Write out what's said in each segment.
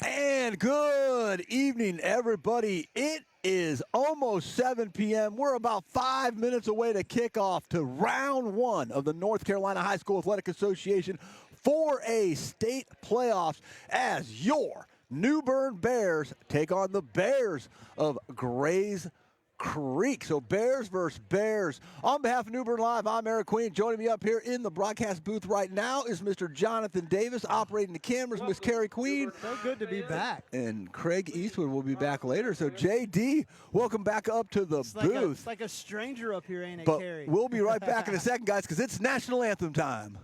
And good evening, everybody. It is almost 7 p.m. We're about 5 minutes away to kick off to round one of the North Carolina High School Athletic Association 4A state playoffs as your New Bern Bears take on the Bears of Grays Creek. So Bears versus Bears. On behalf of New Bern Live, I'm Eric Queen. Joining me up here in the broadcast booth right now is Mr. Jonathan Davis. Operating the cameras, Miss Carrie Queen. So good to be back. And Craig Eastwood will be back later. So JD, welcome back up to the booth. It's like a stranger up here, ain't it, But Carrie? we'll be right back in a second, guys, because it's National Anthem time.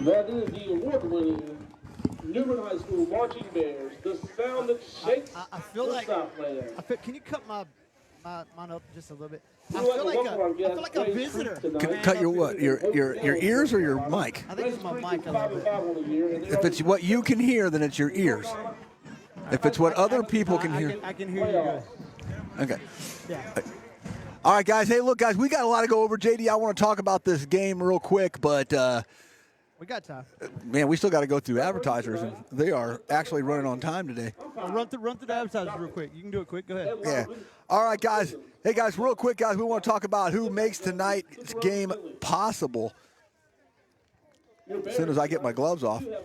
That is the award-winning New Bern High School Marching Bears, the sound that shakes I feel the like. Southland. Can you cut mine up just a little bit? We I would feel like to welcome our like guest, a Grace visitor. Creek, tonight. Cut your what? Your ears or your mic? I think it's my mic a little bit. If it's what you can hear, then it's your ears. If it's what other people can hear. I can hear you good. Okay. Yeah. All right, guys. Hey, look, guys, we got a lot to go over. JD, I want to talk about this game real quick, but We got time. man, we still got to go through advertisers, and they are actually running on time today. I'll run through the advertisers real quick. You can do it quick. Go ahead. Yeah. All right, guys. Hey, guys, real quick, guys, we want to talk about who makes tonight's game possible. As soon as I get my gloves off. You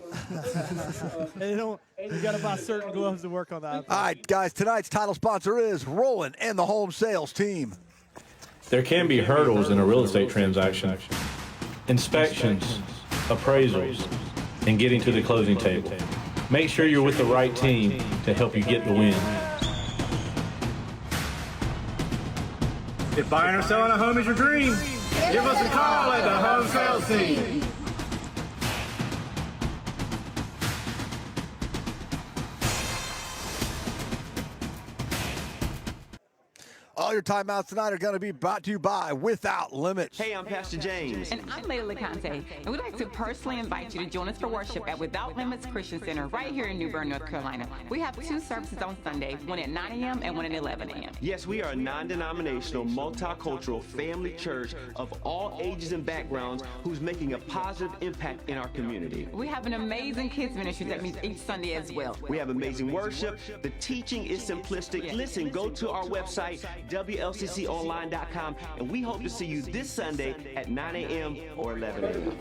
got to buy certain gloves to work on that. All right, guys, tonight's title sponsor is Roland and the Home Sales Team. There can be hurdles in a real estate transaction. Inspections, appraisals, and getting to the closing table. Make sure you're with the right team to help you get the win. If buying or selling a home is your dream, give us a call at the Home Sales Team. All your timeouts tonight are going to be brought to you by Without Limits. Hey, I'm Pastor James. And I'm Layla LeConte, and we'd like to personally invite you to join us for worship at Without Limits Christian Center right here in New Bern, North Carolina. We have 2 services on Sunday, one at 9 a.m. and one at 11 a.m. Yes, we are a non-denominational, multicultural family church of all ages and backgrounds who's making a positive impact in our community. We have an amazing kids ministry that meets each Sunday as well. We have amazing worship. The teaching is simplistic. Listen, go to our website, WLCConline.com, and we hope to see you this Sunday at 9 a.m. or 11 a.m.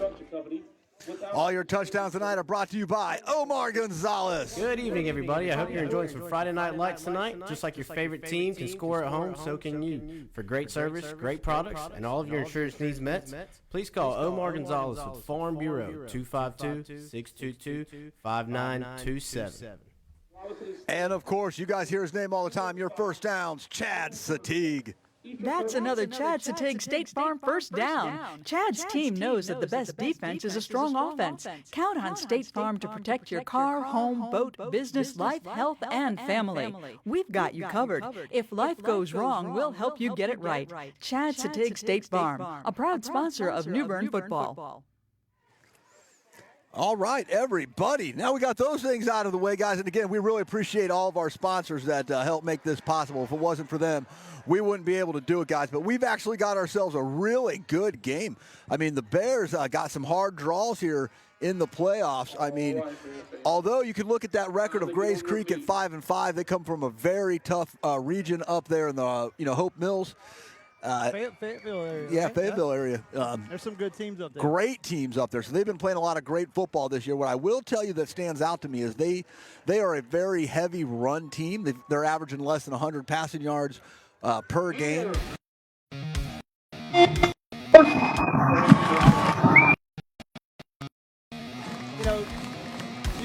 All your touchdowns tonight are brought to you by Omar Gonzalez. Good evening, everybody. I hope you're enjoying some Friday Night Lights tonight. Just like your favorite team can score at home, so can you. For great service, great products, and all of your insurance needs met, please call Omar Gonzalez with Farm Bureau, 252-622-5927. And, of course, you guys hear his name all the time. Your first downs, Chad Satig. That's another Chad Satig State Farm first down. Chad's team knows that the best defense is a strong offense. Count on State Farm to protect your car, home, boat, business, life, health, and family. We've got you covered. If life goes wrong, we'll help you get it right. Chad Satig State Farm, a proud sponsor of New Bern football. All right, everybody. Now we got those things out of the way, guys. And again, we really appreciate all of our sponsors that help make this possible. If it wasn't for them, we wouldn't be able to do it, guys. But we've actually got ourselves a really good game. I mean, the Bears got some hard draws here in the playoffs. I mean, although you can look at that record of Grays Creek at 5-5, they come from a very tough region up there in the Hope Mills. Fayetteville area. Yeah, right? Fayetteville area. There's some good teams up there. Great teams up there. So they've been playing a lot of great football this year. What I will tell you that stands out to me is they are a very heavy run team. They're averaging less than 100 passing yards per game. You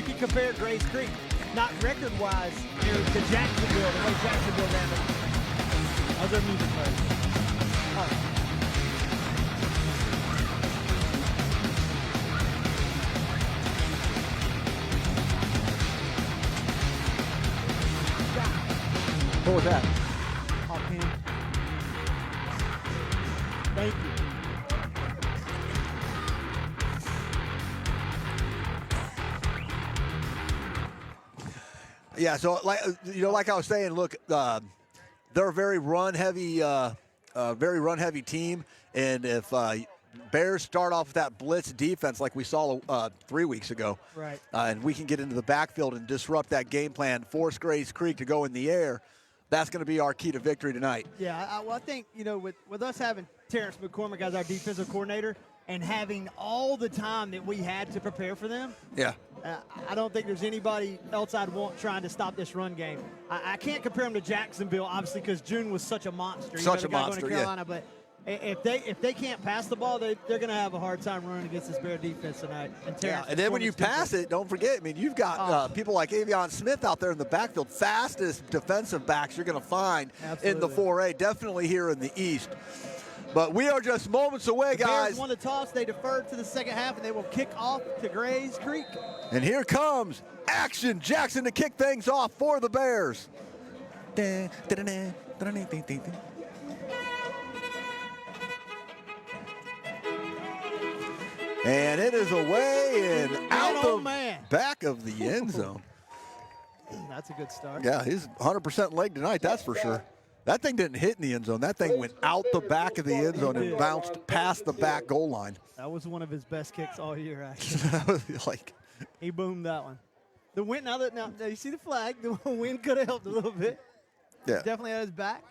can compare Grays Creek, not record-wise, to Jacksonville, the way Jacksonville ran it. How's their music playing? Oh. What was that? Oh, man. Thank you. Yeah, so like I was saying, look, they're a very run heavy team, and if Bears start off with that blitz defense like we saw 3 weeks ago, right, and we can get into the backfield and disrupt that game plan, force Grays Creek to go in the air, that's going to be our key to victory tonight. Yeah, I think with us having Terrence McCormick as our defensive coordinator and having all the time that we had to prepare for them. Yeah. I don't think there's anybody else I'd want trying to stop this run game. I can't compare them to Jacksonville, obviously, because June was such a monster. Such a monster, going to Carolina, yeah. But if they can't pass the ball, they're going to have a hard time running against this Bear defense tonight. And then when you pass it, don't forget, I mean, you've got people like Avion Smith out there in the backfield, fastest defensive backs you're going to find in the 4A, definitely here in the East. But we are just moments away, The Bears guys. won the toss. They deferred to the second half, and they will kick off to Grays Creek. And here comes Action Jackson to kick things off for the Bears. And it is away and out the back of the end zone. That's a good start. Yeah, he's 100% leg tonight, that's for sure. That thing didn't hit in the end zone. That thing went out the back of the end zone and bounced past the back goal line. That was one of his best kicks all year, actually. He boomed that one. The wind, now you see the flag, the wind could have helped a little bit. Yeah. Definitely had his back.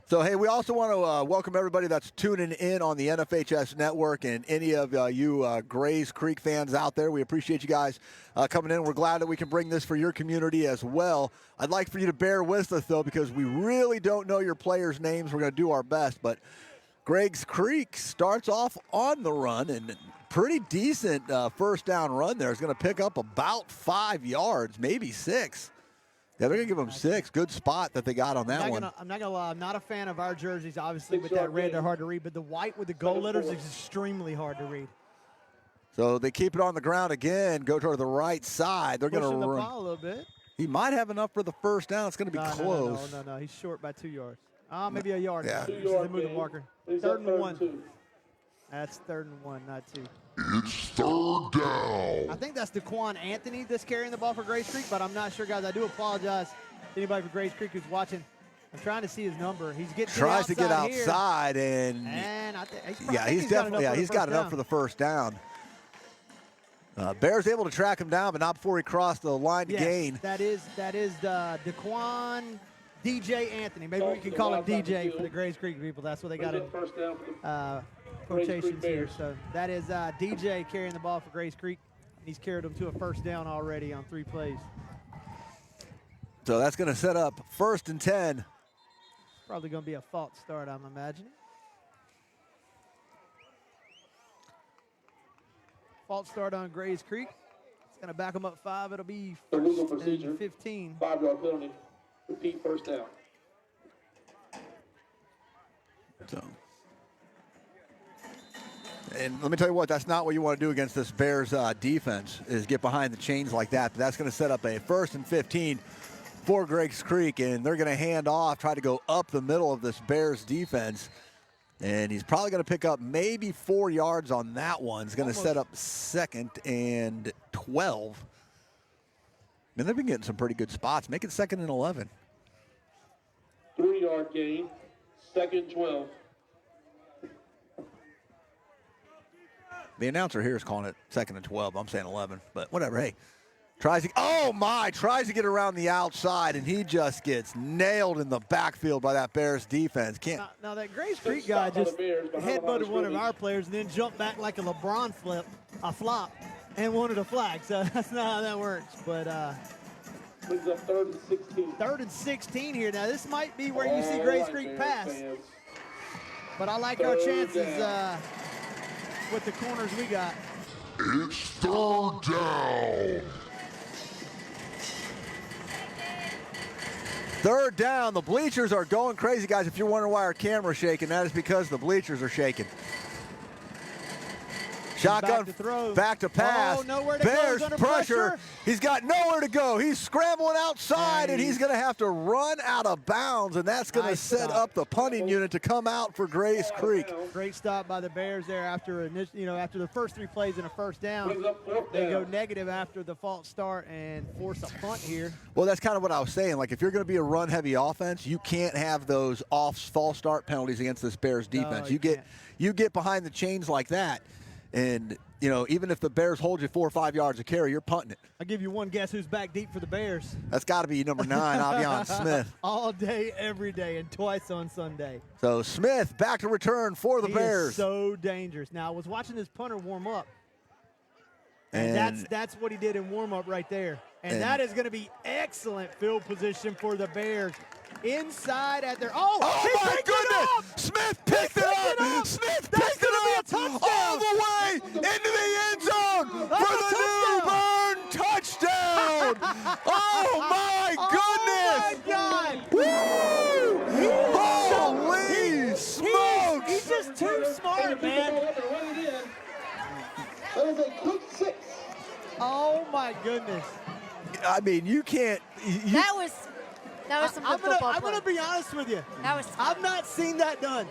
So, hey, we also want to welcome everybody that's tuning in on the NFHS Network and any of you Grays Creek fans out there. We appreciate you guys coming in. We're glad that we can bring this for your community as well. I'd like for you to bear with us, though, because we really don't know your players' names. We're going to do our best. But Grays Creek starts off on the run, and pretty decent first down run there. It's going to pick up about 5 yards, maybe 6. Yeah, they're going to give them 6. Good spot that they got on that one. I'm not going to lie. I'm not a fan of our jerseys, obviously, with that red. They're hard to read. But the white with the gold letters is extremely hard to read. So they keep it on the ground again, go toward the right side. They're going to run. The ball a little bit. He might have enough for the first down. It's going to be close. No. He's short by 2 yards. Maybe a yard. Yeah. They move the marker. 3rd and 1. That's 3rd and 1, not 2. It's 3rd down. I think that's DeQuan Anthony that's carrying the ball for Grays Creek, but I'm not sure, guys. I do apologize to anybody for Grays Creek who's watching. I'm trying to see his number. He's getting tries to get outside, here. and he's got enough for the first down. Bears able to track him down, but not before he crossed the line to gain. That is DeQuan DJ Anthony. Maybe we can call him DJ for the Grays Creek people. That's what they got in quotations here. So that is DJ carrying the ball for Grays Creek. He's carried them to a first down already on 3 plays. So that's going to set up 1st and 10. Probably going to be a false start, I'm imagining. False start on Grays Creek. It's going to back them up 5. It'll be 1st and 15. 5-yard penalty. Repeat, first down. So. And let me tell you what, that's not what you want to do against this Bears defense, is get behind the chains like that. But that's going to set up a 1st and 15 for Grays Creek, and they're going to hand off, try to go up the middle of this Bears defense. And he's probably going to pick up maybe 4 yards on that one. He's going to set up 2nd and 12. Man, they've been getting some pretty good spots. Make it 2nd and 11. 3-yard gain, 2nd and 12. The announcer here is calling it 2nd and 12. I'm saying 11, but whatever. Hey, tries to get around the outside, and he just gets nailed in the backfield by that Bears defense. Now that Grays Creek guy just headbutted one of our players and then jumped back like a LeBron flop, and wanted a flag. So that's not how that works. But brings up 3rd and 16. 3rd and 16 here. Now this might be where you see Grays Creek pass, but I like our chances with the corners we got. It's 3rd down. 3rd down. The bleachers are going crazy, guys. If you're wondering why our camera's shaking, that is because the bleachers are shaking. Shotgun, back to pass. Bears pressure. He's got nowhere to go. He's scrambling outside, and he's going to have to run out of bounds, and that's going to set up the punting unit to come out for Grays Creek. Great stop by the Bears there after the first 3 plays in a first down. They go negative after the false start and force a punt here. Well, that's kind of what I was saying. Like, if you're going to be a run-heavy offense, you can't have those false start penalties against this Bears defense. No, you get behind the chains like that. And, even if the Bears hold you 4 or 5 yards of carry, you're punting it. I'll give you one guess who's back deep for the Bears. That's got to be number 9, Avion Smith. All day, every day, and twice on Sunday. So Smith back to return for the Bears. He is so dangerous. Now, I was watching this punter warm up. And that's what he did in warm-up right there. And that is going to be excellent field position for the Bears. Inside at their oh my goodness! Smith picked it up. Smith picked it up all the way into the end zone for the new Bern touchdown. Oh my goodness! Oh my God! Woo! Holy smokes! He just 2 Oh my goodness. I mean, you can't. That was some good football I'm gonna be honest with you. That was smart. I've not seen that done.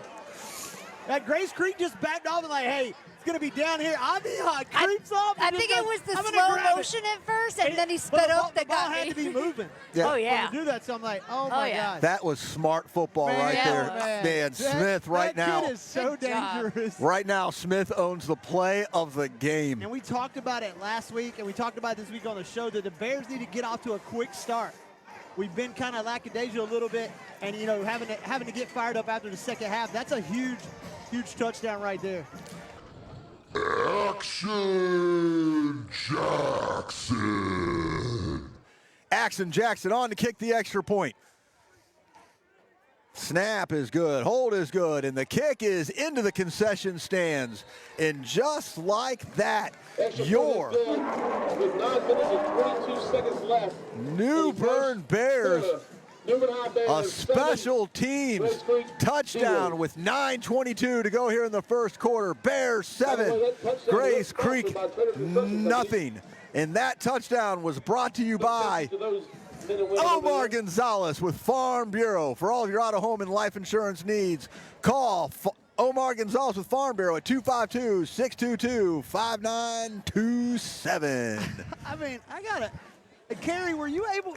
That Grace Creek just backed off and like, hey, it's gonna be down here. Avion creeps off. I think it was the slow motion at first, and then he sped up. The ball had to be moving. Oh yeah. To do that, so I'm like, oh my God. That was smart football right there. Man, Smith right now. That kid is so dangerous. Right now, Smith owns the play of the game. And we talked about it last week, and we talked about it this week on the show, that the Bears need to get off to a quick start. We've been kind of lackadaisical a little bit, and, you know, having to get fired up after the second half. That's a huge touchdown right there. Action Jackson. Action Jackson on to kick the extra point. Snap is good, hold is good, and the kick is into the concession stands. And just like that, your with 9 minutes and 22 seconds left. New Bern Bears, a special teams touchdown with 9:22 to go here in the first quarter. Bears 7, Grace Creek nothing. And that touchdown was brought to you by Omar Gonzalez with Farm Bureau. For all of your auto, home, and life insurance needs, call Omar Gonzalez with Farm Bureau at 252-622-5927. I mean, I got to, Carrie, were you able,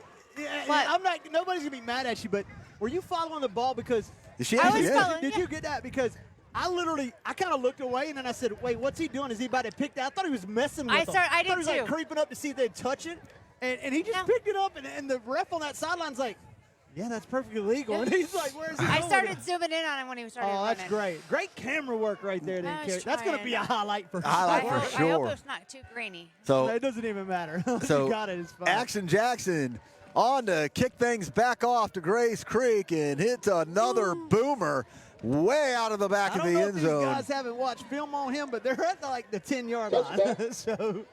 nobody's going to be mad at you, but were you following the ball? Because did you get that? Because I kind of looked away, and then I said, wait, what's he doing? Is he about to pick that? I thought he was messing with him. I thought he was did like too. creeping up to see if they'd touch it. And he just picked it up, and the ref on that sideline's like, yeah, that's perfectly legal. And he's like, where's he I going started with it? zooming in on him when he was starting Oh, running. that's great. Great camera work right there. That's going to be a highlight for sure. Highlight for I hope sure. it's not too grainy. So it doesn't even matter. So you got it. It's fine. Action Jackson on to kick things back off to Grace Creek and hits another boomer way out of the back of the end zone. These guys haven't watched film on him, but they're at like the 10-yard line. So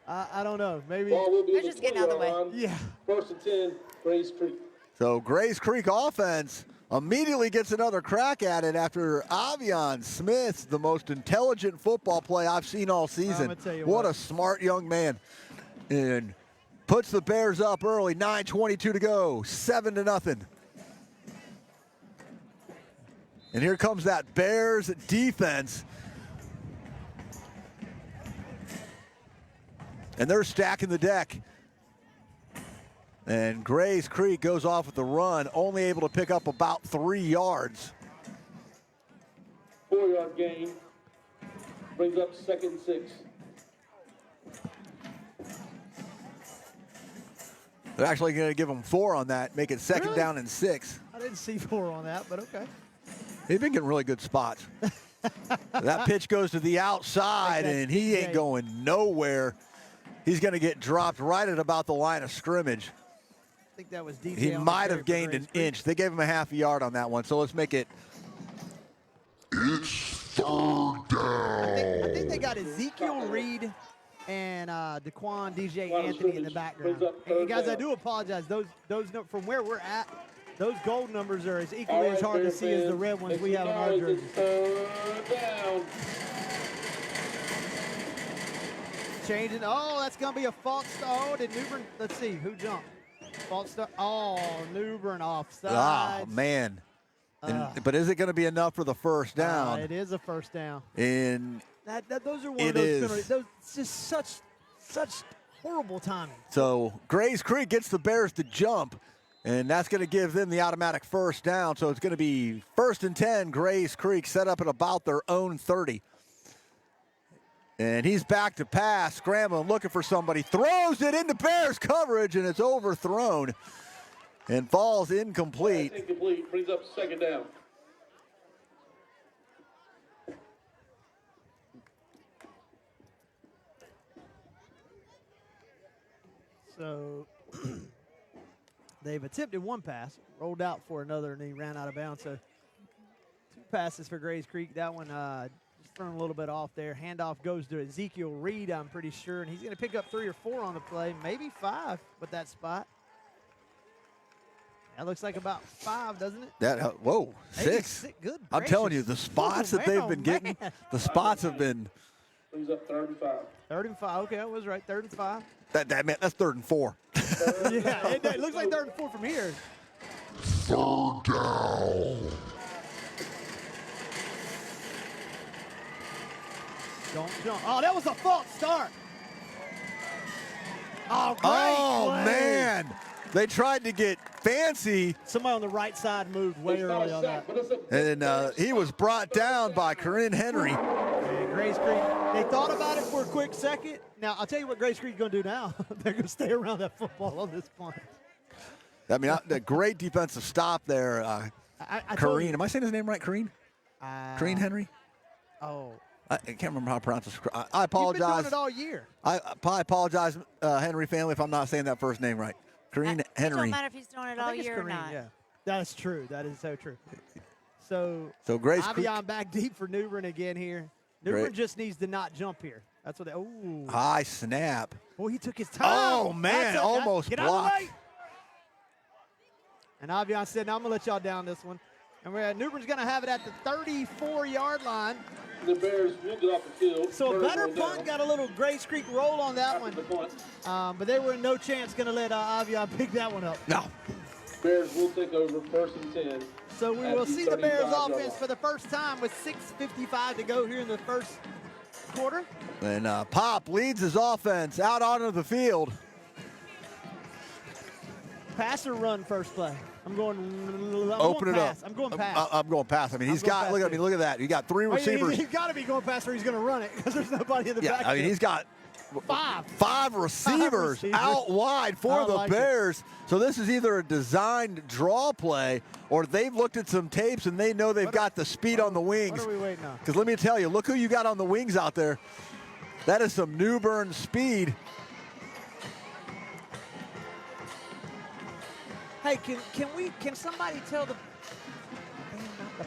I don't know. Maybe they're just getting out of the way. Yeah. 1st and 10, Grace Creek. So Grace Creek offense immediately gets another crack at it after Avion Smith's the most intelligent football play I've seen all season. What a smart young man. And puts the Bears up early, 9:22 to go, 7-0. And here comes that Bears defense. And they're stacking the deck. And Grace Creek goes off with the run, only able to pick up about 3 yards. 4-yard gain. Brings up 2nd and 6. They're actually going to give them 4 on that, make it second down and 6. I didn't see 4 on that, but okay. They've been getting really good spots. That pitch goes to the outside, and he ain't going nowhere. He's going to get dropped right at about the line of scrimmage. I think that was DJ. He might have gained an inch. They gave him a half a yard on that one, so let's make it. It's 3rd down. I think they got Ezekiel Reed and Daquan DJ Anthony in the background. Hey, guys, I do apologize. Those from where we're at, those gold numbers are as equally as hard to see as the red ones we have on our jerseys. Changing. Oh, that's going to be a false start. Oh, did New Bern? Let's see. Who jumped? False start. Oh, New Bern offside. Oh, man. But is it going to be enough for the first down? It is a first down. And those are one of those penalties. It's just such horrible timing. So Grace Creek gets the Bears to jump, and that's going to give them the automatic first down. So it's going to be 1st and 10. Grace Creek set up at about their own 30. And he's back to pass, scrambling, looking for somebody. Throws it into Bears coverage, and it's overthrown and falls incomplete. Incomplete, brings up 2nd down. So they've attempted one pass, rolled out for another, and he ran out of bounds. So 2 passes for Grace Creek. That one just thrown a little bit off there. Handoff goes to Ezekiel Reed, I'm pretty sure, and he's going to pick up 3 or 4 on the play, maybe 5 with that spot. That looks like about 5, doesn't it? Whoa, 6. Good. I'm telling you, the spots that they've been getting, the spots have been Brings up 3rd and 5. 3rd and 5. Okay, I was right. 3rd and 5. That's 3rd and 4. Yeah, it looks like 3rd and 4 from here. 3rd down. Don't jump. Oh, that was a false start. Oh, great play. Man. They tried to get fancy. Somebody on the right side moved way early on that. And he was brought down by Corinne Henry. And Grace Creek, they thought about it for a quick second. Now, I'll tell you what Grace Creek's going to do now. They're going to stay around that football on this punt. I mean, the great defensive stop there. Corinne, am I saying his name right? Corinne? Corinne Henry? Oh. I can't remember how to pronounce this. I apologize. You've been doing it all year. I apologize, Henry family, if I'm not saying that first name right. Corinne Henry. It don't matter if he's doing it all year or not. Yeah. That's true. That is so true. So Grace Avion back deep for New Bern again here. New Bern just needs to not jump here. That's what they. Ooh. High snap. Boy, he took his time. Oh, man, almost get blocked. Out of the way. And Avion said, "Now I'm gonna let y'all down this one." And New Bern's gonna have it at the 34-yard line. The Bears will get off the field. So a better punt, got a little Grace Creek roll on that one. But they were no chance going to let Avion pick that one up. No. Bears will take over 1st and 10. So we will see the Bears offense for the first time with 6:55 to go here in the first quarter. And Pop leads his offense out onto the field. Pass or run first play? I'm going pass. I'm going pass. I'm going pass. I mean, look at that. He got 3 receivers. He's got to be going pass or he's going to run it because there's nobody in the back. I mean, he's got five receivers out wide for the Bears. So this is either a designed draw play or they've looked at some tapes and they know they've got the speed on the wings. What are we waiting on? Because let me tell you, look who you got on the wings out there. That is some New Bern speed. Hey, can somebody tell the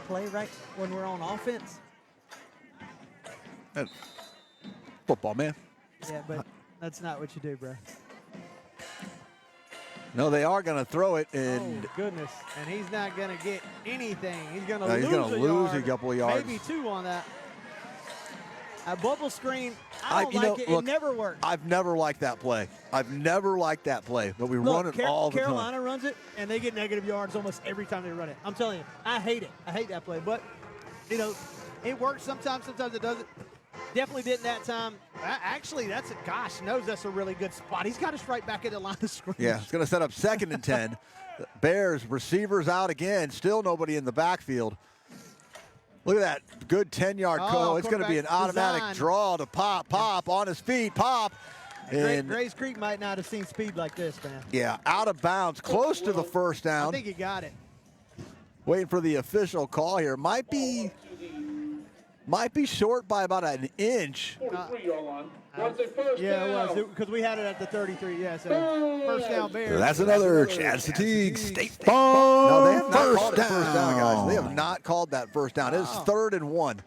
play right when we're on offense? Football, man. Yeah, but that's not what you do, bro. No, they are going to throw it, and oh goodness, and he's not going to get anything. He's going to lose a couple of yards, maybe 2 on that. A bubble screen, I don't like it. Look, it never works. I've never liked that play. But we run it all the time. Carolina runs it, and they get negative yards almost every time they run it. I'm telling you, I hate it. I hate that play. But, it works sometimes. Sometimes it doesn't. Definitely didn't that time. Actually, that's a really good spot. He's got us right back at the line of scrimmage. Yeah, it's going to set up 2nd and 10. Bears receivers out again. Still nobody in the backfield. Look at that good 10-yard call. It's going to be an automatic draw to Pop on his feet. Pop. And Grace Creek might not have seen speed like this, man. Yeah, out of bounds, close to the first down. I think he got it. Waiting for the official call here. Might be short by about an inch. 43-yard line. Yeah, it was because we had it at the 33. Yeah, so first down Bears. That's another Chad Satigue State Farm. No, they have not called it first down, guys. They have not called that first down. It is 3rd and 1.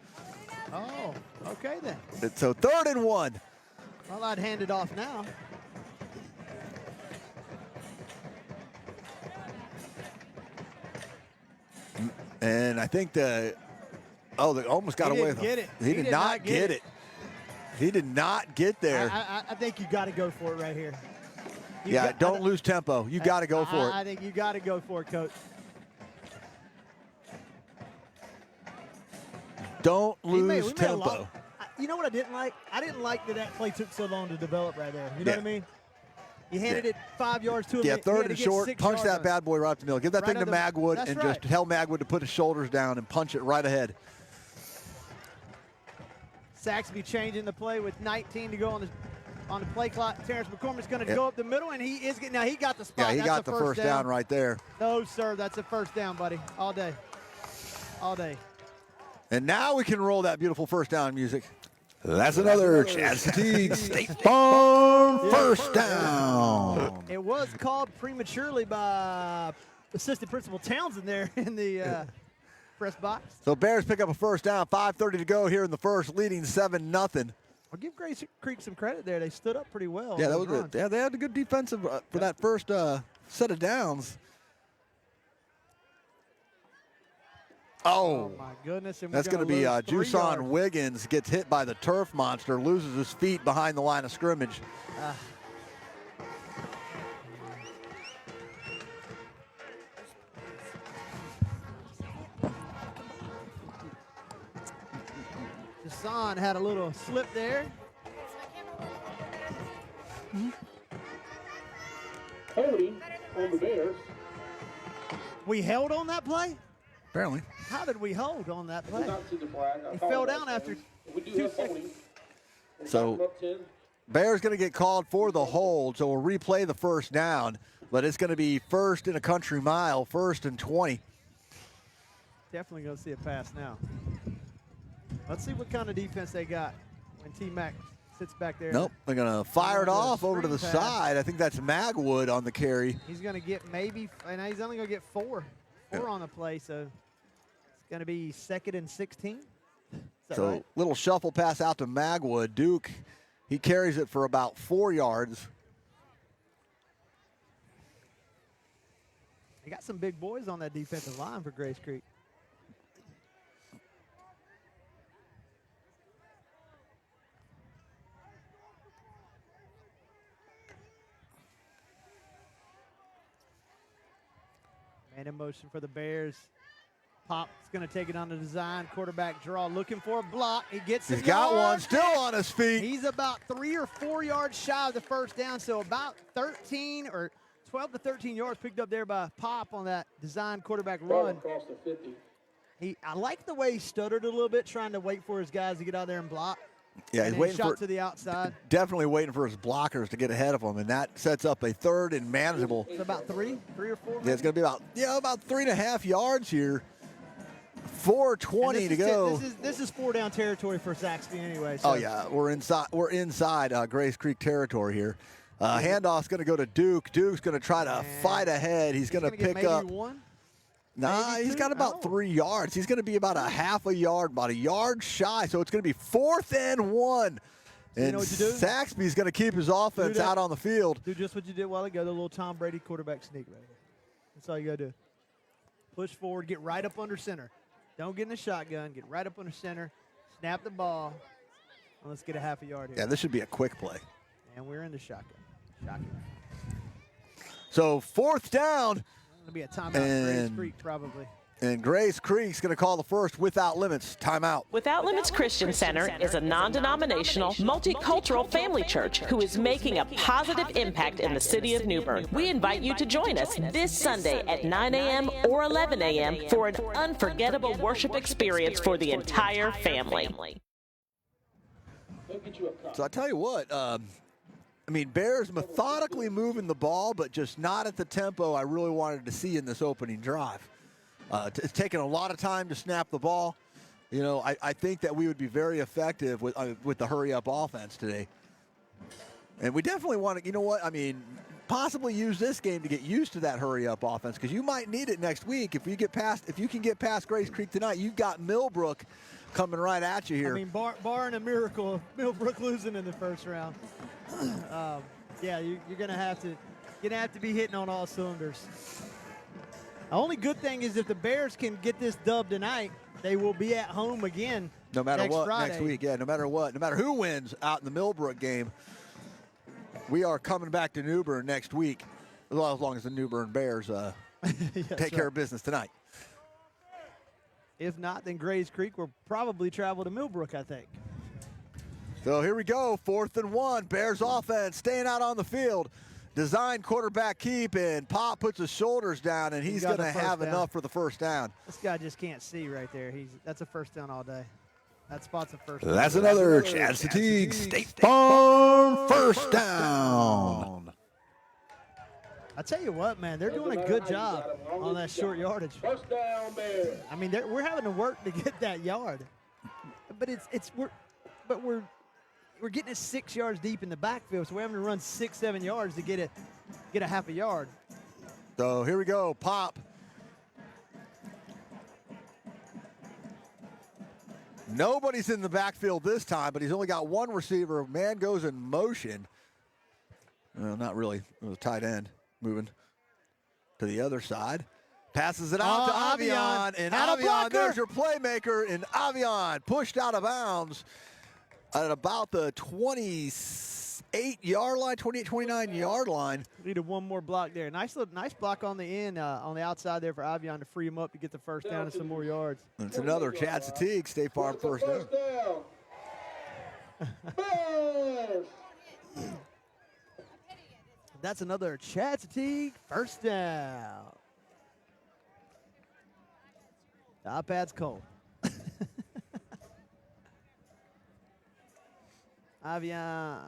Oh, okay then. So 3rd and 1. Well, I'd hand it off now. And I think they almost got away with it. He did not get it. He did not get there. I think you got to go for it right here. Don't lose tempo. You got to go for it. I think you got to go for it, Coach. Don't lose tempo. You know what I didn't like? I didn't like that play took so long to develop right there. You know what I mean? You handed it 5 yards to him. Yeah, 3rd and short. Punch that bad boy right up the middle. Give that thing to Magwood and just tell Magwood to put his shoulders down and punch it right ahead. Saxby changing the play with 19 to go on the play clock. Terrence McCormick's going to go up the middle, and he got the spot. Yeah, he got the first down right there. No, sir, that's a first down, buddy. All day. All day. And now we can roll that beautiful first down music. That's another Chad Satigue State Farm first down. It was called prematurely by assistant principal Townsend there in the press box. So Bears pick up a first down, 5:30 to go here in the first, leading 7-0. I'll give Grace Creek some credit there. They stood up pretty well. Yeah, that was good. Yeah, they had a good defensive for that first set of downs. Oh, my goodness. And that's going to be Juson Wiggins gets hit by the turf monster, loses his feet behind the line of scrimmage. Juson had a little slip there. Holding on the Bears. We held on that play? Apparently. How did we hold on that play? Did not see the flag. I He fell apologize, down after fans. We do 2 have seconds. holding. So Bears going to get called for the hold, so we'll replay the first down, but it's going to be first in a country mile, 1st and 20. Definitely going to see a pass now. Let's see what kind of defense they got when T-Mac sits back there. Nope, they're going to fire it off over to the screen pass. side. I think that's Magwood on the carry. He's going to get maybe, and he's only going to get four on the play, so it's going to be 2nd and 16. Is that So right? little shuffle pass out to Magwood. Duke, he carries it for about 4 yards. They got some big boys on that defensive line for Grace Creek. Man in motion for the Bears. Pop's going to take it on the design. Quarterback draw, looking for a block. He gets He's some got one, yards. still on his feet. He's about 3 or 4 yards shy of the first down, so about 13 or 12 to 13 yards picked up there by Pop on that design quarterback run. Across the 50. I like the way he stuttered a little bit, trying to wait for his guys to get out there and block. Yeah, and he's then waiting shot for to the outside. definitely waiting for his blockers to get ahead of him, and that sets up a 3rd and manageable. It's about 3 or 4. Yeah, it's going to be about 3.5 yards here. 4:20 to go. This is 4 down territory for Zaxby anyway. So. Oh yeah, we're inside Grace Creek territory here. Handoff's going to go to Duke. Duke's going to try to fight ahead. He's going to pick up. One? Nah, maybe he's two? got about 3 yards. He's going to be about a half a yard, about a yard shy. So it's going to be 4th and 1. And you know what you do? Saxby's going to keep his offense out on the field. Do just what you did a while ago, the little Tom Brady quarterback sneak right here. That's all you got to do. Push forward, get right up under center. Don't get in the shotgun. Get right up under center. Snap the ball. And let's get a half a yard here. Yeah, this should be a quick play. And we're in the shotgun. Shotgun. So 4th down. It'll be a timeout for Grace Creek probably. And Grace Creek's going to call the first Without Limits timeout. Without Limits Christian Center is a non-denominational, multicultural family church who is making a positive impact in the city of New Bern. We invite you to join us this Sunday at 9 a.m. or 11 a.m. for an unforgettable worship experience for the entire family. So I tell you what, Bears methodically moving the ball, but just not at the tempo I really wanted to see in this opening drive. It's taken a lot of time to snap the ball. You know, I think that we would be very effective with the hurry-up offense today. And we definitely want to, you know what, possibly use this game to get used to that hurry-up offense, because you might need it next week. If you can get past Grace Creek tonight, you've got Millbrook coming right at you here. Barring a miracle of Millbrook losing in the first round, yeah, you're gonna have to be hitting on all cylinders. The only good thing is if the Bears can get this dub tonight, they will be at home again. No matter next what, Friday. next week, yeah, no matter what, no matter who wins out in the Millbrook game, we are coming back to New Bern next week, as long as the New Bern Bears take care of business tonight. If not, then Grace Creek will probably travel to Millbrook, I think. So here we go, 4th and 1. Bears offense staying out on the field. Design quarterback keep, and Pop puts his shoulders down, and he's going to have enough for the first down. This guy just can't see right there. That's a first down all day. That spot's a first down. That's another Chad Satigue State Farm first down. I tell you what, man, they're doing a good job on that short yardage. First down, Bears. We're having to work to get that yard, but we're getting it 6 yards deep in the backfield, so we're having to run 6-7 yards to get a half a yard. So here we go, Pop. Nobody's in the backfield this time, but he's only got one receiver. Man goes in motion. Well, not really. It was a tight end moving to the other side. Passes it out to Avion, and Avion, there's your playmaker, and Avion pushed out of bounds at about the 28-yard line, 28, 29-yard line. Needed one more block there. Nice block on the end, on the outside there for Avion to free him up to get the first down and some more yards. It's another Chad Satig, State Farm first down. That's another Chad Satig first down. The iPad's cold. Avion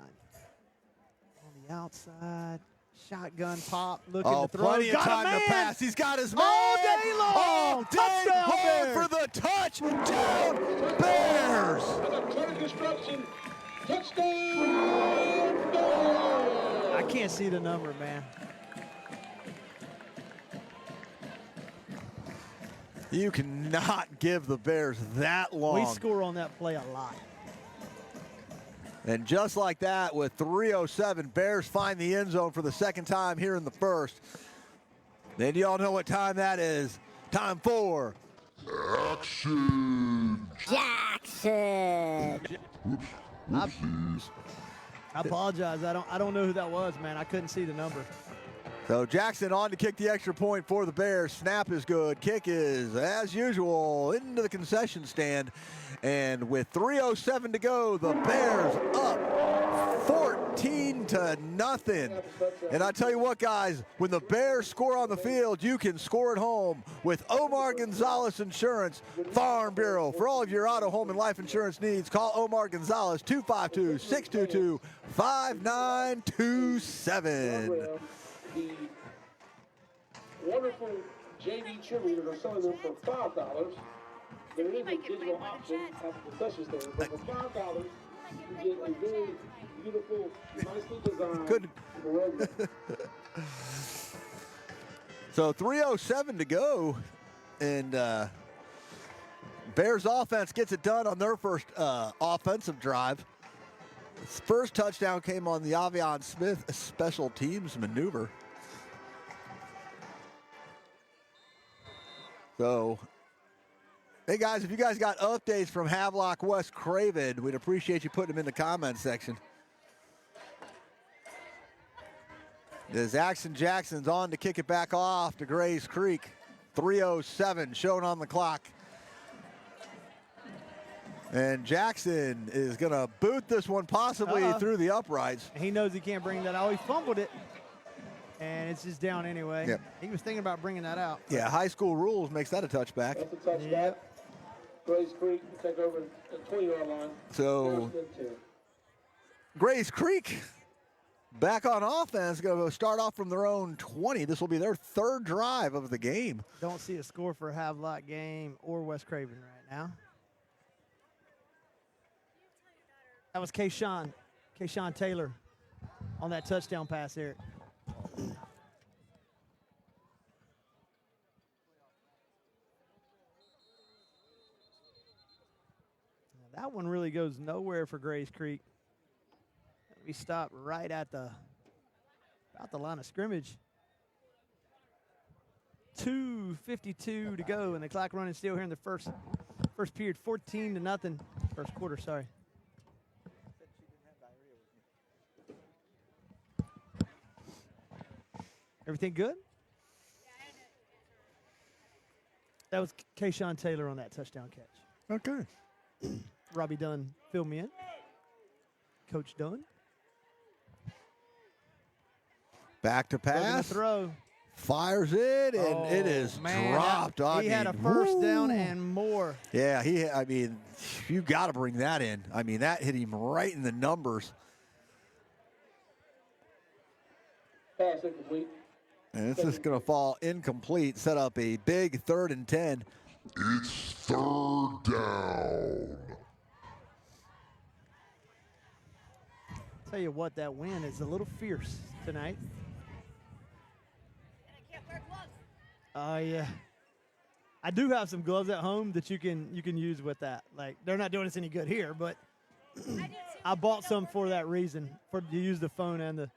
on the outside. Shotgun pop. Looking to throw. Plenty of time to pass. He's got his man. All day long. All day Touchdown long for the touchdown Bears. Touchdown. I can't see the number, man. You cannot give the Bears that long. We score on that play a lot. And just like that, with 3:07, Bears find the end zone for the second time here in the first. Then you all know what time that is. Time for Action. Jackson. I apologize. I don't know who that was, man. I couldn't see the number. So Jackson on to kick the extra point for the Bears. Snap is good. Kick is, as usual, into the concession stand. And with 3:07 to go, the Bears up 14-0. And I tell you what, guys, when the Bears score on the field, you can score at home with Omar Gonzalez Insurance Farm Bureau. For all of your auto, home, and life insurance needs, call Omar Gonzalez, 252-622-5927. The wonderful JV cheerleaders are selling them for $5. There is a digital option at the concession stand, but for $5, you get a very beautiful, nicely designed program. So 3:07 to go, and Bears offense gets it done on their first offensive drive. His first touchdown came on the Avion Smith special teams maneuver. So, hey guys, if you guys got updates from Havelock West Craven, we'd appreciate you putting them in the comment section. As Jackson's on to kick it back off to Grays Creek. 3:07 shown on the clock. And Jackson is going to boot this one possibly through the uprights. He knows he can't bring that out. He fumbled it, and it's just down anyway. Yep. He was thinking about bringing that out. Yeah, high school rules makes that a touchback. That's a touchback. Yep. Grays Creek take over the 20-yard line. So, Grays Creek back on offense, going to start off from their own 20. This will be their third drive of the game. Don't see a score for Havelock game or West Craven right now. That was Kayshawn Taylor on that touchdown pass there. That one really goes nowhere for Grays Creek. We stopped right at about the line of scrimmage. 2:52 to go, and the clock running still here in the first period. 14-0. First quarter, sorry. Everything good? That was Kayshawn Taylor on that touchdown catch. Okay. Robbie Dunn filled me in. Coach Dunn. Back to pass. Throw. Fires it, and it is dropped. He had a first down and more. Yeah, I mean, you got to bring that in. I mean, that hit him right in the numbers. Pass incomplete. And it's just going to fall incomplete, set up a big 3rd and 10. It's 3rd down. Tell you what, that wind is a little fierce tonight. Oh, yeah. I do have some gloves at home that you can use with that. Like, they're not doing us any good here, but I bought some for that reason, to use the phone and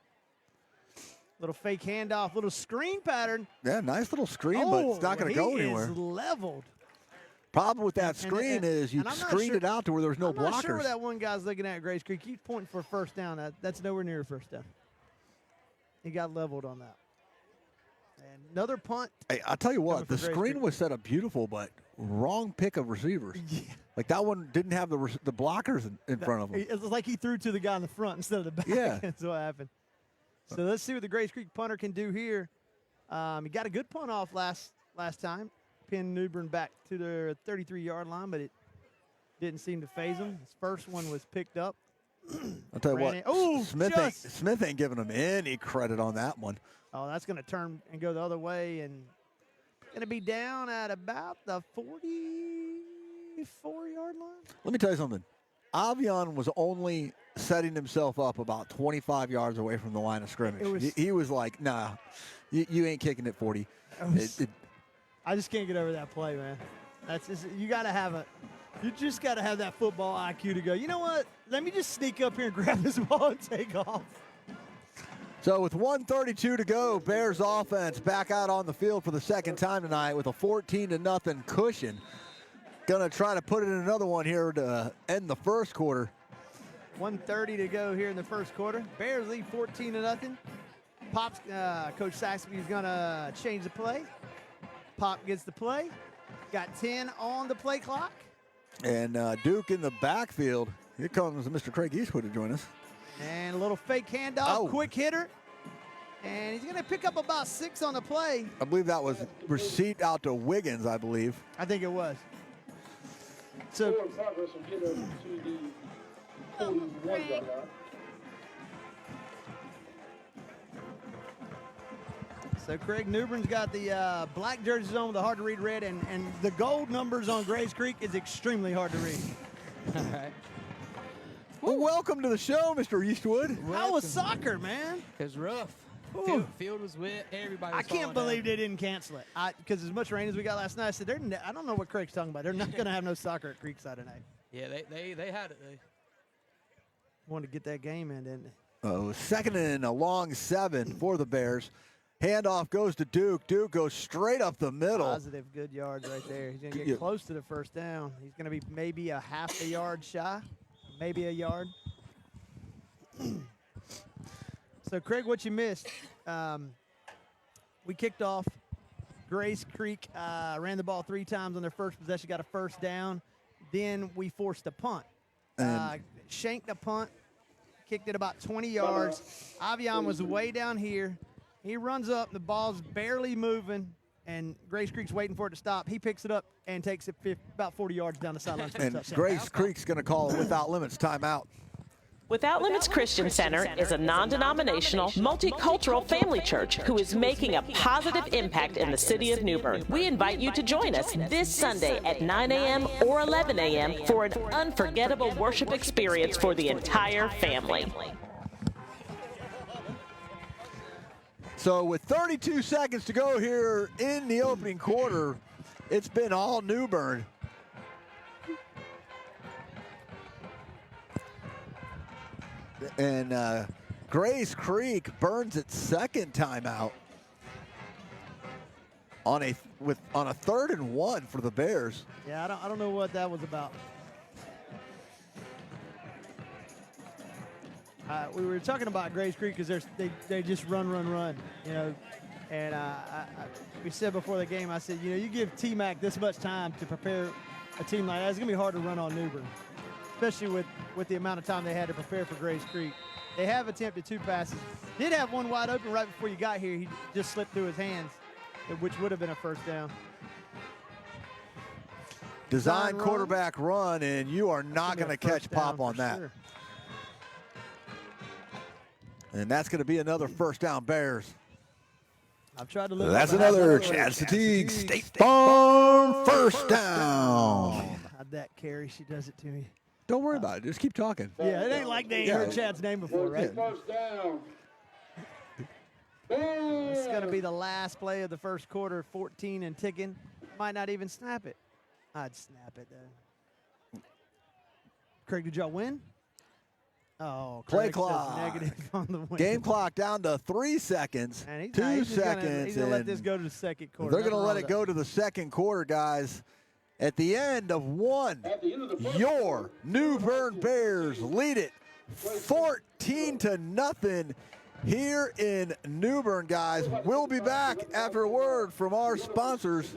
Little fake handoff, little screen pattern. Yeah, nice little screen, but it's not going to go anywhere. He is leveled. Problem with that screen is you screened it out to where there's no blockers. I'm not sure where that one guy's looking at Grace Creek. He's pointing for a first down. That's nowhere near a first down. He got leveled on that. And another punt. Hey, I'll tell you what, the screen was set up beautiful, but wrong pick of receivers. Yeah. Like that one didn't have the blockers in front of him. It was like he threw to the guy in the front instead of the back. Yeah. That's what happened. So let's see what the Grace Creek punter can do here. He got a good punt off last time. Pinned New Bern back to the 33-yard line, but it didn't seem to phase him. His first one was picked up. I'll tell you what, Smith ain't giving him any credit on that one. Oh, that's going to turn and go the other way, and going to be down at about the 44-yard line. Let me tell you something. Avion was only setting himself up about 25 yards away from the line of scrimmage. He was like, nah, you ain't kicking it 40. I just can't get over that play, man. That's just, you just got to have that football IQ to go, you know what? Let me just sneak up here and grab this ball and take off. So with 1:32 to go, Bears offense back out on the field for the second time tonight with a 14-0 cushion. Going to try to put it in another one here to end the first quarter. 1:30 to go here in the first quarter. Bears lead 14-0. Pop's Coach Saxby is going to change the play. Pop gets the play. Got 10 on the play clock. And Duke in the backfield. Here comes Mr. Craig Eastwood to join us. And a little fake handoff, quick hitter. And he's going to pick up about 6 on the play. I believe that was receipt out to Wiggins, I believe. I think it was. So Craig New Bern's got the black jerseys on with the hard-to-read red, and the gold numbers on Grace Creek is extremely hard to read. All right. Well, welcome to the show, Mr. Eastwood. How was soccer, man? It was rough. Field was wet. Everybody was I can't believe they didn't cancel it. Because as much rain as we got last night, I said, I don't know what Craig's talking about. They're not going to have no soccer at Creekside tonight. Yeah, they had it. They wanted to get that game in, didn't they? Oh, second and a long 7 for the Bears. Handoff goes to Duke. Duke goes straight up the middle. Positive, good yards right there. He's going to get close to the first down. He's going to be maybe a half a yard shy, maybe a yard. So, Craig, what you missed, we kicked off. Grace Creek ran the ball 3 times on their first possession, got a first down. Then we forced a punt. Shanked a punt, kicked it about 20 yards. Avion was way down here. He runs up, the ball's barely moving, and Grace Creek's waiting for it to stop. He picks it up and takes it about 40 yards down the sideline. And Grace Creek's going to call it without limits timeout. Without Limits Christian Center is a non-denominational, multicultural family church who is making a positive impact in the city of New Bern. We invite you to join us this Sunday at 9 a.m. or 11 a.m. for an unforgettable worship experience for the entire family. So with 32 seconds to go here in the opening quarter, it's been all New Bern. And Grace Creek burns its second timeout on a 3rd and 1 for the Bears. Yeah, I don't know what that was about. We were talking about Grace Creek because they just run, you know. And we said before the game, I said, you know, you give T-Mac this much time to prepare a team like that, it's going to be hard to run on New Bern, especially with the amount of time they had to prepare for Grace Creek. They have attempted 2 passes. Did have one wide open right before you got here. He just slipped through his hands, which would have been a first down. Design quarterback run, and you are not going to catch Pop on that. Sure. And that's going to be another first down Bears. I've tried to look. That's another Chad Satigue State Farm first down. How'd that carry? She does it to me. Don't worry about it. Just keep talking. Yeah, it ain't like they ain't heard Chad's name before, right? First down. It's going to be the last play of the first quarter, 14 and ticking. Might not even snap it. I'd snap it, though. Craig, did y'all win? Oh, Play Craig says clock. negative on the win. Game clock down to 3 seconds. And 2 seconds. He's going to let this go to the second quarter. They're going to let it go to the second quarter, guys. At the end of one, your New Bern Bears lead it 14-0 here in New Bern, guys. We'll be back after a word from our sponsors.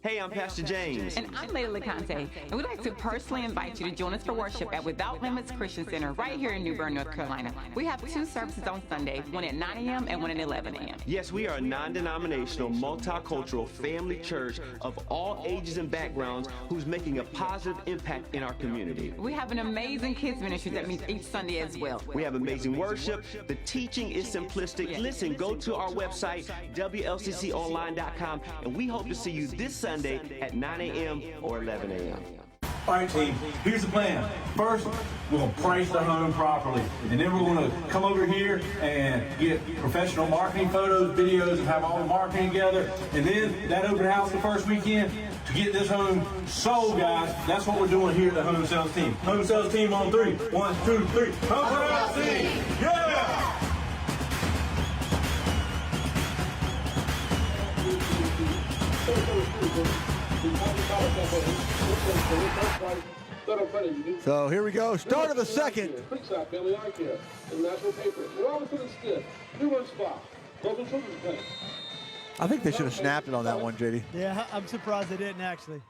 Hey, I'm Pastor James. And I'm Lady LeConte, and we'd like to personally invite you to join us for worship at Without Limits Christian Center right here in New Bern, North Carolina. We have 2 services on Sunday, one at 9 a.m. and one at 11 a.m. Yes, we are a non-denominational, multicultural family church of all ages and backgrounds who's making a positive impact in our community. We have an amazing kids ministry that meets each Sunday as well. We have amazing worship. The teaching is simplistic. Listen, go to our website, WLCConline.com, and we hope to see you this Sunday at 9 a.m. or 11 a.m. All right, team, here's the plan. First, we're going to price the home properly. And then we're going to come over here and get professional marketing photos, videos, and have all the marketing together. And then that open house the first weekend to get this home sold, guys. That's what we're doing here at the home sales team. Home sales team on 3. 1, 2, 3. Home sales team! Yeah! So here we go. Start of the second. I think they should have snapped it on that one, JD. Yeah, I'm surprised they didn't actually.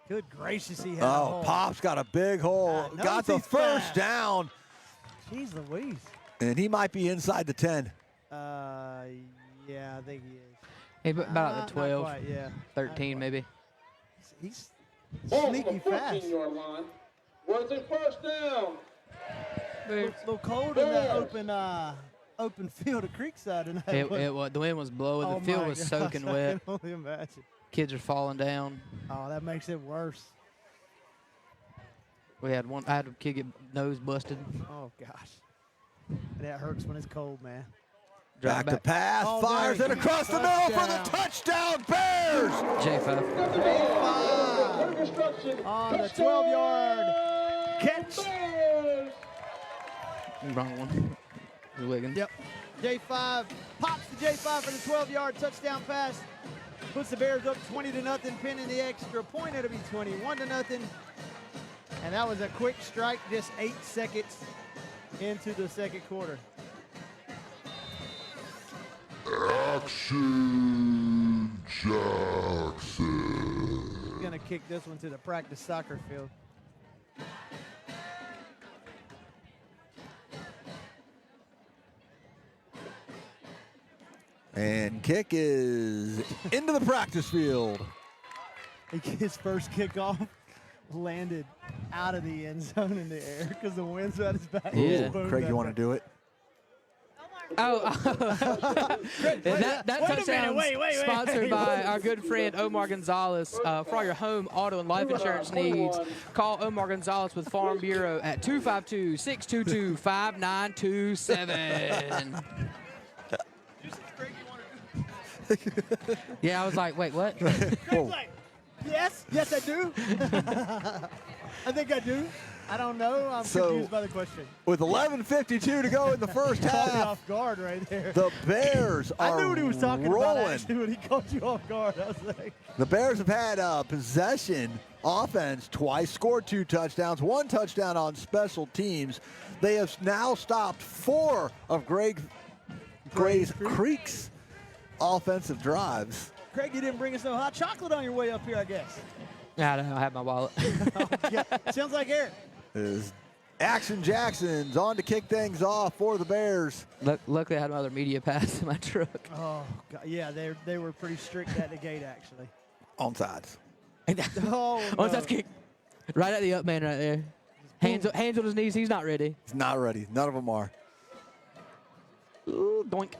Good gracious, he had a hole. Pop's got a big hole. Got the first down. Jeez Louise. And he might be inside the 10. Yeah, I think he is. Hey, about the 12, quite, yeah. 13 maybe. He's sneaky fast. Was it first down? A little cold in that open field at Creekside tonight. The wind was blowing. Oh The field my was gosh, soaking I wet. can only imagine. Kids are falling down. Oh, that makes it worse. I had a kid get nose busted. Oh, gosh. That hurts when it's cold, man. Back to pass, fires it across the middle for the touchdown, Bears! J5. On the 12-yard catch. Wrong one. Wiggins. Yep. J5 pops the J5 for the 12-yard touchdown pass. Puts the Bears up 20-0, pinning the extra point. It'll be 21-0. And that was a quick strike, just 8 seconds into the second quarter. Action Jackson. He's going to kick this one to the practice soccer field. And kick is into the practice field. His first kickoff landed out of the end zone in the air because the wind's at his back. Yeah. Craig, you want to do it? That touchdown sponsored by our good friend Omar Gonzalez. For all your home, auto, and life insurance needs, call Omar Gonzalez with Farm Bureau at 252-622-5927. Yeah, I was like, wait, what? Yes, I do. I think I do. I don't know. I'm confused by the question. With 11:52 to go in the first half, caught me off guard right there. The Bears are I knew what he was talking rolling. about actually when he caught you off guard. I was like, The Bears have had possession offense twice, scored 2 touchdowns, 1 touchdown on special teams. They have now stopped 4 of Gray's Creek's offensive drives. Craig, you didn't bring us no hot chocolate on your way up here, I guess. I don't know. I have my wallet. Yeah, sounds like Eric. Is Action Jackson's on to kick things off for the Bears. Luckily, I had my other media pass in my truck. Oh, God. Yeah, they were pretty strict at the gate, actually. Onside. Oh, no. Onside kick. Right at the up man right there. Hands on his knees. He's not ready. He's not ready. None of them are. Ooh, doink.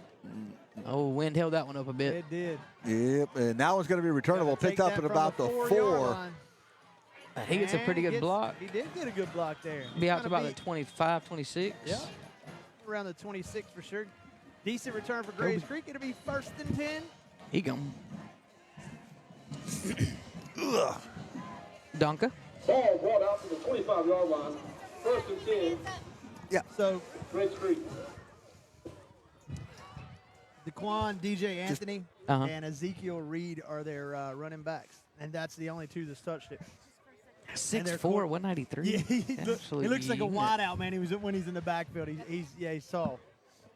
Oh, wind held that one up a bit. It did. Yep, and that one's going to be returnable. Picked up at about the 4. He gets a pretty good block. He did get a good block there. Be out to about the 25, 26. Yeah, around the 26 for sure. Decent return for Grays Creek. It'll be 1st and 10. He gone. Ugh. Dunker. Ball brought out to the 25-yard line. 1st and 10. Yeah. So Grace Creek. DeQuan, DJ Anthony, Uh-huh. and Ezekiel Reed are their running backs, and that's the only two that's touched it. 6'4", 193. Yeah, he looks like a wideout, man. When he's in the backfield. He's tall.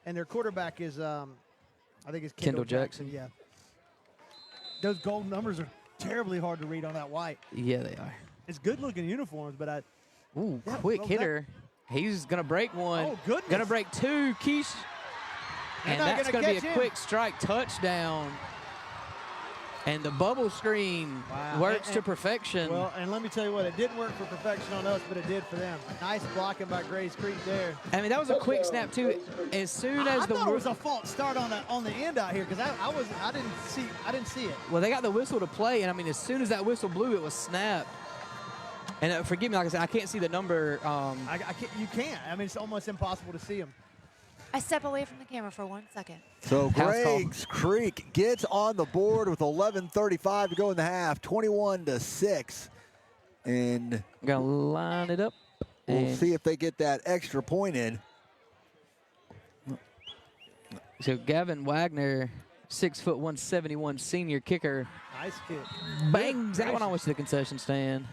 And their quarterback is, I think it's Kendall Jackson. Yeah. Those gold numbers are terribly hard to read on that white. Yeah, they are. It's good-looking uniforms, but Ooh, quick hitter. He's going to break one. Oh, goodness. Going to break two. Keish. And that's going to be a quick strike touchdown. And the bubble screen works to perfection. Well, and let me tell you what, it didn't work for perfection on us, but it did for them. Nice blocking by Grace Creek there. I mean, that was a quick snap too. As soon as I thought it was a false start on the end out here because I didn't see it. Well, they got the whistle to play, and I mean, as soon as that whistle blew, it was snapped. And forgive me, like I said, I can't see the number. You can't. I mean, it's almost impossible to see them. I step away from the camera for 1 second. So Grace Creek gets on the board with 11:35 to go in the half, 21-6. And gonna line it up. We'll see if they get that extra point in. So Gavin Wagner, 6', 171 senior kicker. Nice kick. Bangs that one almost to the concession stand.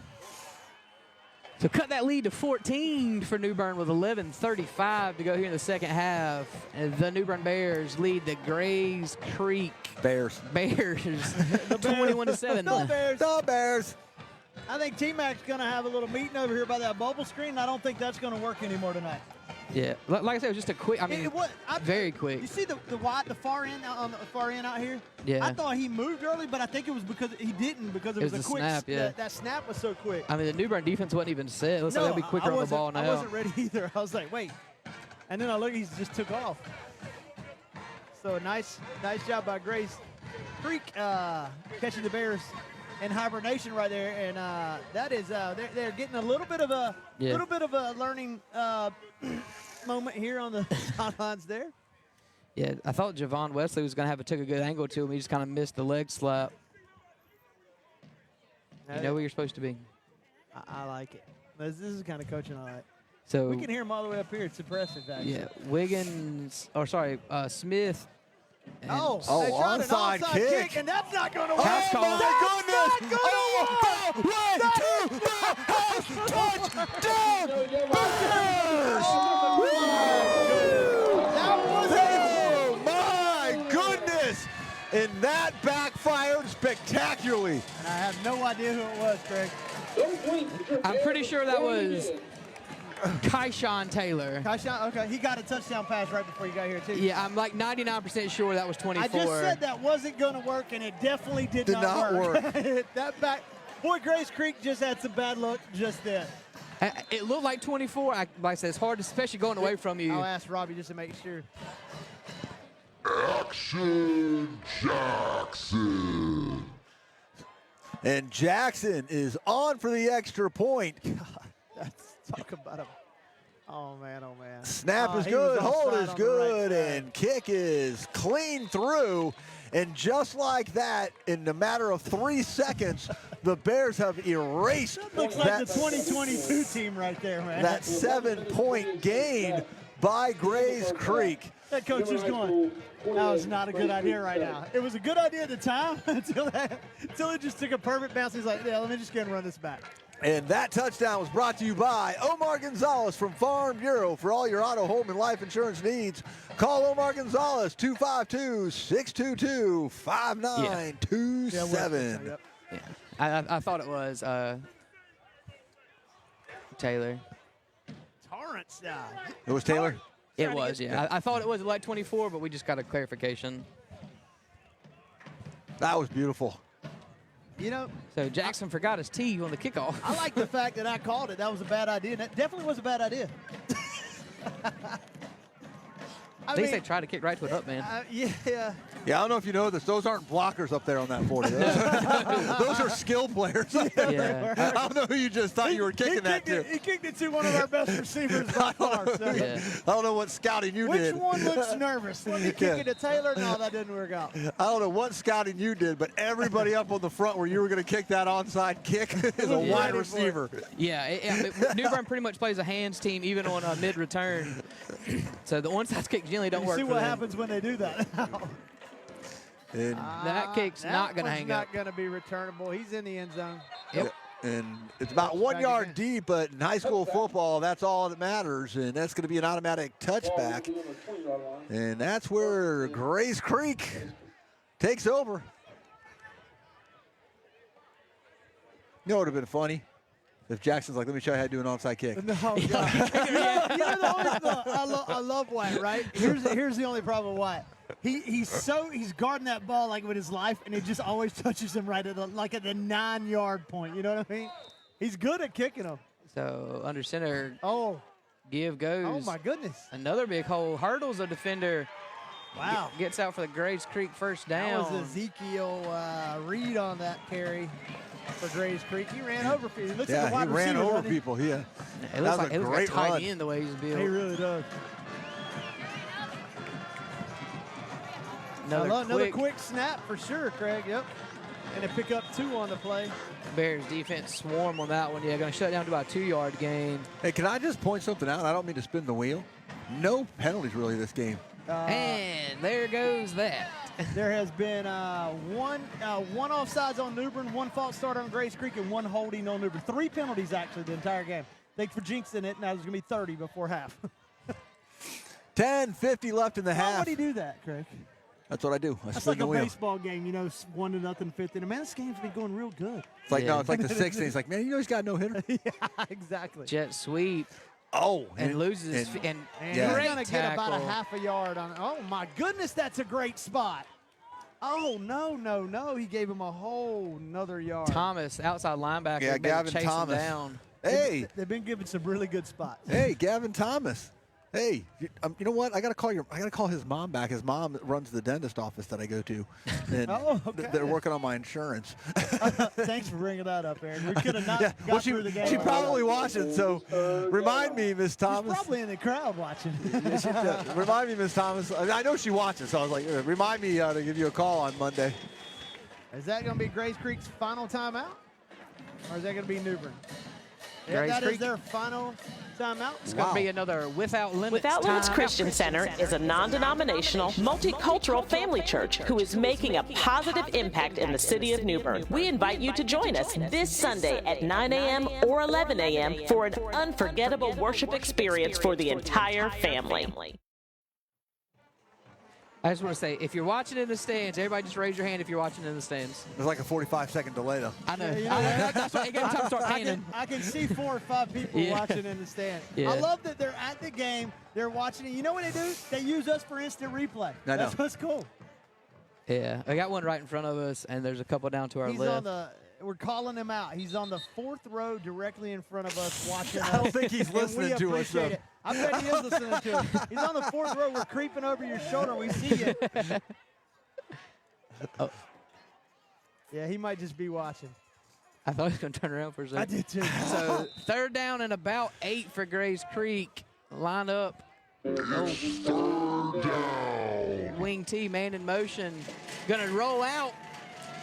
So cut that lead to 14 for New Bern with 11:35 to go here in the second half. And the New Bern Bears lead the Grays Creek Bears. 21-7. The Bears. I think T-Mac's going to have a little meeting over here by that bubble screen. I don't think that's going to work anymore tonight. Yeah, like I said, it was just a quick. I mean, very quick. You see the far end on the far end out here? Yeah. I thought he moved early, but I think it was because he didn't because it was a quick snap. Yeah. That snap was so quick. I mean, the New Bern defense wasn't even set. It looks like they'll be quicker on the ball now. I wasn't ready either. I was like, wait, and then I looked. He just took off. So nice job by Grace Creek catching the Bears in hibernation right there, and that is they're getting a little bit of a learning moment here on the sidelines there. Yeah, I thought Javon Wesley was going to took a good angle to him. He just kind of missed the leg slap. You know where you're supposed to be. I like it. This is the kind of coaching I like. So we can hear him all the way up here. It's impressive, actually. Yeah, Smith. Onside kick. And that's not going to work. House call. Oh, my goodness. And that backfired spectacularly. And I have no idea who it was, Craig. I'm pretty sure that was Kyshawn Taylor. Kyshawn, okay. He got a touchdown pass right before you got here, too. Yeah, I'm like 99% sure that was 24. I just said that wasn't going to work, and it definitely did not work. That boy, Grace Creek just had some bad luck just then. It looked like 24. Like I said, it's hard, especially going away from you. I'll ask Robbie just to make sure. Action Jackson. And Jackson is on for the extra point. God, talk about him. Oh, man, oh, man. Snap is good, hold is good, and kick is clean through. And just like that, in a matter of 3 seconds, the Bears have erased that looks like the 2022 team right there, man. That 7-point gain by Grace Creek. That coach is going, that was not a good idea right now. It was a good idea at the time until it just took a perfect bounce. He's like, yeah, let me just go and run this back. And that touchdown was brought to you by Omar Gonzalez from Farm Bureau. For all your auto, home, and life insurance needs, call Omar Gonzalez, 252-622-5927. Yeah. I thought it was Taylor. Torrance. It was Taylor? It was, yeah. I thought it was like 24, but we just got a clarification. That was beautiful. You know, so Jackson forgot his tee on the kickoff. I like the fact that I called it. That was a bad idea. And that definitely was a bad idea. At least they tried to kick right foot up, man. Yeah. Yeah, I don't know if you know this. Those aren't blockers up there on that 40. Those are skill players. Yeah. I don't know who you just thought you were kicking that to. He kicked it to one of our best receivers by far. So. Yeah. I don't know what scouting you did. Which one looks nervous? Let me kick it to Taylor. No, that didn't work out. I don't know what scouting you did, but everybody up on the front where you were going to kick that onside kick is a wide receiver. Yeah, New Bern pretty much plays a hands team even on a mid-return. So the onside kicks generally don't work See for what them. happens when they do that. And that kick's not going to hang up. Not going to be returnable. He's in the end zone. Yep. And it's about 1 yard deep, but in high school football, that's all that matters, and that's going to be an automatic touchback. And that's where Grace Creek takes over. You know what would have been funny? If Jackson's like, let me show you how to do an onside kick. No, God. I love Wyatt, right? Here's the only problem with Wyatt. He's guarding that ball like with his life, and it just always touches him right at the 9-yard point. You know what I mean? He's good at kicking them. So under center, give goes. Oh my goodness! Another big hole. Hurdles a defender. Wow. Gets out for the Graves Creek first down. That was Ezekiel Reed on that carry for Graves Creek. He ran over people. He looks like a wide receiver. He ran over people. Yeah. It looks like a great tight end the way he's built. He really does. Another quick snap for sure, Craig. Yep. And a pick up 2 on the play. Bears defense swarm on that one. Yeah, going to shut down to about a 2-yard gain. Hey, can I just point something out? I don't mean to spin the wheel. No penalties really this game. And there goes that. There has been one offsides on New Bern, 1 false start on Grace Creek, and 1 holding on New Bern. 3 penalties actually the entire game. Thanks for jinxing it. Now there's going to be 30 before half. 10:50 left in the half. Why would he do that, Craig? That's what I do. I That's spin like the a wheel. baseball game, 1-0 fifth inning. Man, this game's been going real good. It's like no, it's like the 6th inning. It's like, man, he's got no hitter. Yeah, exactly. Jet sweep. Oh, and loses and he's going to get about a half a yard on it. Oh my goodness, that's a great spot. Oh no! He gave him a whole another yard. Thomas, outside linebacker, yeah, Gavin chase Thomas. him down. Hey, they've been giving some really good spots. Hey, Gavin Thomas. Hey, you know what? I gotta call his mom back. His mom runs the dentist office that I go to, and okay. They're working on my insurance. Thanks for bringing that up, Aaron. We could have not got through the game. She probably watching, so remind me, Miss Thomas. She's probably in the crowd watching. Remind me, Miss Thomas. I know she watches, so I was like, remind me to give you a call on Monday. Is that going to be Grace Creek's final timeout, or is that going to be New Bern? Yeah, that is their final timeout. It's going to be another Without Limits. Without Limits Christian Center is a non-denominational, multicultural family church who is making a positive impact in the city of New Bern. We invite you to join us this Sunday at 9 a.m. or 11 a.m. for an unforgettable worship experience for the entire family. I just want to say, if you're watching in the stands, everybody just raise your hand if you're watching in the stands. There's like a 45-second delay, though. I know. That's why time to start panning. I can see 4 or 5 people watching in the stand. Yeah. I love that they're at the game. They're watching it. You know what they do? They use us for instant replay. That's what's cool. Yeah, I got one right in front of us, and there's a couple down to our left. We're calling him out. He's on the 4th row directly in front of us watching us. I don't think he's listening to us. It. I bet he is listening to us. He's on the 4th row. We're creeping over your shoulder. We see you. Oh. Yeah, he might just be watching. I thought he was going to turn around for a second. I did too. So 3rd down and about 8 for Grace Creek. Line up. Wing T, man in motion. Going to roll out.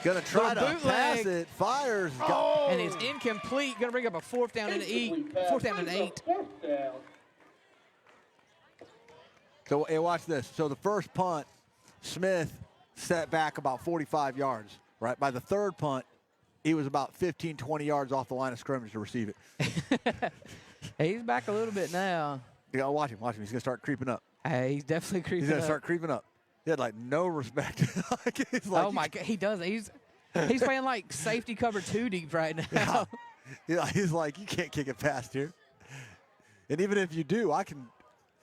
Gonna try to pass it. Fires. And it's incomplete. Gonna bring up a 4th down and 8. 4th down and 8. So hey, watch this. So the first punt, Smith set back about 45 yards. Right by the 3rd punt, he was about 15, 20 yards off the line of scrimmage to receive it. Hey, he's back a little bit now. You gotta watch him. Watch him. He's gonna start creeping up. Hey, he's definitely creeping up. He's gonna start creeping up. He had like no respect. Like, oh my God, he does. He's playing like safety cover 2 deep right now. Yeah, he's like, you can't kick it past here. And even if you do, I can.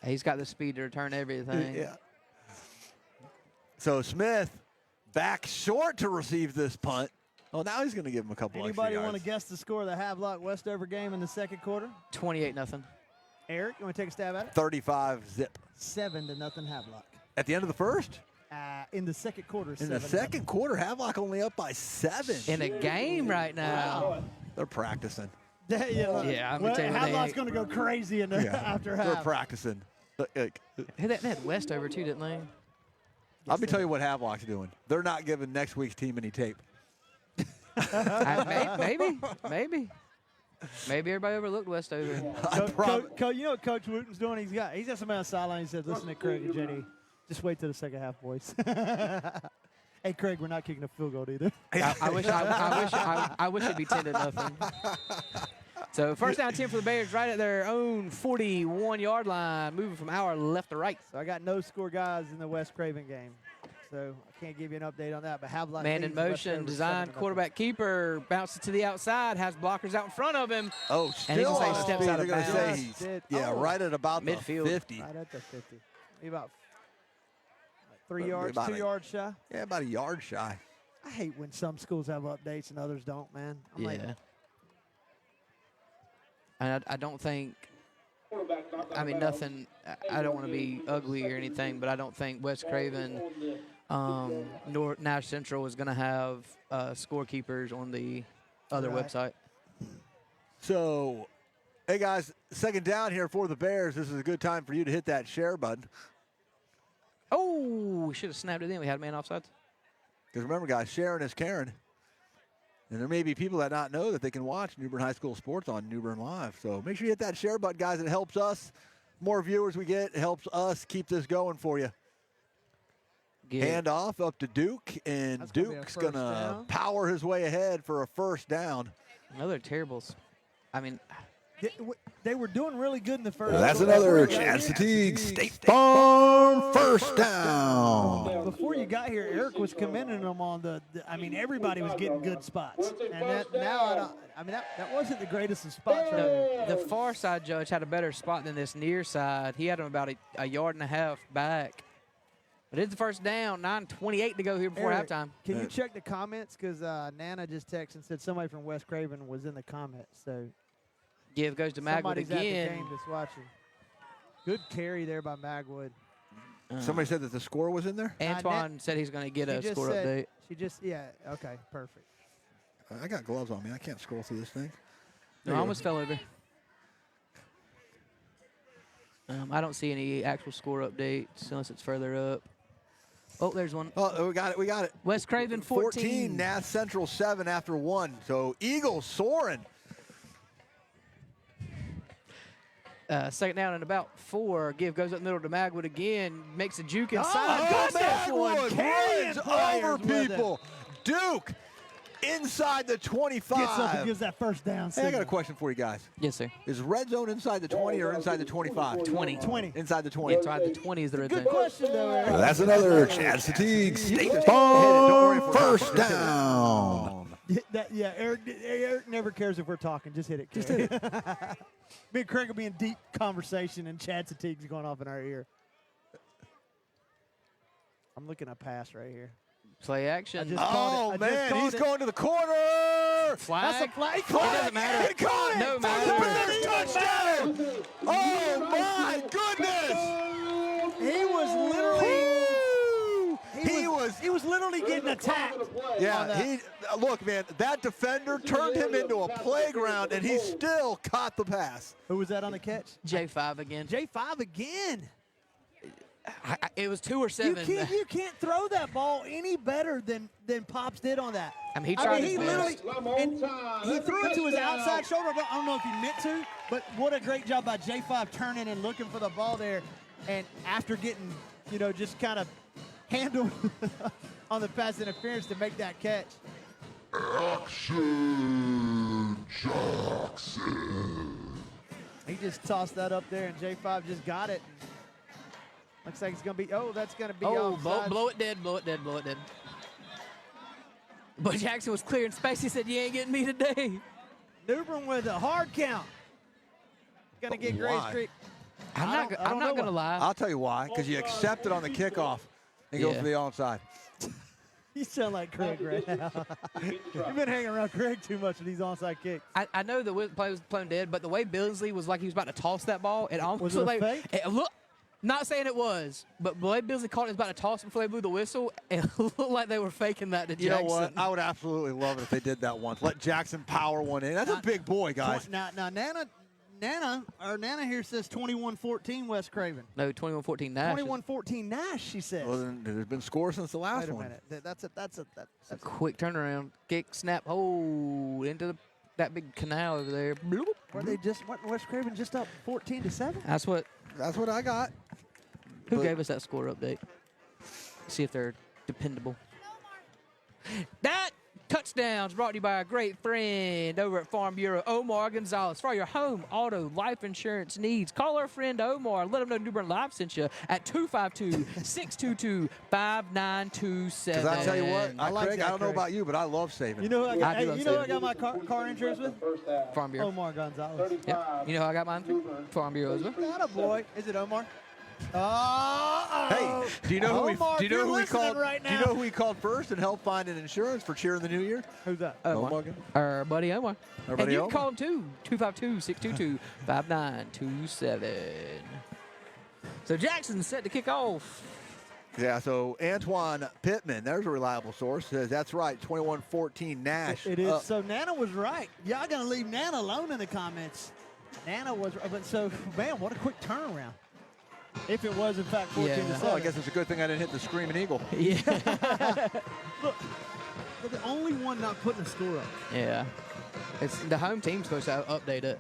He's got the speed to return everything. Yeah. So Smith back short to receive this punt. Oh, now he's going to give him a couple extra yards. Anybody want to guess the score of the Havelock Westover game in the 2nd quarter? 28-0. Eric, you want to take a stab at it? 35-0. 7-0 Havelock. At the end of the 1st? In the second quarter. In the second quarter, Havelock only up by 7. In a game right now. They're practicing. Yeah, I'm telling you, Havelock's going to go crazy after half. They're practicing. They had West over too, didn't they? I'll be telling you what Havelock's doing. They're not giving next week's team any tape. Maybe everybody overlooked Westover. You know what Coach Wooten's doing? He's got somebody on the sideline. He said, "Listen to Craig and Jenny. Just wait till the second half, boys." Hey, Craig, we're not kicking a field goal either. I wish it'd be 10-0. So first down 10 for the Bears, right at their own 41-yard line, moving from our left to right. So I got no score guys in the West Craven game. So I can't give you an update on that, but Havelock man in motion, design, quarterback keeper, bounces to the outside, has blockers out in front of him. Oh, still and he steps out of bounds. Right at about midfield. The 50. Right at the 50. Maybe about 3 yards, 2 yards shy. Yeah, about a yard shy. I hate when some schools have updates and others don't, man. And I don't think, nothing, I don't want to be ugly or anything, but I don't think West Craven, Nash Central is going to have scorekeepers on the other website. So, hey, guys, second down here for the Bears. This is a good time for you to hit that share button. Oh, we should have snapped it in. We had a man offsides. Because remember, guys, sharing is caring. And there may be people that not know that they can watch New Bern High School sports on New Bern Live. So make sure you hit that share button, guys. It helps us. More viewers we get, it helps us keep this going for you. Hand off up to Duke, and Duke's going to power his way ahead for a first down. Another terribles. They were doing really good in the first. That's another Chad Fatigue State Farm first down. Before you got here, Eric was commending them on everybody was getting good spots. And that wasn't the greatest of spots. The far side judge had a better spot than this near side. He had him about a yard and a half back. But it's the first down, 9:28 to go here before halftime. Can you check the comments? Because Nana just texted and said somebody from West Craven was in the comments. So. Give goes to Magwood again. At the game that's watching. Good carry there by Magwood. Somebody said that the score was in there? Antoine said he's going to get a score update. Okay, perfect. I got gloves on me. I can't scroll through this thing. No, I almost fell over. I don't see any actual score updates unless it's further up. Oh, there's one. Oh, we got it. West Craven 14. Nath Central 7 after 1. So Eagles soaring. Second down and about 4. Give goes up middle to Magwood again. Makes a juke inside. Magwood runs over people. Duke inside the 25. Gets up and gives that first down. Hey, I got a question for you guys. Yes, sir. Is red zone inside the 20 or inside the 25? 20. Inside the 20. Inside the 20 is the red zone. Good question, though, Eric. That's another Chad Fatigue State Farm first down. Eric never cares if we're talking. Just hit it. Just hit it. Me and Craig will be in deep conversation, and Chad Fatigue's going off in our ear. I'm looking at a pass right here. Play action. Oh, man, he's going to the corner. Flag. That's a flag. It doesn't matter. He caught it. No matter. Touchdown. Oh, my goodness. He was literally. He was literally getting attacked. Yeah, look, man, that defender turned him into a playground, and he still caught the pass. Who was that on the catch? J5 again. J5 again. It was 2 or 7. You can't throw that ball any better than Pops did on that. He tried his best. He threw it to his outside shoulder. I don't know if he meant to, but what a great job by J5 turning and looking for the ball there. And after getting, just kind of handled on the pass interference to make that catch. Action Jackson. He just tossed that up there, and J5 just got it. Looks like it's going to be, that's going to be offside. Blow it dead. But Jackson was clearing space. He said, you ain't getting me today. New Bern with a hard count. Going to get Grace Creek. I'm not going to lie. I'll tell you why, because you accepted on the kickoff and go for the onside. You sound like Craig right now. You've been hanging around Craig too much with these onside kicks. I know the play was playing dead, but the way Billingsley was like he was about to toss that ball, it almost was it like fake? Look. Not saying it was, but Blake Beasley caught it, was about to toss it before they blew the whistle, and it looked like they were faking that to Jackson. You know what? I would absolutely love it if they did that once. Let Jackson power one in. That's a big boy, guys. Now, Nana here says 21-14 Wes Craven. No, 21-14 Nash. 21-14 Nash, she says. Well, then there's been scores since the last Wait a one. minute. That's a quick turnaround. Kick, snap, into that big canal over there. Bloop. Weren't Wes Craven just up 14-7? That's what I got. Who gave us that score update? See if they're dependable. That touchdown's brought to you by our great friend over at Farm Bureau, Omar Gonzalez. For your home, auto, life insurance needs, call our friend Omar. Let him know New Bern Live sent you at 252-622-5927. Because I tell you what, Craig, I don't know about you, but I love saving. You know who I got my car insurance with? Farm Bureau. Omar Gonzalez. Yep. You know how I got mine through? Farm Bureau as well. Not a boy. Is it Omar? Oh, hey, do you know who we called? Right now? Do you know who we called first and helped find an insurance for cheering the new year? Who's that? Omar. Our buddy Omar. And you can call him too. 252-622-5927. So Jackson's set to kick off. Yeah, so Antoine Pittman, there's a reliable source, says that's right, 21-14 Nash. It is. So Nana was right. Y'all going to leave Nana alone in the comments. Nana was right. But so, man, what a quick turnaround. If it was, in fact, 14-7. Well, I guess it's a good thing I didn't hit the Screaming Eagle. Yeah. Look, they're the only one not putting a score up. Yeah. It's the home team's supposed to update it.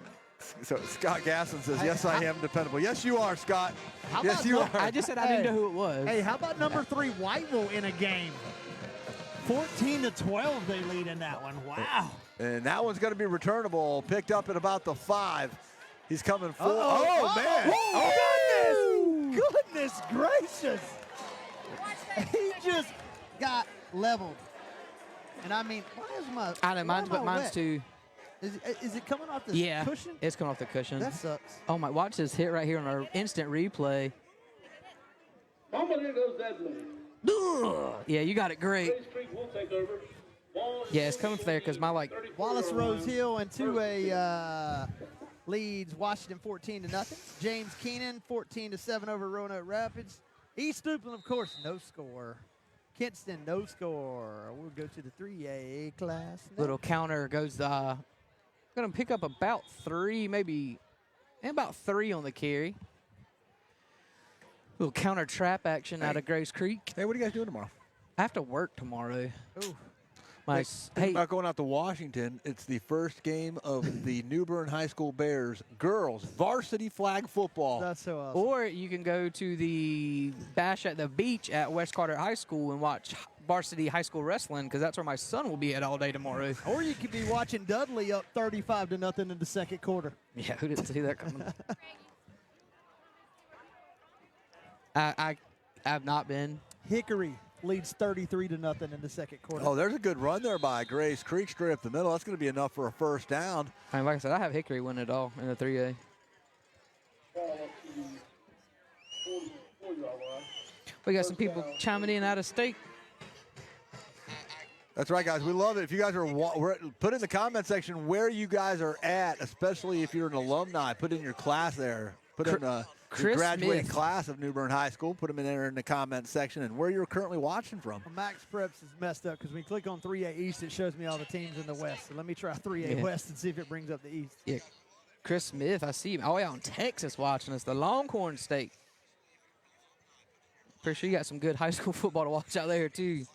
So Scott Gasson says, yes, I am dependable. Yes, you are, Scott. Yes, you are. I just said I didn't know who it was. Hey, how about number 3, Whiteville, in a game? 14-12 they lead in that one. Wow. And that one's going to be returnable. Picked up at about the 5. He's coming full. Man. Goodness gracious. He just got leveled. And I mean, why is my... I know, mine's too. Is it coming off the cushion? It's coming off the cushion. That sucks. Oh, my, watch this hit right here on our instant replay. There goes that move. Yeah, you got it great. Yeah, it's coming from there because my, Wallace Rose Hill and 2A leads Washington 14-0. James Keenan 14-7 over Roanoke Rapids. East Duplin, of course, no score. Kinston, no score. We'll go to the 3A class now. Little counter goes, going to pick up about 3, maybe, and about 3 on the carry. Little counter trap action out of Grace Creek. Hey, what are you guys doing tomorrow? I have to work tomorrow. Ooh. About going out to Washington, it's the first game of the New Bern High School Bears girls varsity flag football. That's so awesome. Or you can go to the bash at the beach at West Carter High School and watch varsity high school wrestling because that's where my son will be at all day tomorrow. Or you could be watching Dudley up 35-0 in the second quarter. Yeah, who didn't see that coming? I have not been. Hickory leads 33-0 in the second quarter. Oh, there's a good run there by Grace Creek straight up the middle. That's going to be enough for a first down. I mean, like I said, I have Hickory win it all in the 3A. We got some people chiming in out of state. That's right, guys. We love it. If you guys are put in the comment section where you guys are at, especially if you're an alumni. Put in your class there. Put in your graduating class of New Bern High School. Put them in there in the comment section and where you're currently watching from. Well, Max Preps is messed up because when you click on 3A East, it shows me all the teams in the West. So let me try 3A West and see if it brings up the East. Yeah, Chris Smith, I see him all the way out in Texas watching us, the Longhorn State. Pretty sure you got some good high school football to watch out there, too.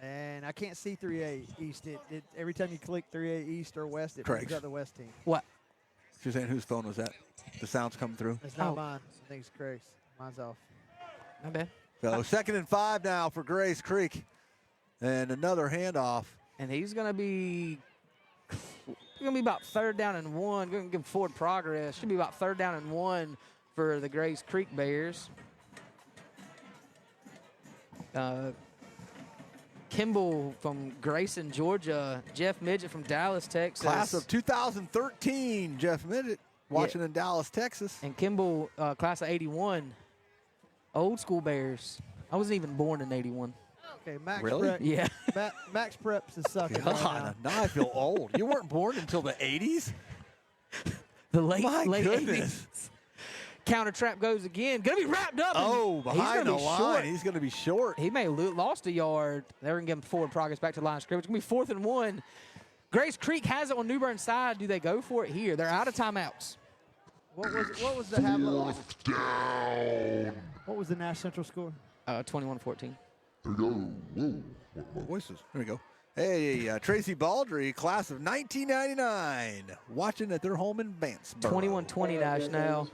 And I can't see 3A East. Every time you click 3A East or West, it brings up the West team. What? She's saying whose phone was that? The sound's coming through. It's not mine. I think it's Grace. Mine's off. Not bad. So 2nd and 5 now for Grace Creek. And another handoff. And he's going to be about 3rd down and 1. Going to give forward progress. Should be about 3rd down and 1 for the Grace Creek Bears. Kimball from Grayson, Georgia. Jeff Midget from Dallas, Texas. Class of 2013, Jeff Midget, watching in Dallas, Texas. And Kimball, class of 81. Old school Bears. I wasn't even born in 81. Okay, Max Really? Preps. Yeah. Max Preps is sucking right God, now I feel old. You weren't born until the 80s? The late goodness. 80s. Counter trap goes again. Going to be wrapped up. Oh, behind the line. Short. He's going to be short. He may have lost a yard. They're going to give him forward progress back to the line of scrimmage. It's going to be 4th and 1. Grace Creek has it on New Bern's side. Do they go for it here? They're out of timeouts. What was the half? Down. What was the Nash Central score? 21-14. There we go. Whoa. What voices? There we go. Hey, Tracy Baldry, class of 1999, watching at their home in Vanceboro. 21-20 Nash now.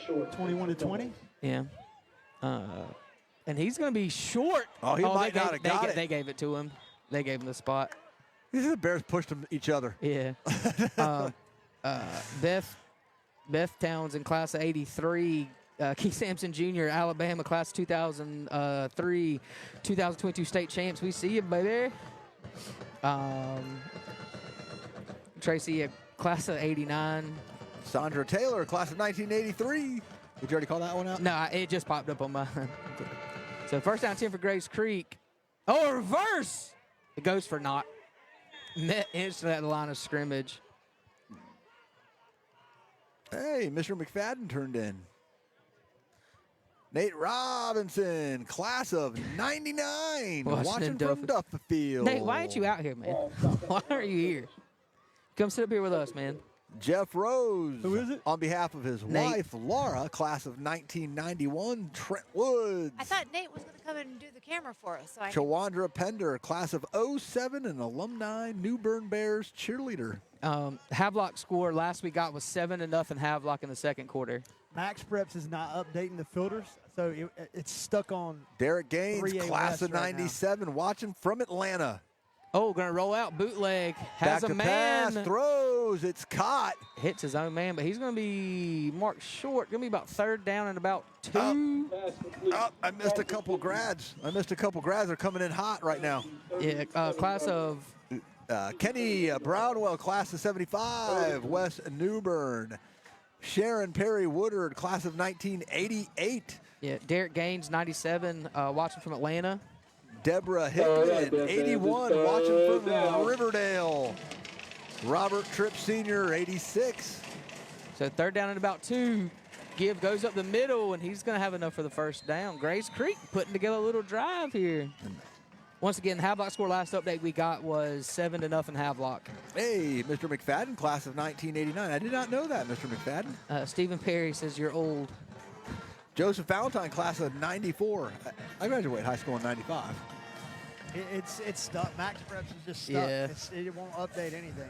21-20? Yeah. And he's going to be short. Oh, he might not have got it. They gave it to him. They gave him the spot. These are the Bears pushed them each other. Yeah. Beth Townsend, class of 83. Keith Sampson Jr., Alabama, class 2003, 2022 state champs. We see you, baby. Tracy, class of 89. Sandra Taylor, class of 1983. Did you already call that one out? No, it just popped up on mine. So first down 10 for Grace Creek. Oh, a reverse. It goes for naught. Net instantly at the line of scrimmage. Hey, Mr. McFadden turned in. Nate Robinson, class of 99, watching from Duffield. Nate, why aren't you out here, man? Why aren't you here? Come sit up here with us, man. Jeff Rose. Who is it? On behalf of his wife, Laura, class of 1991, Trent Woods. I thought Nate was going to come in and do the camera for us. So Chawandra Pender, class of 07, and alumni New Bern Bears cheerleader. Havelock score last we got was 7-0 Havelock in the second quarter. Max Preps is not updating the filters, so it's stuck on. Derek Gaines, 3A class West of 97, watching from Atlanta. Oh, going to roll out, bootleg. Has Back a to man. pass, throws, it's caught. Hits his own man, but he's going to be marked short. Going to be about 3rd down and about 2. I missed a couple grads. They're coming in hot right now. Yeah, class of Kenny Brownwell, class of 75, West New Bern. Sharon Perry Woodard, class of 1988. Yeah, Derek Gaines, 97, watching from Atlanta. Deborah Hickman, 81, watching from Riverdale. Robert Tripp Sr., 86. So 3rd down and about 2. Give goes up the middle, and he's going to have enough for the first down. Grace Creek putting together a little drive here. Once again, Havelock score last update we got was 7-0 Havelock. Hey, Mr. McFadden, class of 1989. I did not know that, Mr. McFadden. Stephen Perry says you're old. Joseph Valentine, class of 94. I graduated high school in 95. It's stuck. Max Preps is just stuck. Yeah. It won't update anything.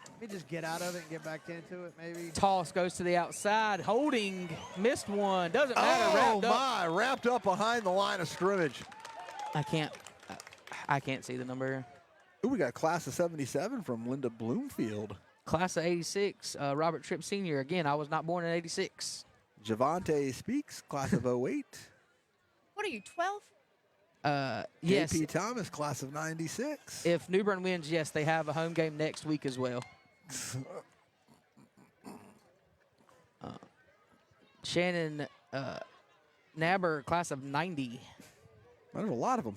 Let me just get out of it and get back into it, maybe. Toss goes to the outside. Holding, missed one. Doesn't matter. Wrapped up behind the line of scrimmage. I can't see the number. Ooh, we got class of 77 from Linda Bloomfield. Class of 86, Robert Tripp Sr. Again, I was not born in 86. Javante Speaks, class of 08. What are you, 12? Yes. JP Thomas, class of 96. If New Bern wins, yes, they have a home game next week as well. Shannon Nabber, class of 90. There's a lot of them.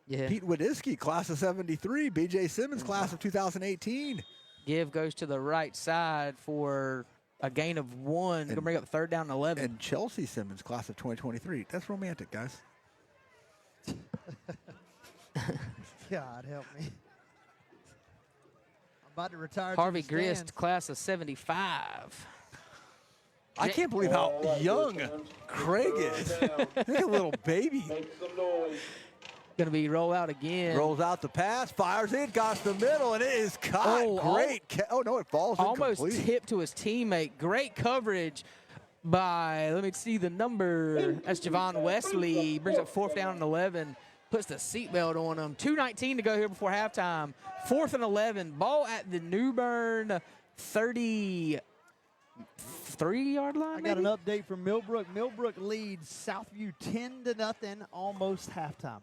Yeah. Pete Wadisky, class of 73. B.J. Simmons, class of 2018. Give goes to the right side for a gain of 1. Going to bring up 3rd down and 11. And Chelsea Simmons, class of 2023. That's romantic, guys. God help me. I'm about to retire. Harvey to the Grist, stands. class of 75. I can't believe how young Craig is. He's a little baby. Going to be roll out again. Rolls out the pass, fires it, got the middle, and it is caught. Great. No, it falls almost incomplete. tipped to his teammate. Great coverage by, let me see the number. That's Javon Wesley. Brings up 4th down and 11. Puts the seatbelt on him. 2:19 to go here before halftime. 4th and 11. Ball at the New Bern 33-yard line. I got an update from Millbrook. Millbrook leads Southview 10-0, almost halftime.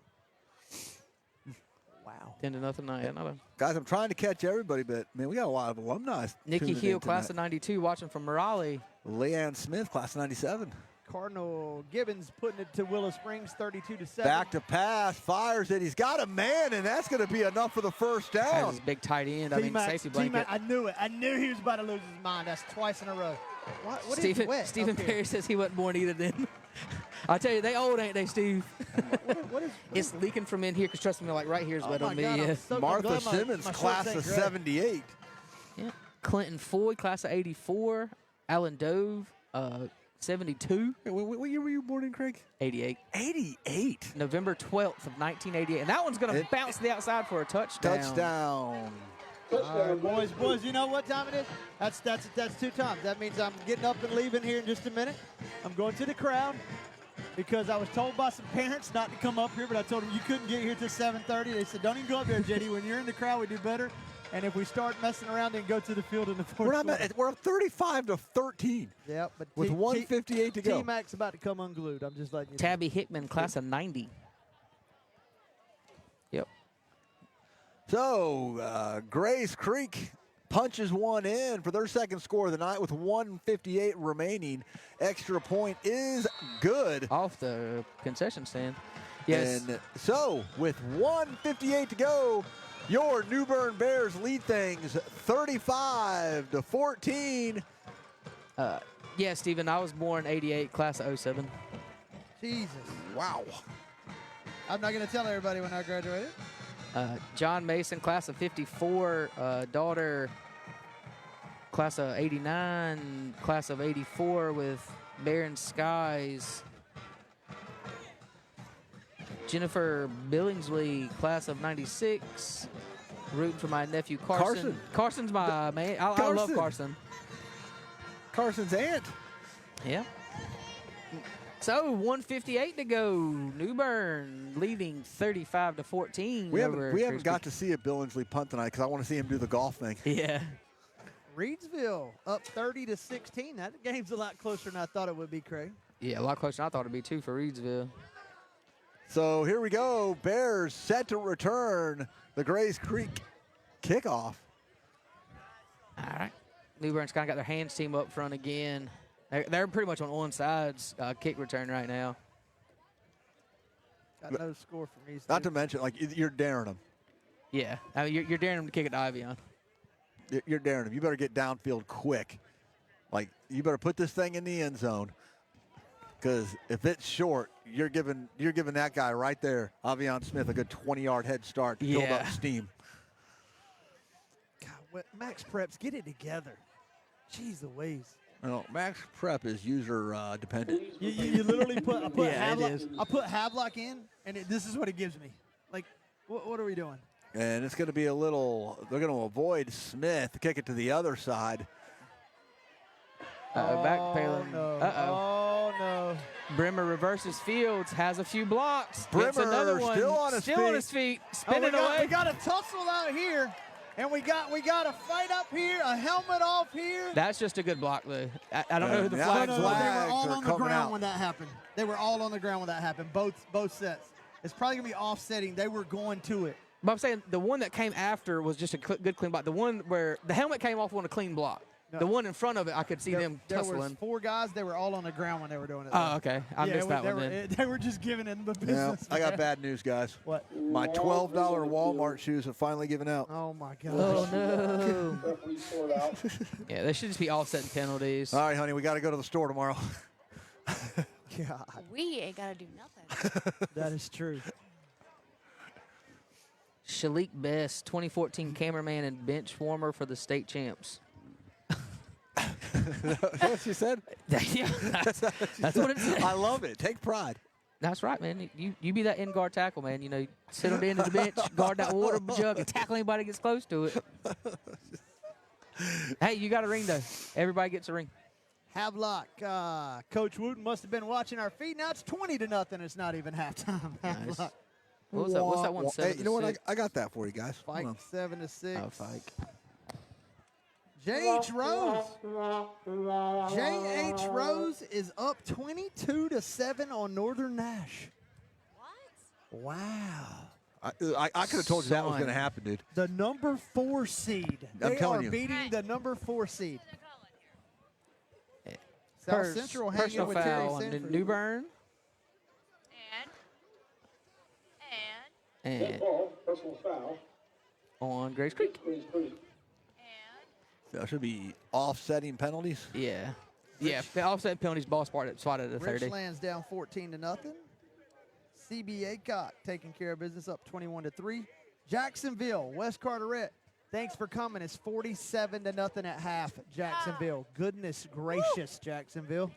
Wow. 10-0. Guys, I'm trying to catch everybody, but, man, we got a lot of alumni. Nikki tuning in Hill, class tonight. of 92, watching from Raleigh. Leanne Smith, class of 97. Cardinal Gibbons putting it to Willow Springs, 32-7. Back to pass, fires it. He's got a man, and that's going to be enough for the first down. That's his big tight end. Safety blanket. I knew it. I knew he was about to lose his mind. That's twice in a row. What is wet? Stephen Perry says he wasn't born either then. I tell you, they old, ain't they, Steve? What is it's leaking from in here, because trust me, like right here is wet on me. God, Yeah. Martha Simmons, class of 78. Yeah. Clinton Floyd, class of 84. Alan Dove, 72. What year were you born in, Craig? 88. 88. November 12th of 1988. And that one's going to bounce to the outside for a touchdown. Touchdown. All right, boys, you know what time it is? That's 2 times. That means I'm getting up and leaving here in just a minute. I'm going to the crowd because I was told by some parents not to come up here, but I told them you couldn't get here till 7:30. They said, don't even go up there, JD. When you're in the crowd, we do better. And if we start messing around, then go to the field in the fourth quarter. We're up 35-13. Yep, but with 1:58 to go. T-Mac's about to come unglued. I'm just letting you know. Tabby Hickman, class of 90. Yep. So, Grace Creek punches one in for their second score of the night with 1:58 remaining. Extra point is good. Off the concession stand. Yes. And so, with 1:58 to go, your New Bern Bears lead things 35-14. Yeah, Stephen, I was born 88, class of 07. Jesus. Wow. I'm not going to tell everybody when I graduated. John Mason, class of 54. Daughter, class of 89. Class of 84 with Barron Skies. Jennifer Billingsley, class of 96. Rooting for my nephew Carson. Carson's my man. I love Carson. Carson's aunt. Yeah. So 1:58 to go. New Bern leading 35-14. We haven't got to see a Billingsley punt tonight because I want to see him do the golf thing. Yeah. Reidsville up 30-16. That game's a lot closer than I thought it would be, Craig. Yeah, a lot closer than I thought it'd be too for Reidsville. So here we go. Bears set to return the Grace Creek kickoff. All right. New Bern's kind of got their hands team up front again. They're pretty much on onside kick return right now. Got no score from these Not to mention, like, you're daring them. Yeah. I mean, you're daring them to kick it to Ivion. You're daring them. You better get downfield quick. Like, you better put this thing in the end zone. Because if it's short, you're giving that guy right there, Avion Smith, a good 20-yard head start to build up steam. God, Max Preps, get it together. Jeez Louise. No, Max Prep is user dependent. You literally put I put Havelock in, and this is what it gives me. Like, what are we doing? And it's going to be they're going to avoid Smith, kick it to the other side. Backpedaling. No. Uh-oh. Oh, no. Brimmer reverses Fields, has a few blocks. Brimmer Gets another one. still on his feet. Spinning away. We got a tussle out here, and we got a fight up here, a helmet off here. That's just a good block, though. I don't know who the flags They were. were all on the ground when that happened. They were all on the ground when that happened, both sets. It's probably going to be offsetting. They were going to it. But I'm saying the one that came after was just a good, clean block. The one where the helmet came off on a clean block. No. The one in front of it, I could see them tussling. There were 4 guys. They were all on the ground when they were doing it. Oh, okay. I missed that one then. They were just giving it the business. Yeah, I got bad news, guys. What? My $12 Walmart shoes have finally given out. Oh, my God. Oh, no. Yeah, they should just be offsetting penalties. All right, honey, we got to go to the store tomorrow. God. We ain't got to do nothing. That is true. Shalik Best, 2014 cameraman and bench warmer for the state champs. That's what she said? Yeah, that's what it said. I love it. Take pride. That's right, man. You be that end guard tackle, man. You know, sit on the end of the bench, guard that water jug, and tackle anybody that gets close to it. Hey, you got a ring, though. Everybody gets a ring. Havelock. Coach Wooten must have been watching our feet. Now it's 20-0. It's not even halftime. Nice. What's that one? Hey, you know what? I got that for you guys. Fike 7-6. Oh, Fike. J.H. Rose. J.H. Rose is up 22-7 on Northern Nash. What? Wow. I could have told you that was going to happen, dude. The number 4 seed. I'm telling They you. are beating the number 4 seed. South Central hanging personal with foul Terry on Sanford. New Bern. Dead And ball, personal foul. on Grace Creek. That should be offsetting penalties. Yeah. Yeah, offset penalties, ball spotted at 30. Richlands down 14-0. CBA Cock taking care of business up 21-3. Jacksonville, West Carteret. Thanks for coming. It's 47-0 at half. Jacksonville. Goodness gracious, Jacksonville.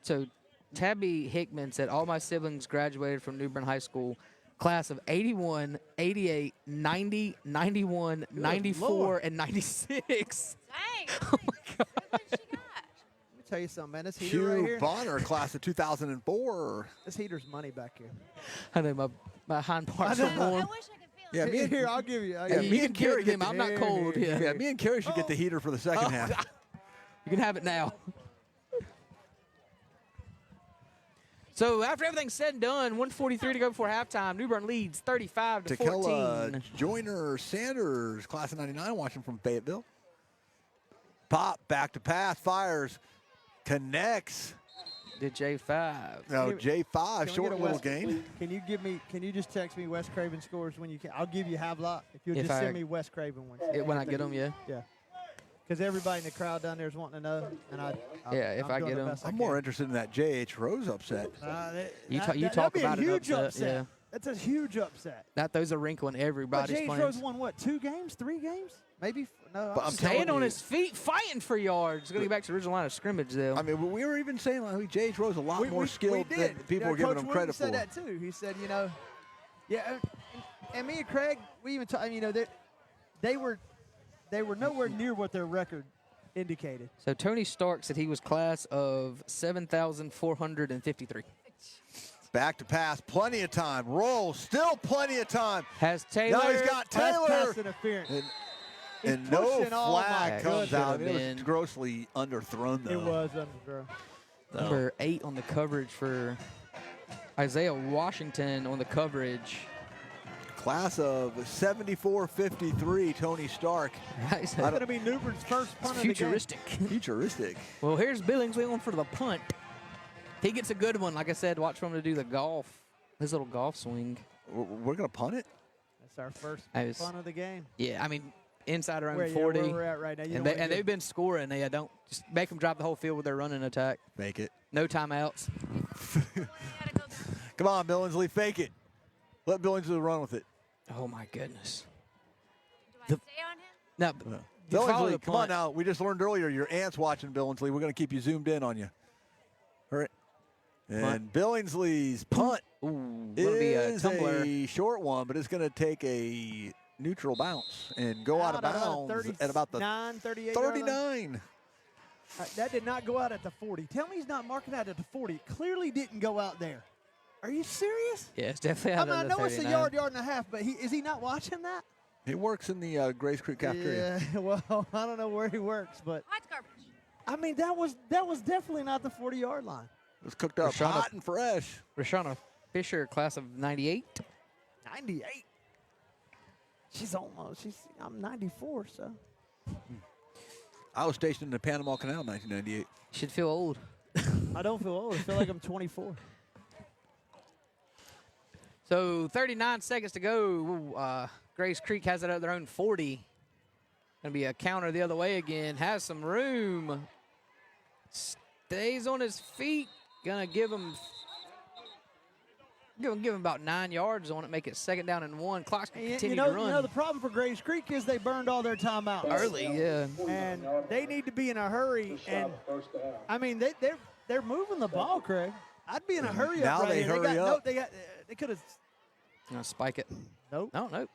So Tabby Hickman said, all my siblings graduated from New Bern High School, class of 81, 88, 90, 91, 94, Lord. and 96. Dang. Oh, my God. Let me tell you something, man. This heater Hugh right here. Bonner, class of 2004. This heater's money back here. I know my hind parts are warm. I wish I could feel Yeah, it. me and, Here, I'll give you. yeah, You me can and Kerry get get him. the, I'm not cold. yeah, me and Kerry should get the heater for the second half. You can have it now. So after everything's said and done, 1:43 to go before halftime. New Bern leads 35 to 14. Tequila Joyner Sanders, class of 99, watching from Fayetteville. Pop, back to pass, fires, connects. To J5. No, Can J5, we get short a little West- gain. Can you just text me Wes Craven scores when you can? I'll give you half lot if you'll If just I- send me Wes Craven ones. When I get them, yeah. Yeah. Because everybody in the crowd down there is wanting to know, and Yeah, if I get 'em. I'm more interested in that J.H. Rose upset. You that'd talk be about a an huge upset, yeah. That's a huge upset. That throws a wrinkle in But everybody's James plans. Rose won what? 2 games? 3 games? Maybe? No. But I'm Staying telling on you- his feet, fighting for yards. Going to get back to the original line of scrimmage, though. I mean, we were even saying like J.H. Rose a lot more we skilled did. than people Yeah, were giving Coach him Williams credit said for. that too. He said, yeah, and me and Craig, we even talked, they were nowhere near what their record indicated. So Tony Stark said he was class of 7,453. Back to pass, plenty of time. Roll, still plenty of time. Has Taylor. Now he's got That's Taylor. pass interference. And no pushing all my flag comes goodness. out. It was Been- grossly underthrown, though. It was underthrown. Number 8 on the coverage for Isaiah Washington on the coverage. Class of 74-53, Tony Stark. It's going to be Newbern's first punt of the game. Futuristic. Futuristic. Well, here's Billingsley on for the punt. He gets a good one. Like I said, watch for him to do the golf, his little golf swing. We're going to punt it? That's our first I was- punt of the game. Yeah, I mean, inside around Where 40. we're at right now. You And, don't wanna they've been scoring. They don't just make them drive the whole field with their running attack. Fake it. No timeouts. Come on, Billingsley, fake it. Let Billingsley run with it. Oh, my goodness. Do I stay on him? No, you follow Billingsley, the come on punt. now. We just learned earlier your aunt's watching Billingsley. We're going to keep you zoomed in on you. All right. And Billingsley's punt Ooh, gonna be a is tumbler. a short one, but it's going to take a neutral bounce and go out of bounds at about the 38 39. That did not go out at the 40. Tell me he's not marking that at the 40. It clearly didn't go out there. Are you serious? Yeah, it's definitely out I of know the it's a 39. yard and a half, but is he not watching that? He works in the Grace Creek cafeteria. Yeah, well, I don't know where he works, but White garbage. I mean that was definitely not the 40-yard line. It was cooked up Rashana- hot and fresh. Rashana Fisher, class of 98. 98. I'm 94, so. I was stationed in the Panama Canal in 1998. Should feel old. I don't feel old. I feel like I'm 24. So 39 seconds to go. Grace Creek has it at their own 40. Gonna be a counter the other way again. Has some room. Stays on his feet. Gonna give him about 9 yards on it. Make it 2nd down and 1. Clock's gonna continue to run. The problem for Grace Creek is they burned all their timeouts Early, yeah. and they need to be in a hurry. And I mean, they're moving the ball, Craig. I'd be in a hurry Now up right they here. hurry up. They could have. Gonna spike it. Nope. No.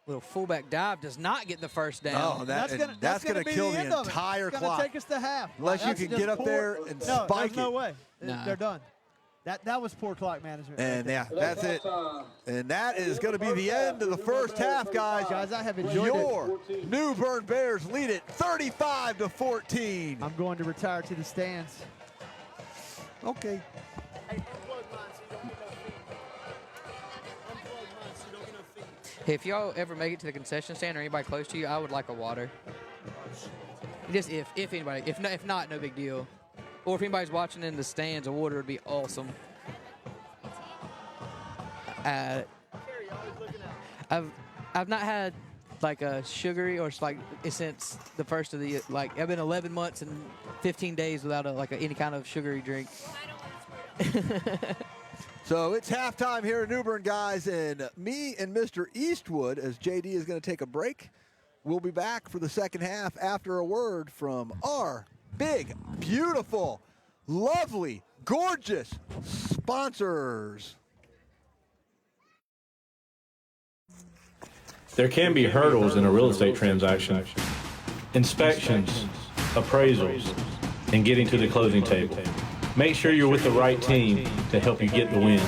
Little fullback dive does not get the first down. Oh, that's gonna be kill the the end of it. entire It's clock. gonna take us to half. Unless you That's can just get up poor- there and no, spike there's no it. way. Nah. They're done. That was poor clock management. And right yeah, there. that's it. And that is going to be the end of the first half, guys. Guys, I have enjoyed Your New Bern Bears lead it 35-14. I'm going to retire to the stands. Okay. If y'all ever make it to the concession stand or anybody close to you, I would like a water. Just if anybody. If not, no big deal. Or if anybody's watching in the stands, a water would be awesome. I've not had like a sugary or since the first of the year. Like I've been 11 months and 15 days without any kind of sugary drink. So it's halftime here in New Bern, guys, and me and Mr. Eastwood, as JD is going to take a break, we'll be back for the second half after a word from our big, beautiful, lovely, gorgeous sponsors. There can be hurdles in a real estate transaction. Inspections, appraisals, and getting to the closing table. Make sure you're with the right team to help you get the win.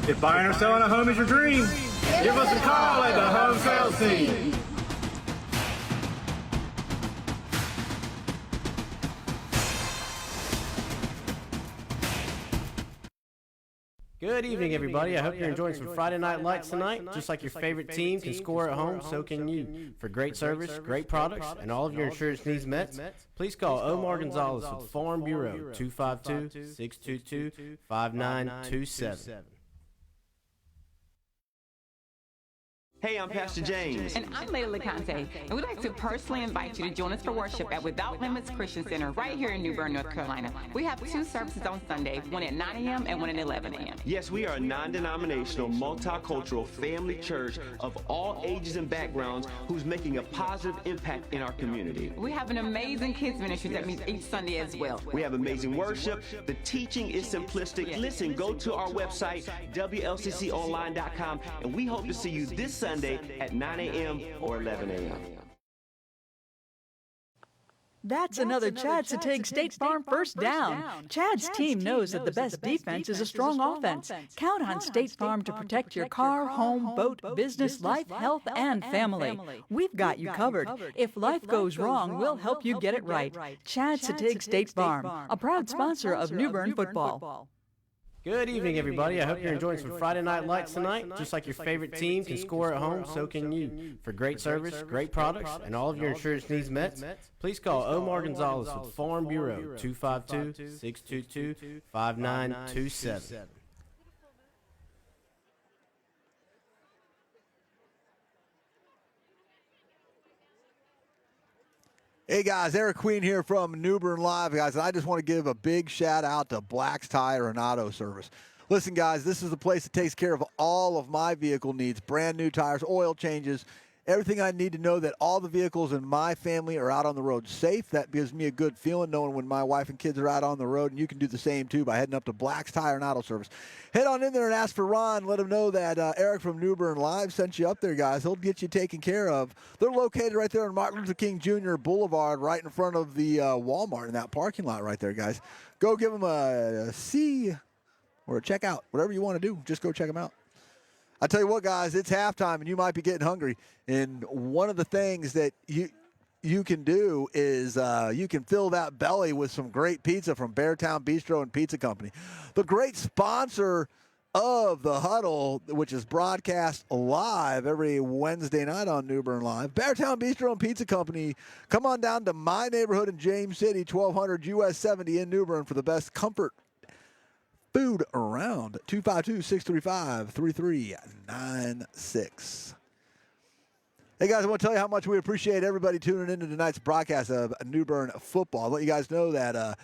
If buying or selling a home is your dream, give us a call at the home sales team. Good evening, everybody. I hope you're enjoying some Friday Night Lights tonight. Just like your favorite team can score at home, so can you. For great service, great products, and all of your insurance needs met, please call Omar Gonzalez with Farm Bureau, 252-622-5927. Hey, I'm Pastor James. And I'm Layla Conte. And we'd like to personally invite you to join us for worship at Without Limits Christian Center right here in New Bern, North Carolina. We have 2 services on Sunday, one at 9 a.m. and one at 11 a.m. Yes, we are a non-denominational, multicultural family church of all ages and backgrounds who's making a positive impact in our community. We have an amazing kids ministry that meets each Sunday as well. We have amazing worship. The teaching is simplistic. Listen, go to our website, WLCConline.com, and we hope to see you this Sunday at 9 a.m. or 11 a.m. That's another Chad's to take State Farm first down. Chad's team knows that the best defense is a strong offense. Count on State Farm to protect your car, home, boat, business, life, health, and family. We've got you covered. If life goes wrong, we'll help you get it right. Chad's to take State Farm, a proud sponsor of New Bern football. Good evening, everybody. I hope you're enjoying some Friday Night Lights tonight. Just like your favorite team can score at home, so can you. For great service, great products, and all of your insurance needs met, please call Omar Gonzalez with Farm Bureau, 252-622-5927. Hey guys, Eric Queen here from New Bern Live, guys, and I just want to give a big shout out to Black's Tire and Auto Service. Listen, guys, this is the place that takes care of all of my vehicle needs, brand new tires, oil changes, everything I need to know that all the vehicles in my family are out on the road safe. That gives me a good feeling knowing when my wife and kids are out on the road, and you can do the same too by heading up to Black's Tire and Auto Service. Head on in there and ask for Ron. Let him know that Eric from New Bern Live sent you up there, guys. He'll get you taken care of. They're located right there on Martin Luther King Jr. Boulevard, right in front of the Walmart in that parking lot right there, guys. Go give them a see or a check out, whatever you want to do. Just go check them out. I tell you what, guys, it's halftime, and you might be getting hungry. And one of the things that you can do is you can fill that belly with some great pizza from Beartown Bistro and Pizza Company. The great sponsor of the Huddle, which is broadcast live every Wednesday night on New Bern Live. Beartown Bistro and Pizza Company, come on down to my neighborhood in James City, 1200 US 70 in New Bern for the best comfort food around. 252-635-3396. Hey guys, I want to tell you how much we appreciate everybody tuning into tonight's broadcast of New Bern football. I'll let you guys know that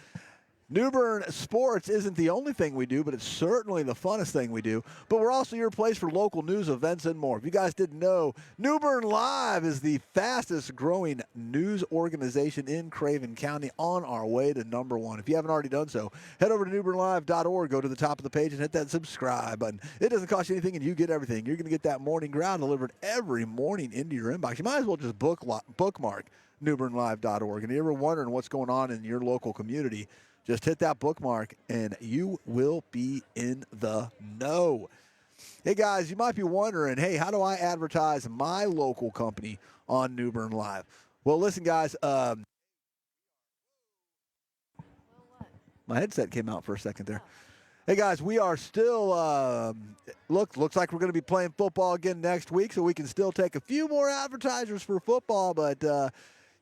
New Bern sports isn't the only thing we do, but it's certainly the funnest thing we do. But we're also your place for local news, events, and more. If you guys didn't know, New Bern Live is the fastest growing news organization in Craven County, on our way to #1. If you haven't already done so, head over to newbernlive.org, go to the top of the page, and hit that subscribe button. It doesn't cost you anything, and you get everything. You're going to get that morning ground delivered every morning into your inbox. You might as well just bookmark newbernlive.org. And if you're ever wondering what's going on in your local community, just hit that bookmark, and you will be in the know. Hey, guys, you might be wondering, hey, how do I advertise my local company on New Bern Live? Well, listen, guys. My headset came out for a second there. Hey, guys, we are still, looks like we're going to be playing football again next week, so we can still take a few more advertisers for football, but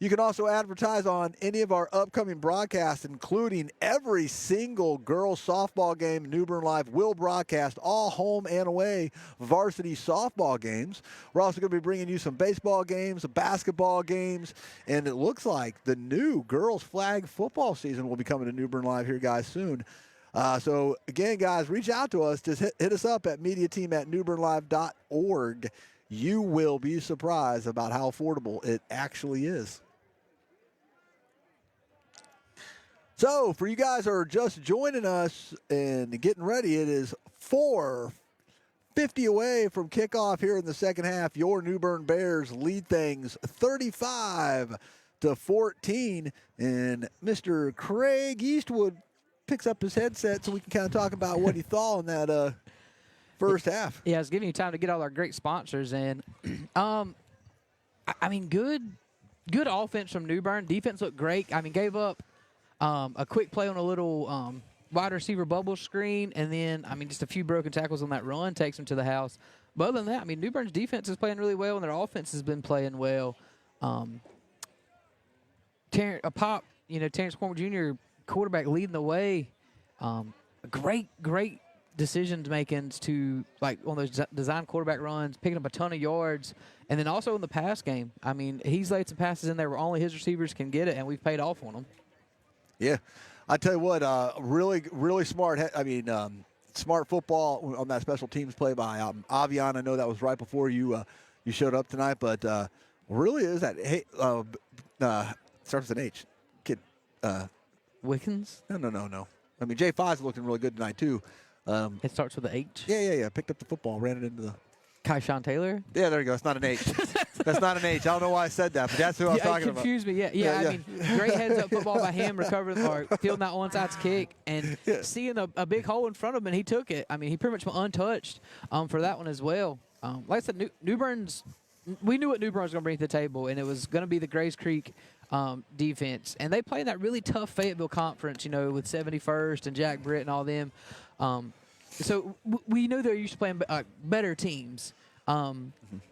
You can also advertise on any of our upcoming broadcasts, including every single girls softball game New Bern Live will broadcast, all home and away varsity softball games. We're also going to be bringing you some baseball games, some basketball games, and it looks like the new girls flag football season will be coming to New Bern Live here, guys, soon. So, again, guys, reach out to us. Just hit us up at mediateam@newbernlive.org. You will be surprised about how affordable it actually is. So, for you guys who are just joining us and getting ready, it is 4:50 away from kickoff here in the second half. Your New Bern Bears lead things 35-14, and Mr. Craig Eastwood picks up his headset so we can kind of talk about what he thought in that first half. Yeah, it's giving you time to get all our great sponsors in. I mean, good offense from New Bern. Defense looked great. I mean, gave up a quick play on a little wide receiver bubble screen, and then, I mean, just a few broken tackles on that run takes them to the house. But other than that, I mean, New Bern's defense is playing really well, and their offense has been playing well. Terrence Cormer Jr., quarterback leading the way. Great decisions making to, like, on those design quarterback runs, picking up a ton of yards, and then also in the pass game. I mean, he's laid some passes in there where only his receivers can get it, and we've paid off on them. Yeah, I tell you what, really smart. Smart football on that special teams play by Avian. I know that was right before you showed up tonight, but really is that starts with an H, kid. Wickens? No. I mean, J5's looking really good tonight too. It starts with an H. Yeah. Picked up the football, ran it into the. Kyshawn Taylor? Yeah, there you go. It's not an H. That's not an H. I don't know why I said that, but that's who I was talking about. It confused me. Yeah. I mean, great heads-up football by him, recovering or fielding that onside kick, and seeing a big hole in front of him, and he took it. I mean, he pretty much went untouched for that one as well. Like I said, New Bern's. We knew what New Bern was going to bring to the table, and it was going to be the Grays Creek defense. And they play in that really tough Fayetteville conference, with 71st and Jack Britt and all them. So we knew they're used to playing better teams. But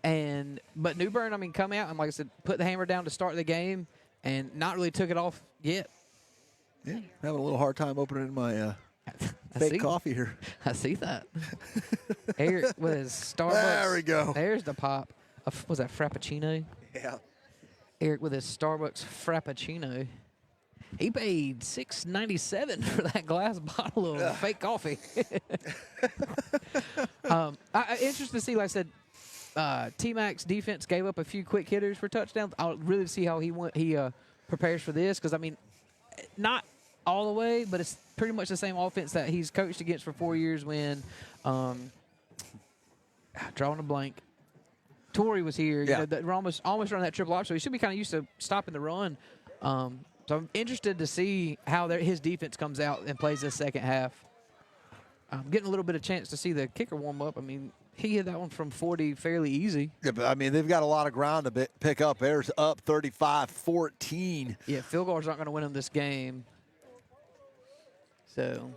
New Bern, I mean, come out and, like I said, put the hammer down to start the game and not really took it off yet. Yeah, having a little hard time opening my fake coffee here. I see that. Eric with his Starbucks. There we go. There's the pop. Was that Frappuccino? Yeah. Eric with his Starbucks Frappuccino. He paid $6.97 for that glass bottle of fake coffee. Interesting to see, like I said, T-Mac's defense gave up a few quick hitters for touchdowns. I'll really see how he prepares for this because, I mean, not all the way, but it's pretty much the same offense that he's coached against for 4 years when drawing a blank. Torrey was here. Yeah. We're almost running that triple option, so he should be kind of used to stopping the run. So I'm interested to see how his defense comes out and plays this second half. I'm getting a little bit of chance to see the kicker warm up. I mean, he hit that one from 40 fairly easy. Yeah, but, I mean, they've got a lot of ground to pick up. Bears up 35-14. Yeah, field goals aren't going to win them this game. So.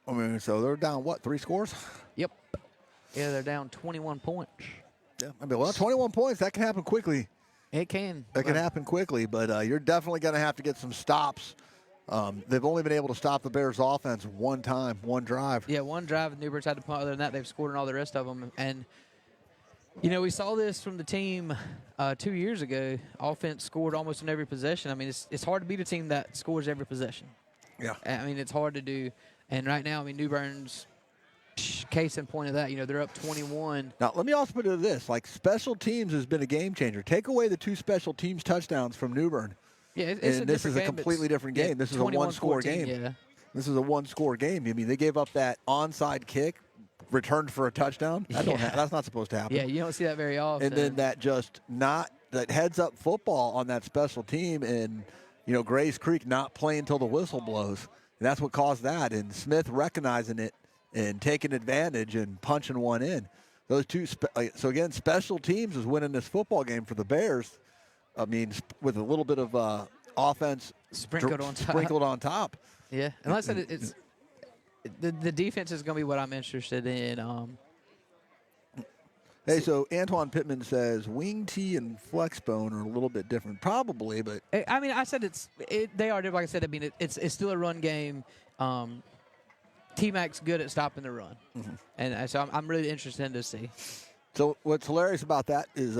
I mean, so they're down, 3 scores? Yep. Yeah, they're down 21 points. Yeah, I mean, 21 points, that can happen quickly. It can. It can happen quickly, but you're definitely going to have to get some stops. They've only been able to stop the Bears' offense one time, one drive. Yeah, one drive. New Bern's had to punt. Other than that, they've scored in all the rest of them. And, we saw this from the team 2 years ago. Offense scored almost in every possession. I mean, it's hard to beat a team that scores every possession. Yeah. I mean, it's hard to do. And right now, I mean, New Bern's case in point of that, they're up 21. Now, let me also put it this. Like, special teams has been a game changer. Take away the 2 special teams touchdowns from New Bern. Yeah, this is a completely different game. This is a one-score game. Yeah. This is a one-score game. I mean, they gave up that onside kick, returned for a touchdown. That's not supposed to happen. Yeah, you don't see that very often. And then that heads-up football on that special team, and Grays Creek not playing until the whistle blows. And that's what caused that. And Smith recognizing it and taking advantage and punching one in. Those two. So again, special teams is winning this football game for the Bears. I mean, with a little bit of offense sprinkled on top. Yeah, and like I said, it's the defense is going to be what I'm interested in. Hey, so Antoine Pittman says wing tee and flex bone are a little bit different. Probably, but I mean, I said they are different. Like I said, I mean, it's still a run game. T-Mac's good at stopping the run. And so I'm really interested in to see. So what's hilarious about that is,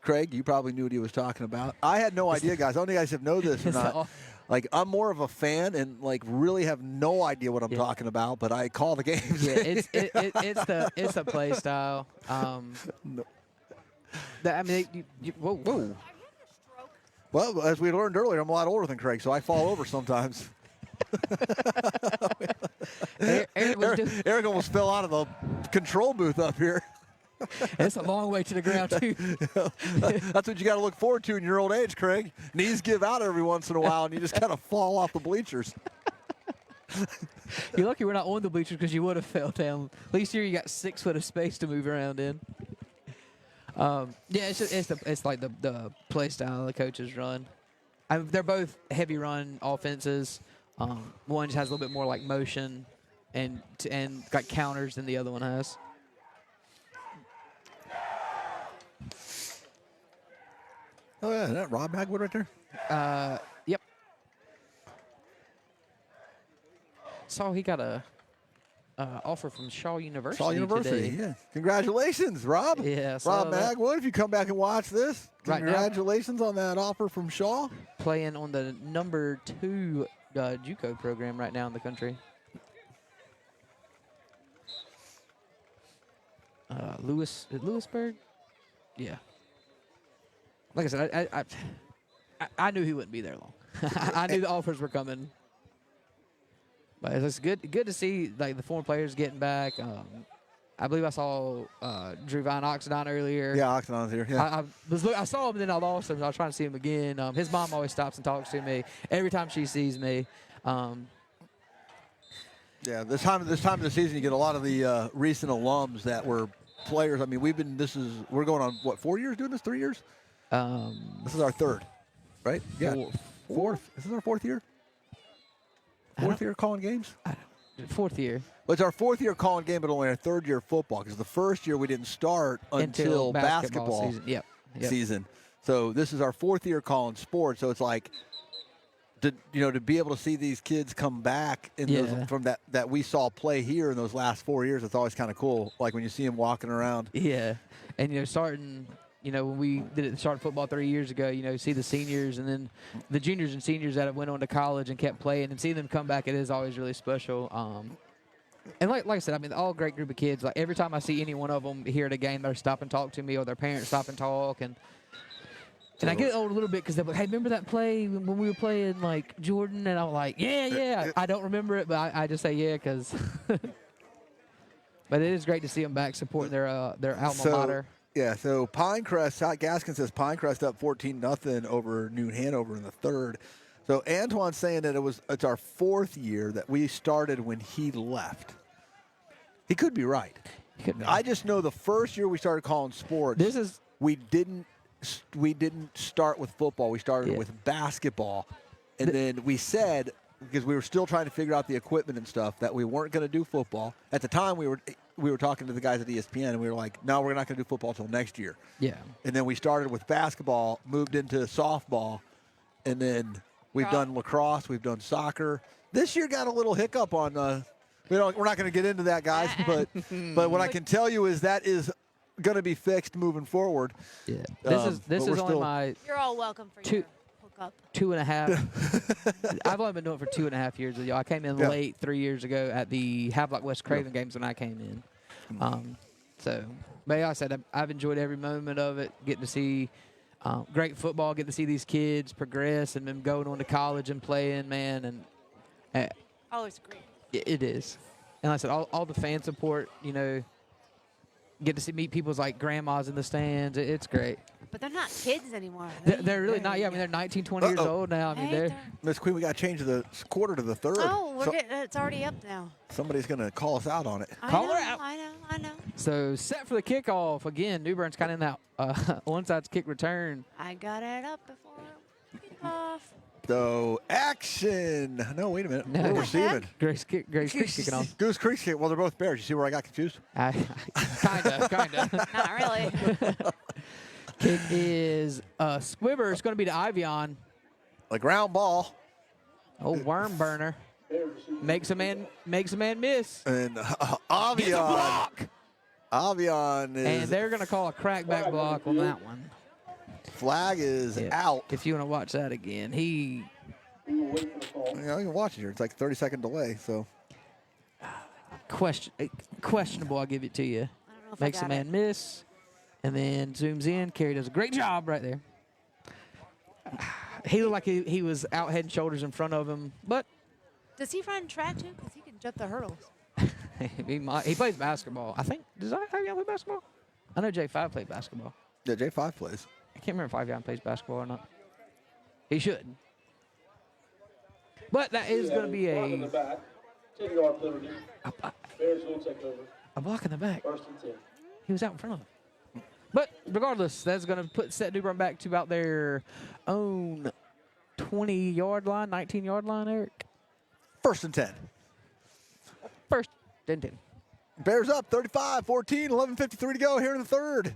Craig, you probably knew what he was talking about. I had no idea, guys. I don't know if you guys know this or not. Like, I'm more of a fan and, like, really have no idea what I'm talking about, but I call the games. Yeah, it's the play style. No. I mean, whoa. Well, as we learned earlier, I'm a lot older than Craig, so I fall over sometimes. Eric almost fell out of the control booth up here. It's a long way to the ground, too. That's what you got to look forward to in your old age, Craig. Knees give out every once in a while, and you just kind of fall off the bleachers. You're lucky we're not on the bleachers because you would have fell down. At least here you got 6 foot of space to move around in. Yeah, it's like the play style the coaches run. They're both heavy run offenses. One just has a little bit more like motion and got counters than the other one has. Oh, yeah, is that Rob Hagwood right there? Yep. Saw he got a offer from Shaw University. Shaw University, today. yeah. Congratulations, Rob. Yeah, Rob Magwood, if you come back and watch this, congratulations on that offer from Shaw. Playing on the number 2 JUCO program right now in the country. Lewisburg? Yeah. Like I said, I knew he wouldn't be there long. I knew the offers were coming. But it's good to see like the former players getting back. I believe I saw Drew Vine Oxidon earlier. Yeah, Oxidon's here. Yeah. I saw him and then I lost him. I was trying to see him again. His mom always stops and talks to me every time she sees me. Yeah, this time of the season, you get a lot of the recent alums that were players. I mean, we're going on what, 4 years doing this? 3 years? This is our 3rd, right? Yeah, fourth. This is our 4th year. 4th year calling games. 4th year. Well, it's our 4th year calling game, but only our 3rd year football because the first year we didn't start until basketball season. Yep. Season. So this is our 4th year calling sports. So it's like, to be able to see these kids come back in those, from that we saw play here in those last 4 years. It's always kind of cool. Like when you see them walking around. Yeah, and starting. When we started football 3 years ago, see the seniors and then the juniors and seniors that went on to college and kept playing and seeing them come back, it is always really special. And like I said, I mean, all great group of kids. Like every time I see any one of them here at a game, they're stop and talk to me or their parents stop and talk. And I get old a little bit because they're like, hey, remember that play when we were playing like Jordan? And I'm like, yeah. I don't remember it, but I just say yeah because. But it is great to see them back supporting their alma mater. Yeah, so Pinecrest, Gaskin says Pinecrest up 14-0 over New Hanover in the 3rd. So Antoine's saying that it's our 4th year that we started when he left. He could be right. I just know the first year we started calling sports, we didn't start with football. We started with basketball. And then we said, because we were still trying to figure out the equipment and stuff, that we weren't going to do football. At the time, we were talking to the guys at ESPN, and we were like, no, we're not going to do football until next year. Yeah. And then we started with basketball, moved into softball, and then we've done lacrosse, we've done soccer. This year got a little hiccup on we're not going to get into that, guys, but what I can tell you is that is going to be fixed moving forward. Yeah. This is only my You're all welcome for your hookup. 2.5. I've only been doing it for 2.5 years with y'all. I came in late 3 years ago at the Havelock West Craven games when I came in. But like I said, I've enjoyed every moment of it, getting to see great football, get to see these kids progress and them going on to college and playing, man. And Always great. It is. And like I said, all the fan support, get to meet people's like grandmas in the stands. It's great. But they're not kids anymore. They're really not. Yeah, I mean, they're 19, 20 years old now. I mean, they're Miss Queen, we got to change the quarter to the 3rd. Oh, it's already up now. Somebody's going to call us out on it. Call her out. I know. So set for the kickoff. Again, New Bern's kind of in that onside kick return. I got it up before kickoff. So action. No, wait a minute. No. We're receiving. Grace Creek's kicking off. Goose Creek's kicking. Well, they're both Bears. You see where I got confused? Kinda. Not really. Kick is Squibber. It's going to be to Ivion. A ground ball. Oh, worm burner. Makes a man miss. And Gets a Avion. block. Avion is. And they're going to call a crackback block on that one. Flag is out. If you want to watch that again, You know, you can watch it here. It's like a 30-second delay. So questionable. I'll give it to you. Makes a man miss, and then zooms in. Kerry does a great job right there. He looked like he was out head and shoulders in front of him, but Does he run track too? Because he can jump the hurdles. he plays basketball. I think. Does Ivion play basketball? I know J5 played basketball. yeah, J5 plays. I can't remember if Ivion plays basketball or not. He should. But that is going to be a block in the back. He was out in front of him. But regardless, that's going to set New Bern back to about their own 20-yard line, 19-yard line, Eric. 1st and 10. 1st and 10. Bears up 35-14, 11:53 to go here in the third.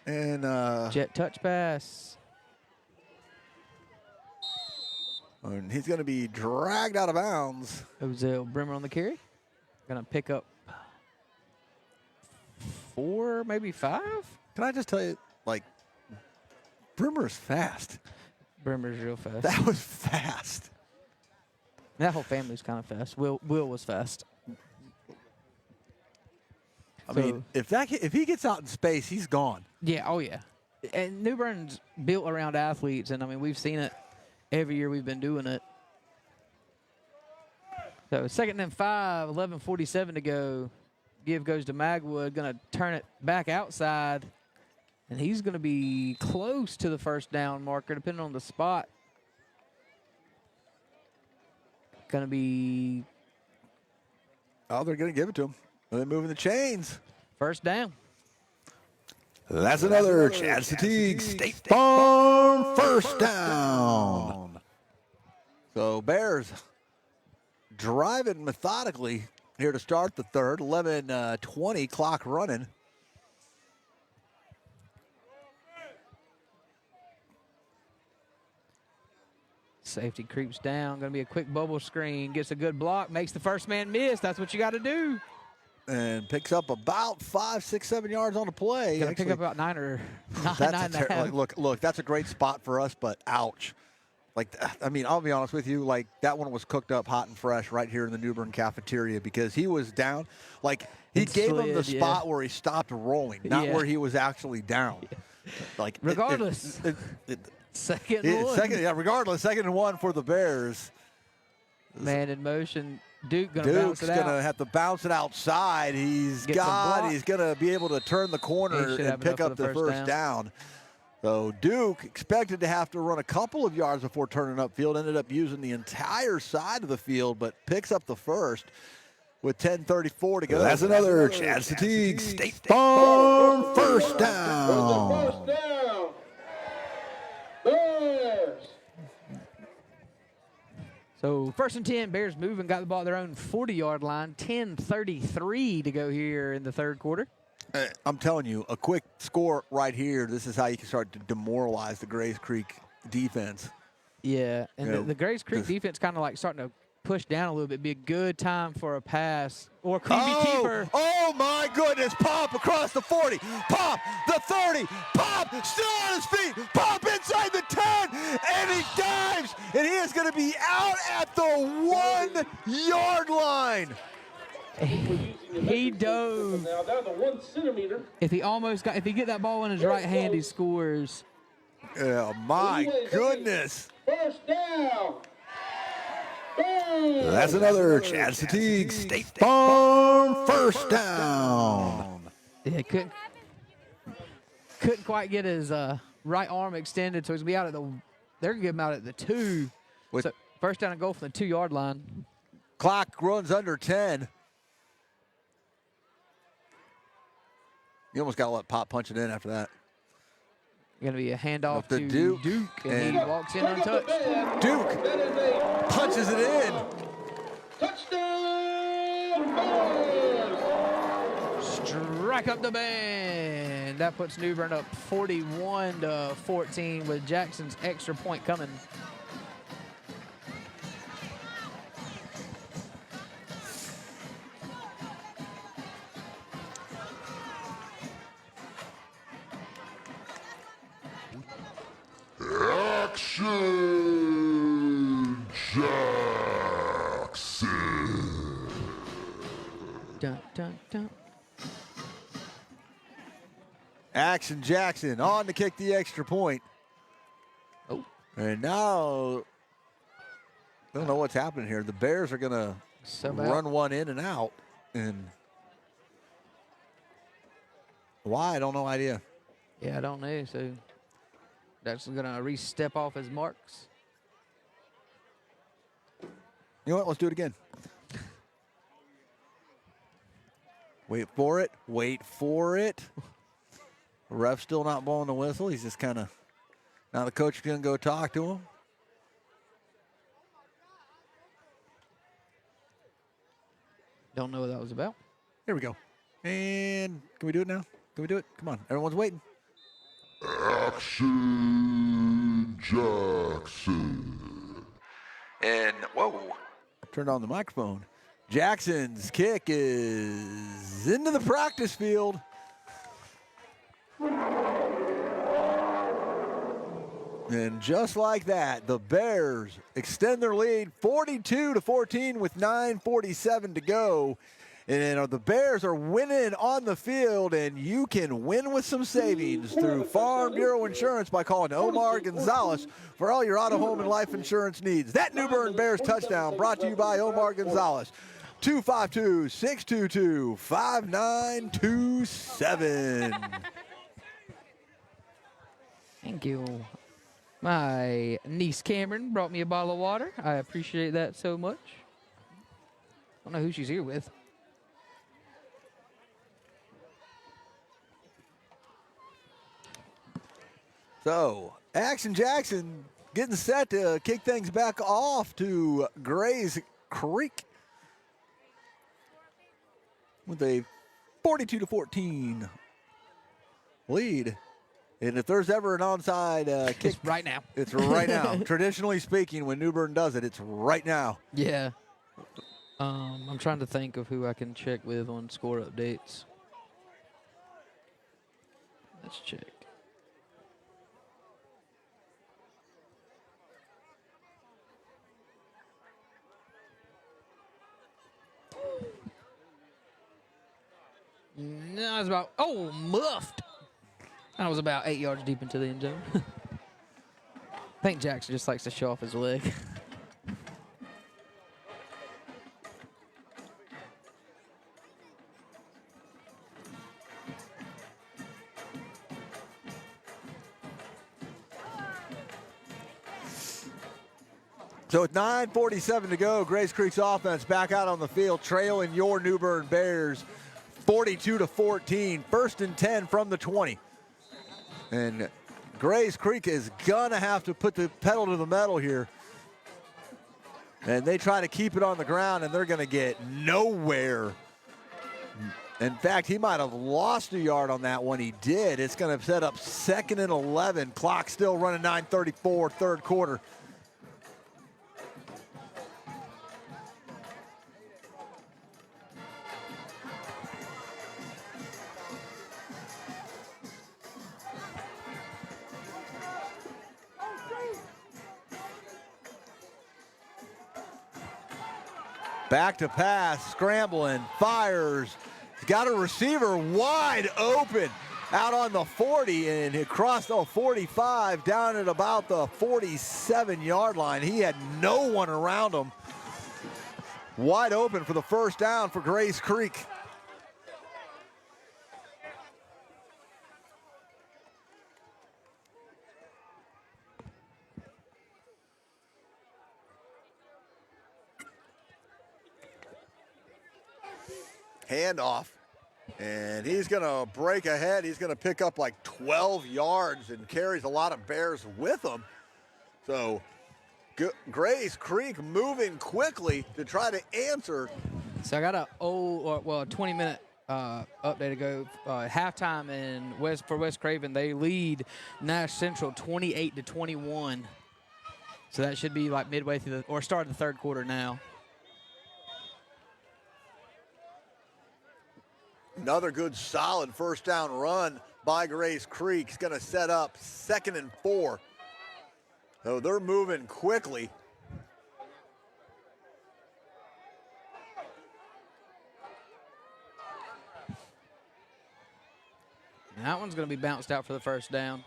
And jet touch pass. And he's going to be dragged out of bounds. Ozell Brimmer on the carry. Going to pick up 4, maybe 5. Can I just tell you, like, Brimmer's fast. Brimmer's real fast. That was fast. That whole family's kind of fast. Will was fast. I mean, if he gets out in space, he's gone. Yeah, oh yeah. And New Bern's built around athletes, and I mean, we've seen it every year we've been doing it. So 2nd and 5, 11:47 to go. Give goes to Magwood, going to turn it back outside, and he's going to be close to the 1st down marker, depending on the spot. Going to be. Oh, they're going to give it to him. They're moving the chains. 1st down. That's another Chad Statigue State Farm 1st down. So Bears driving methodically here to start the third. 11:20 clock running. Safety creeps down. Going to be a quick bubble screen. Gets a good block. Makes the 1st man miss. That's what you got to do. And picks up about 5, 6, 7 yards on the play. Going to pick up about 9 or 9 and a half. Look, that's a great spot for us, but ouch. Like, I mean, I'll be honest with you. Like, that one was cooked up hot and fresh right here in the New Bern cafeteria because he was down. Like, he gave him the spot where he stopped rolling, not where he was actually down. Like, regardless. Second and 1. Regardless, 2nd and 1 for the Bears. Man in motion. Duke's going to have to bounce it outside. He's going to be able to turn the corner and pick up the first down. So Duke expected to have to run a couple of yards before turning upfield. Ended up using the entire side of the field, but picks up the first with 10:34 to go. That's another Chad Statigue State Farm 1st down. Bears. So 1st and 10, Bears move and got the ball at their own 40-yard line. 10:33 to go here in the 3rd quarter. I'm telling you, a quick score right here, this is how you can start to demoralize the Grays Creek defense. Yeah, and the Grays Creek defense kind of like starting to push down a little bit. Be a good time for a pass or a QB keeper. Oh, my goodness. Pop across the 40. Pop the 30. Pop still on his feet. Pop inside the 10. And he dives. And he is going to be out at the 1-yard line. He dove. Now down to 1 centimeter. If he get that ball in his right hand, he scores. Oh, my goodness. 1st down. That's another Chad Statigue State Farm 1st down. Yeah, couldn't quite get his right arm extended, so he's gonna be out at the. They're gonna give him out at the 2. So 1st down and goal from the 2-yard line. Clock runs under 10. You almost got to let Pop punch it in after that. Going to be a handoff to Duke. and he walks in untouched. Duke punches it in. Touchdown, Bears! Strike up the band. That puts New Bern up 41-14 with Jackson's extra point coming. Action Jackson. Dun, dun, dun. Action Jackson on to kick the extra point. Oh. And now, I don't know what's happening here. The Bears are going to run one in and out. And why? I don't know idea. Yeah, I don't know. So that's going to re-step off his marks. You know what? Let's do it again. Wait for it. Wait for it. The ref's still not blowing the whistle. He's just kind of, now the coach is going to go talk to him. Don't know what that was about. Here we go. And can we do it now? Can we do it? Come on. Everyone's waiting. Action Jackson. And, whoa. Turned on the microphone. Jackson's kick is into the practice field. And just like that, the Bears extend their lead 42-14 with 9:47 to go. And the Bears are winning on the field, and you can win with some savings through Farm Bureau Insurance by calling Omar Gonzalez for all your auto, home, and life insurance needs. That New Bern Bears touchdown brought to you by Omar Gonzalez. 252-622-5927. Thank you. My niece Cameron brought me a bottle of water. I appreciate that so much. I don't know who she's here with. So, Action Jackson getting set to kick things back off to Grays Creek with a 42-14 lead. And if there's ever an onside kick, it's right now. It's right now. Traditionally speaking, when New Bern does it, it's right now. Yeah. I'm trying to think of who I can check with on score updates. Let's check. No, it's about, muffed. I was about 8 yards deep into the end zone. I think Jackson just likes to show off his leg. So with 9:47 to go, Grace Creek's offense back out on the field, trailing your New Bern Bears 42-14. First and 10 from the 20. And Grace Creek is gonna have to put the pedal to the metal here. And they try to keep it on the ground, and they're gonna get nowhere. In fact, he might have lost a yard on that one. He did. It's gonna set up 2nd and 11. Clock still running, 9:34, third quarter. Back to pass, scrambling, fires. He's got a receiver wide open out on the 40, and he crossed the 45 down at about the 47-yard line. He had no one around him. Wide open for the first down for Grace Creek. Handoff, And he's going to break ahead. He's going to pick up like 12 yards and carries a lot of Bears with him. So Grays Creek moving quickly to try to answer. So I got a 20-minute update to go. Halftime for West Craven, they lead Nash Central 28-21. So that should be like midway through start of the third quarter now. Another good, solid first down run by Grays Creek. He's going to set up 2nd and 4. So they're moving quickly. And that one's going to be bounced out for the first down.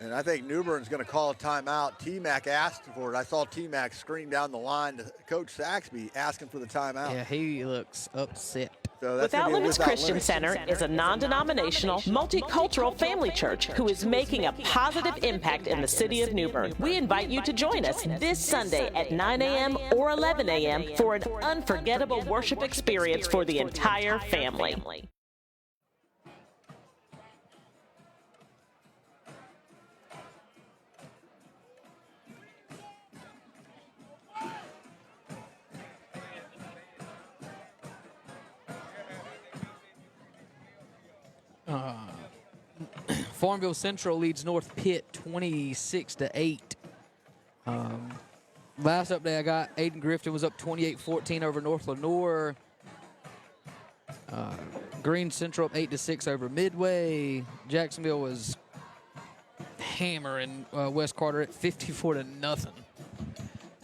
And I think New Bern's going to call a timeout. T-Mac asked for it. I saw T-Mac scream down the line to Coach Saxby asking for the timeout. Yeah, he looks upset. So Without Limits Christian Center is a non-denominational, multicultural family church who is making a positive impact in the city of New Bern. We invite you to join us this Sunday at 9 a.m. or 11 a.m. for an unforgettable worship experience for the entire family. Farmville Central leads North Pitt 26-8. Last update I got, Aiden Grifton was up 28-14 over North Lenoir. Green Central up 8-6 over Midway. Jacksonville was hammering West Carter at 54-0.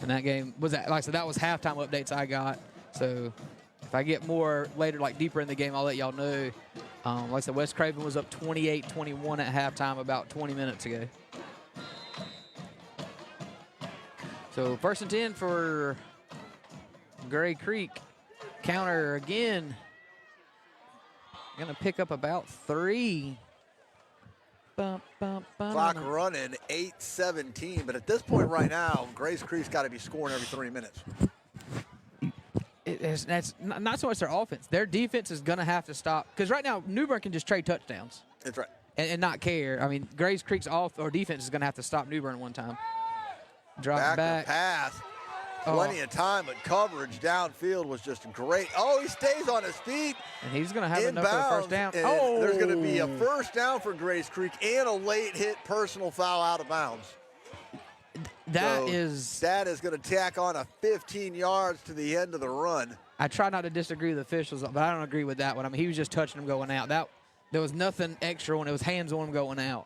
And that game was, like I said, that was halftime updates I got. So if I get more later, like deeper in the game, I'll let y'all know. Like I said, West Craven was up 28-21 at halftime about 20 minutes ago. So 1st and 10 for Gray Creek. Counter again. Going to pick up about 3. Clock running, 8:17. But at this point right now, Grays Creek's got to be scoring every 3 minutes. That's not so much their offense. Their defense is going to have to stop. Because right now, New Bern can just trade touchdowns. That's right. And not care. I mean, Grays Creek's defense is going to have to stop New Bern one time. Drop back. Pass. Plenty of time, but coverage downfield was just great. Oh, he stays on his feet. And he's going to have enough for the first down. There's going to be a first down for Grays Creek and a late hit personal foul out of bounds. That is going to tack on a 15 yards to the end of the run. I try not to disagree with the officials, but I don't agree with that one. I mean, he was just touching him going out. There was nothing extra when it was hands on him going out.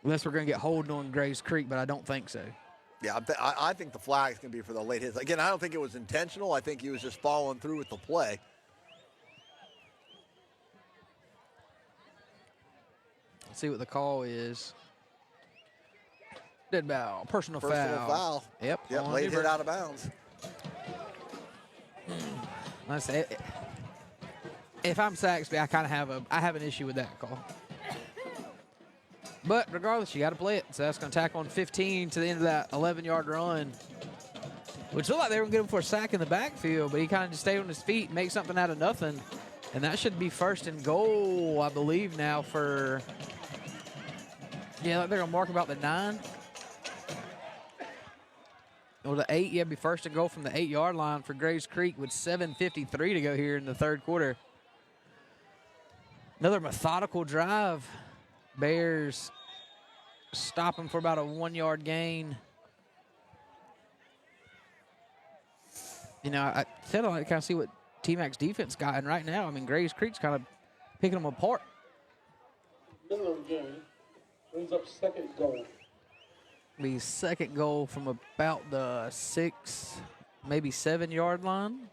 Unless we're going to get holding on Grays Creek, but I don't think so. Yeah, I think the flag's going to be for the late hits. Again, I don't think it was intentional. I think he was just following through with the play. Let's see what the call is. Dead ball. Personal foul. Yep, late hit out of bounds. Let's say, if I'm Saxby, I have an issue with that call. But regardless, you got to play it. So that's going to tack on 15 to the end of that 11-yard run. Which looked like they were going to get him for a sack in the backfield, but he kind of just stayed on his feet and make something out of nothing. And that should be 1st and goal, I believe, now for, they're going to mark about the 9. Or the 8, be 1st and goal from the 8-yard line for Grays Creek with 7:53 to go here in the third quarter. Another methodical drive. Bears stop him for about a 1-yard gain. I said I kind of see what T-Mac's defense got, and right now, I mean, Grays Creek's kind of picking them apart. Middle of the game brings up 2nd goal. Be 2nd goal from about the 6, maybe 7-yard line.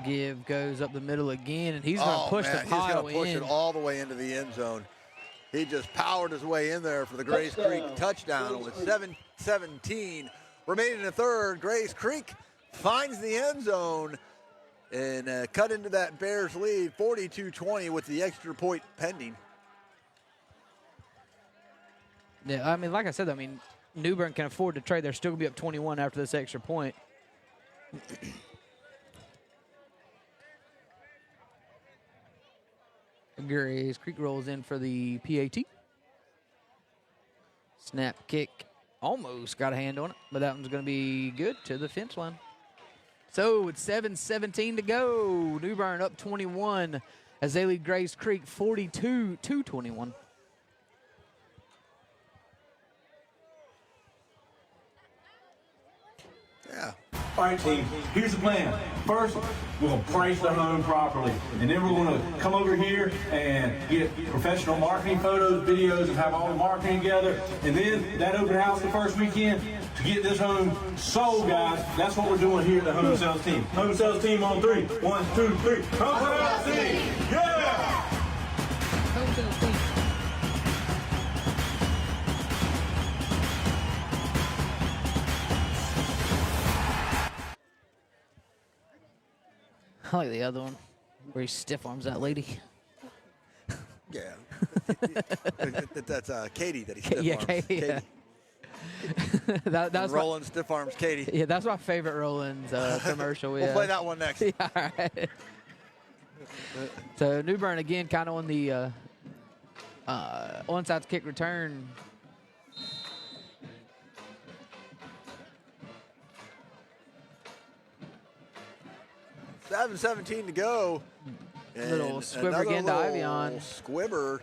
Give goes up the middle again, and he's going to push the pile in. He's going to push it all the way into the end zone. He just powered his way in there for the Grays Creek touchdown with 7:17 remaining in the third. Grays Creek finds the end zone and cut into that Bears lead, 42-20 with the extra point pending. Yeah, I mean, like I said, I mean, New Bern can afford to trade. They're still going to be up 21 after this extra point. Grays Creek rolls in for the PAT. Snap kick. Almost got a hand on it, but that one's going to be good to the fence line. So it's 7:17 to go. New Bern up 21 as they lead Grays Creek 42-21. Yeah. All right, team, here's the plan. First, we're going to price the home properly, and then we're going to come over here and get professional marketing photos, videos, and have all the marketing together. And then that open house the first weekend to get this home sold, guys. That's what we're doing here at the home sales team. Home sales team on 3. 1, 2, 3. Home sales team! Yeah! Home sales team. I like the other one, where he stiff arms that lady. Yeah. That's Katie that he stiff Yeah, arms. Katie. Yeah. That's Roland stiff arms Katie. Yeah, that's my favorite Roland's commercial. We'll play that one next. Yeah, all right. So New Bern again, kind of on the onside kick return. $7:17 to go. Little squibber again to Avion. Squibber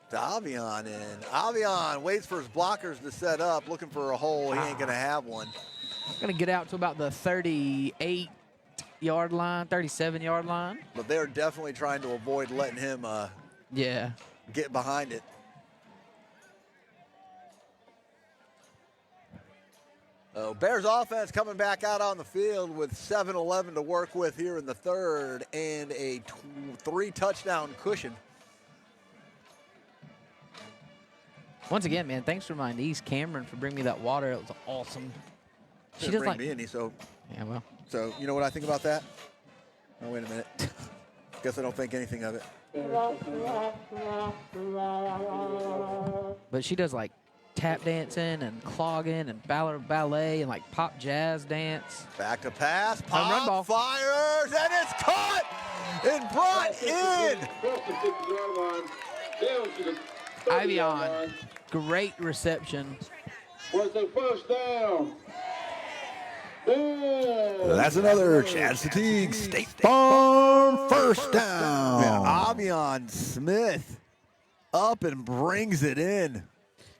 to Avion, and Avion waits for his blockers to set up, looking for a hole. He ain't going to have one. Going to get out to about the 38-yard line, 37-yard line. But they're definitely trying to avoid letting him get behind it. Bears offense coming back out on the field with 7:11 to work with here in the third and a 3-touchdown cushion. Once again, man, thanks to my niece Cameron for bringing me that water. It was awesome. She does bring me any, so. Yeah, well. So you know what I think about that? Oh, wait a minute. Guess I don't think anything of it. But she does like tap dancing and clogging and ballet and like pop jazz dance. Back to pass. Home run ball. Fires, and it's caught and brought in. Avion, great reception. Was the first down. That's another Chad Satigue State Farm first down. Avion Smith up and brings it in.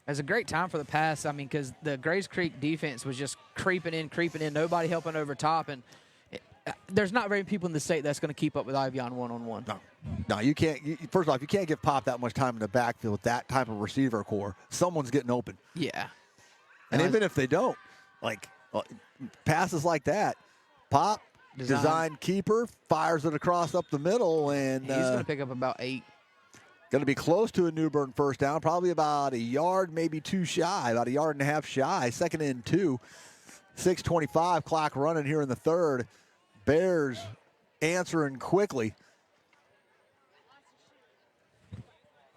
It was a great time for the pass. I mean, because the Grays Creek defense was just creeping in, nobody helping over top. And there's not very many people in the state that's going to keep up with Avion one-on-one. No, you can't. First off, you can't give Pop that much time in the backfield with that type of receiver core. Someone's getting open. Yeah. And even if they don't, like passes like that, Pop, design keeper, fires it across up the middle. And he's going to pick up about 8. Going to be close to a New Bern first down, probably about a yard, maybe 2 shy, about a yard and a half shy. 2nd and 2, 6:25 clock running here in the third. Bears answering quickly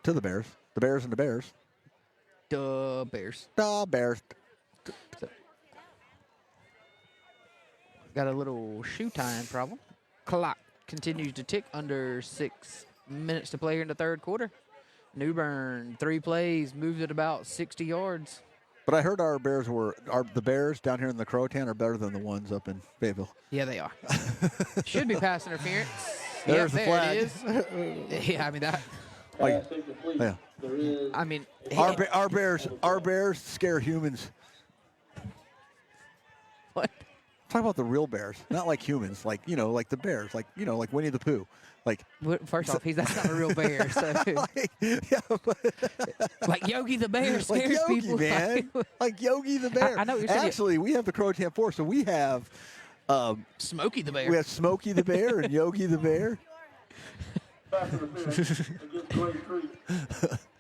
to the Bears. The Bears and the Bears. The Bears. The Bears. Got a little shoe tying problem. Clock continues to tick, under 6 minutes to play here in the third quarter. New Bern, 3 plays, moved it about 60 yards. But I heard the Bears down here in the Croatan are better than the ones up in Fayetteville. Yeah, they are. Should be pass interference. There's the flag. It is. Yeah, I mean that. Yeah. I mean, our Bears scare humans. What? Talk about the real bears, not like humans, like like the bears, like like Winnie the Pooh. Like, first off, that's not a real bear. So. Like Yogi the Bear scares like Yogi, people. Man. Like Yogi the Bear. I know what you're saying. Actually, we have the Croatan Force, so we have Smokey the Bear. We have Smokey the Bear and Yogi the Bear.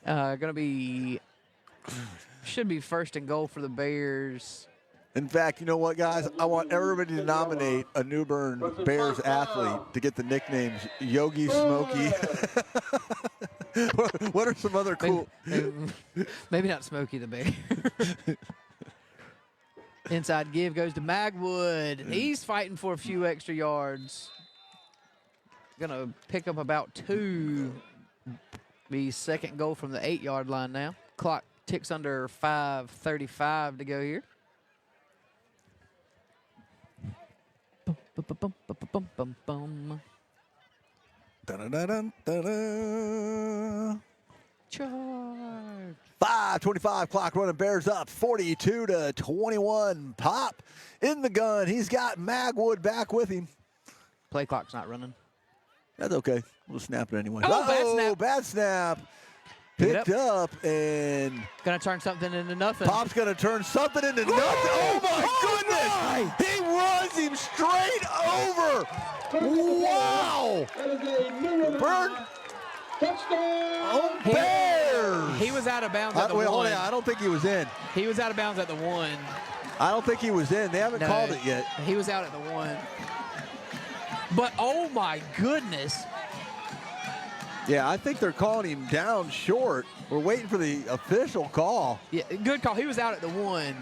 Gonna be should be 1st and goal for the Bears. In fact, you know what, guys? I want everybody to nominate a New Bern Bears athlete to get the nicknames Yogi, Smokey. What are some other cool? Maybe not Smokey the Bear. Inside give goes to Magwood. He's fighting for a few extra yards. Gonna pick up about 2. Be second goal from the 8-yard line now. Clock ticks under 5:35 to go here. Charge. 5:25 clock running. Bears up 42-21. Pop in the gun. He's got Magwood back with him. Play clock's not running. That's okay. We'll snap it anyway. Oh, bad snap. Bad snap. Picked up and gonna turn something into nothing. Pop's gonna turn something into nothing. Oh my goodness! He runs him straight over. Wow! Bern. Oh, Bears! He was out of bounds at the 1. Hold on. I don't think he was in. He was out of bounds at the 1. I don't think he was in. They haven't called it yet. He was out at the 1. But oh my goodness! Yeah, I think they're calling him down short. We're waiting for the official call. Yeah, good call. He was out at the 1.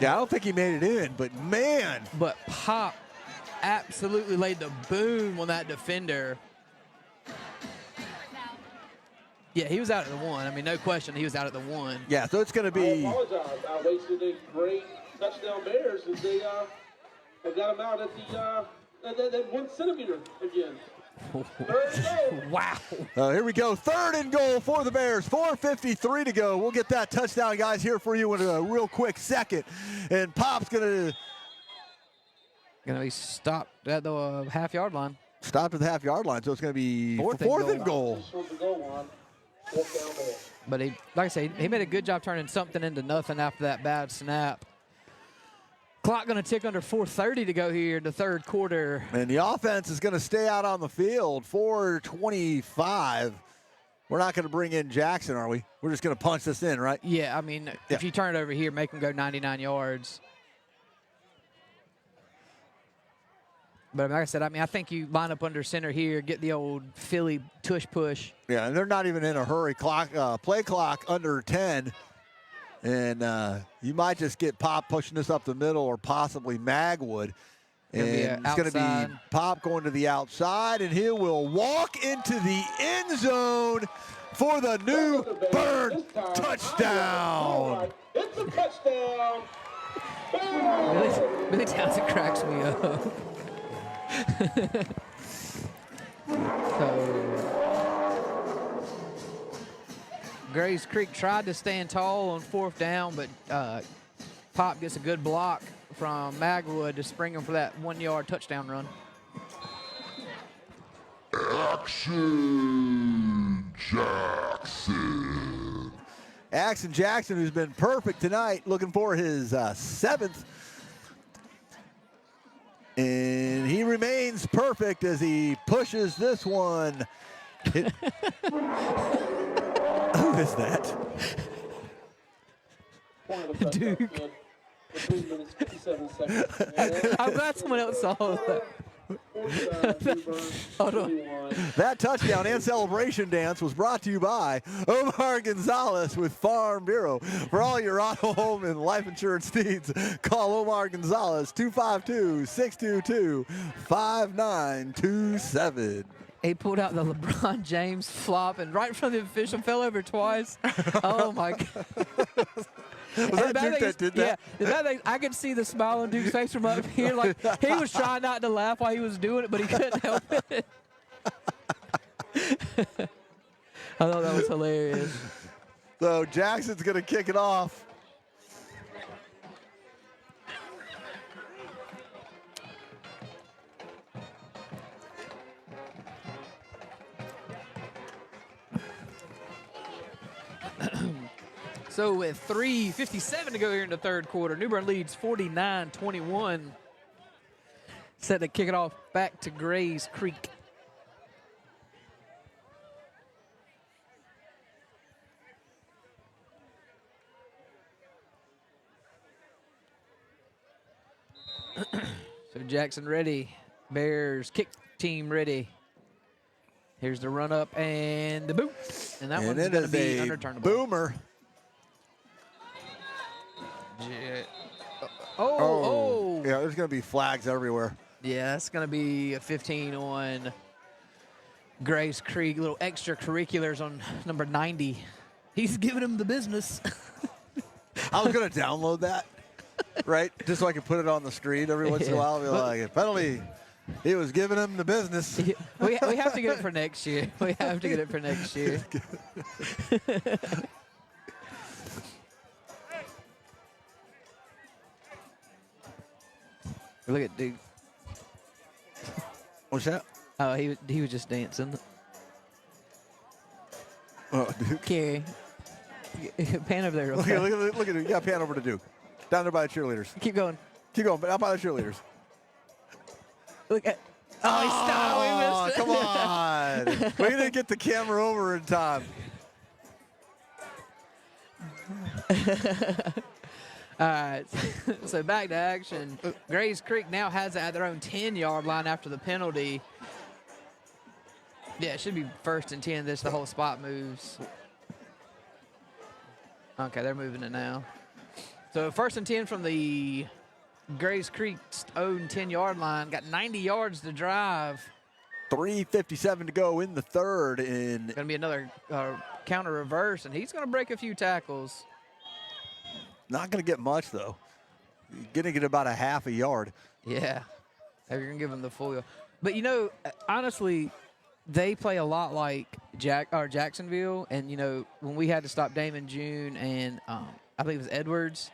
Yeah, I don't think he made it in, but man. But Pop absolutely laid the boom on that defender. Yeah, he was out at the 1. I mean, no question, he was out at the 1. Yeah, so it's going to be. I apologize. I wasted a great touchdown Bears as they got him out at the 1 centimeter again. Wow. Here we go. 3rd and goal for the Bears. 4:53 to go. We'll get that touchdown, guys, here for you in a real quick second. And Pop's going to be stopped at the half-yard line. Stopped at the half-yard line, so it's going to be 4th and goal. But he, like I say, he made a good job turning something into nothing after that bad snap. Clock going to tick under 4:30 to go here in the 3rd quarter. And the offense is going to stay out on the field. 4:25. We're not going to bring in Jackson, are we? We're just going to punch this in, right? Yeah, I mean, if you turn it over here, make them go 99 yards. But like I said, I think you line up under center here, get the old Philly tush push. Yeah, and they're not even in a hurry. Play clock under 10. And you might just get Pop pushing this up the middle or possibly Magwood. And it's going to be Pop going to the outside, and he will walk into the end zone for the New Bern touchdown. It's a touchdown. Billy Townsend cracks me up. Grays Creek tried to stand tall on 4th down, but Pop gets a good block from Magwood to spring him for that 1-yard touchdown run. Action Jackson, who's been perfect tonight, looking for his 7th. And he remains perfect as he pushes this one. Who is that? Duke. I'm glad someone else saw that. Hold on. That touchdown and celebration dance was brought to you by Omar Gonzalez with Farm Bureau. For all your auto, home, and life insurance needs, call Omar Gonzalez 252-622-5927. He pulled out the LeBron James flop and right in front of the official, fell over twice. Oh, my God. Was that Duke that did that? Yeah, I could see the smile on Duke's face from up here. Like, he was trying not to laugh while he was doing it, but he couldn't help it. I thought that was hilarious. So Jackson's going to kick it off. So with 3:57 to go here in the 3rd quarter, New Bern leads 49-21. Set to kick it off back to Grays Creek. So Jackson ready. Bears kick team ready. Here's the run up and the boot. And that one's going to be unreturnable. Boomer. Oh. Yeah, there's going to be flags everywhere. Yeah, that's going to be a 15 on Grace Creek. Little extracurriculars on number 90. He's giving him the business. I was going to download that, right? Just so I could put it on the screen every once in a while. Be like, penalty. He was giving him the business. We have to get it for next year. We have to get it for next year. Look at dude. What's that? Oh, he was just dancing. Oh, Duke. Carrie. Pan over there. Look at it. You got to pan over to Duke. Down there by the cheerleaders. Keep going. Keep going, but out by the cheerleaders. Look at. Oh, he stopped. We missed it. Come on. We didn't get the camera over in time. All right. So back to action. Grays Creek now has it at their own 10-yard line after the penalty. Yeah, it should be 1st and 10. The whole spot moves. Okay, they're moving it now. So 1st and 10 from the Grays Creek's own 10-yard line. Got 90 yards to drive. 3:57 to go in the third. Going to be another counter reverse, and he's going to break a few tackles. Not going to get much, though. Going to get about a half a yard. Yeah. They're going to give him the full. But, you know, honestly, they play a lot like Jacksonville. And, you know, when we had to stop Damon June and I believe it was Edwards,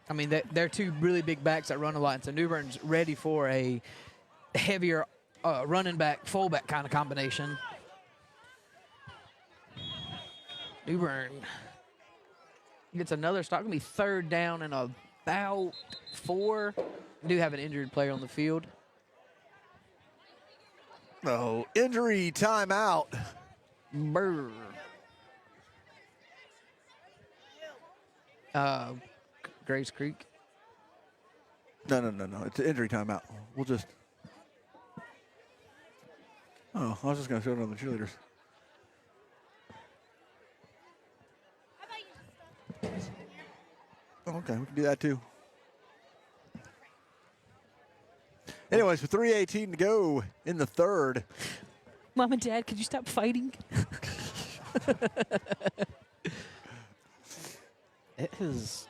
I mean, they're two really big backs that run a lot. And so New Bern's ready for a heavier running back, fullback kind of combination. New Bern gets another stop. Going to be 3rd down and about 4. We do have an injured player on the field. No, injury timeout. Brr. Grace Creek. No. It's an injury timeout. We'll just. Oh, I was just going to show it on the cheerleaders. Okay, we can do that too. Anyways, with 3:18 to go in the third. Mom and Dad, could you stop fighting? It is.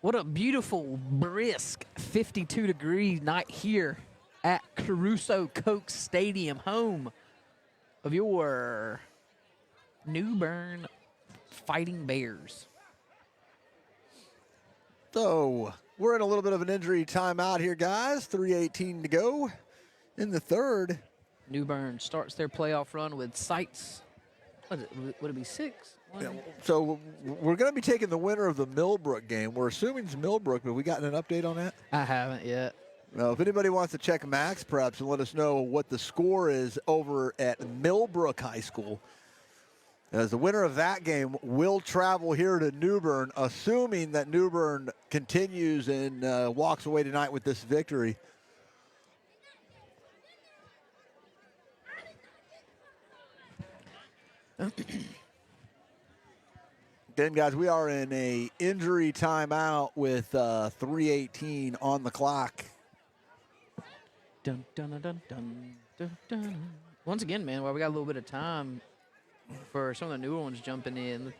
What a beautiful, brisk 52-degree night here at Caruso Coke Stadium, home of your New Bern Fighting Bears. So we're in a little bit of an injury timeout here, guys. 3:18 to go in the third. New Bern starts their playoff run with sights. Would it be 6? Yeah, so we're going to be taking the winner of the Millbrook game. We're assuming it's Millbrook, but we gotten an update on that? I haven't yet. Well, if anybody wants to check Max Preps and let us know what the score is over at Millbrook High School, as the winner of that game will travel here to New Bern, assuming that New Bern continues and walks away tonight with this victory. Again, guys, we are in a injury timeout with 3:18 on the clock. Dun, dun, dun, dun, dun, dun, dun. Once again, man, while we got a little bit of time for some of the newer ones jumping in,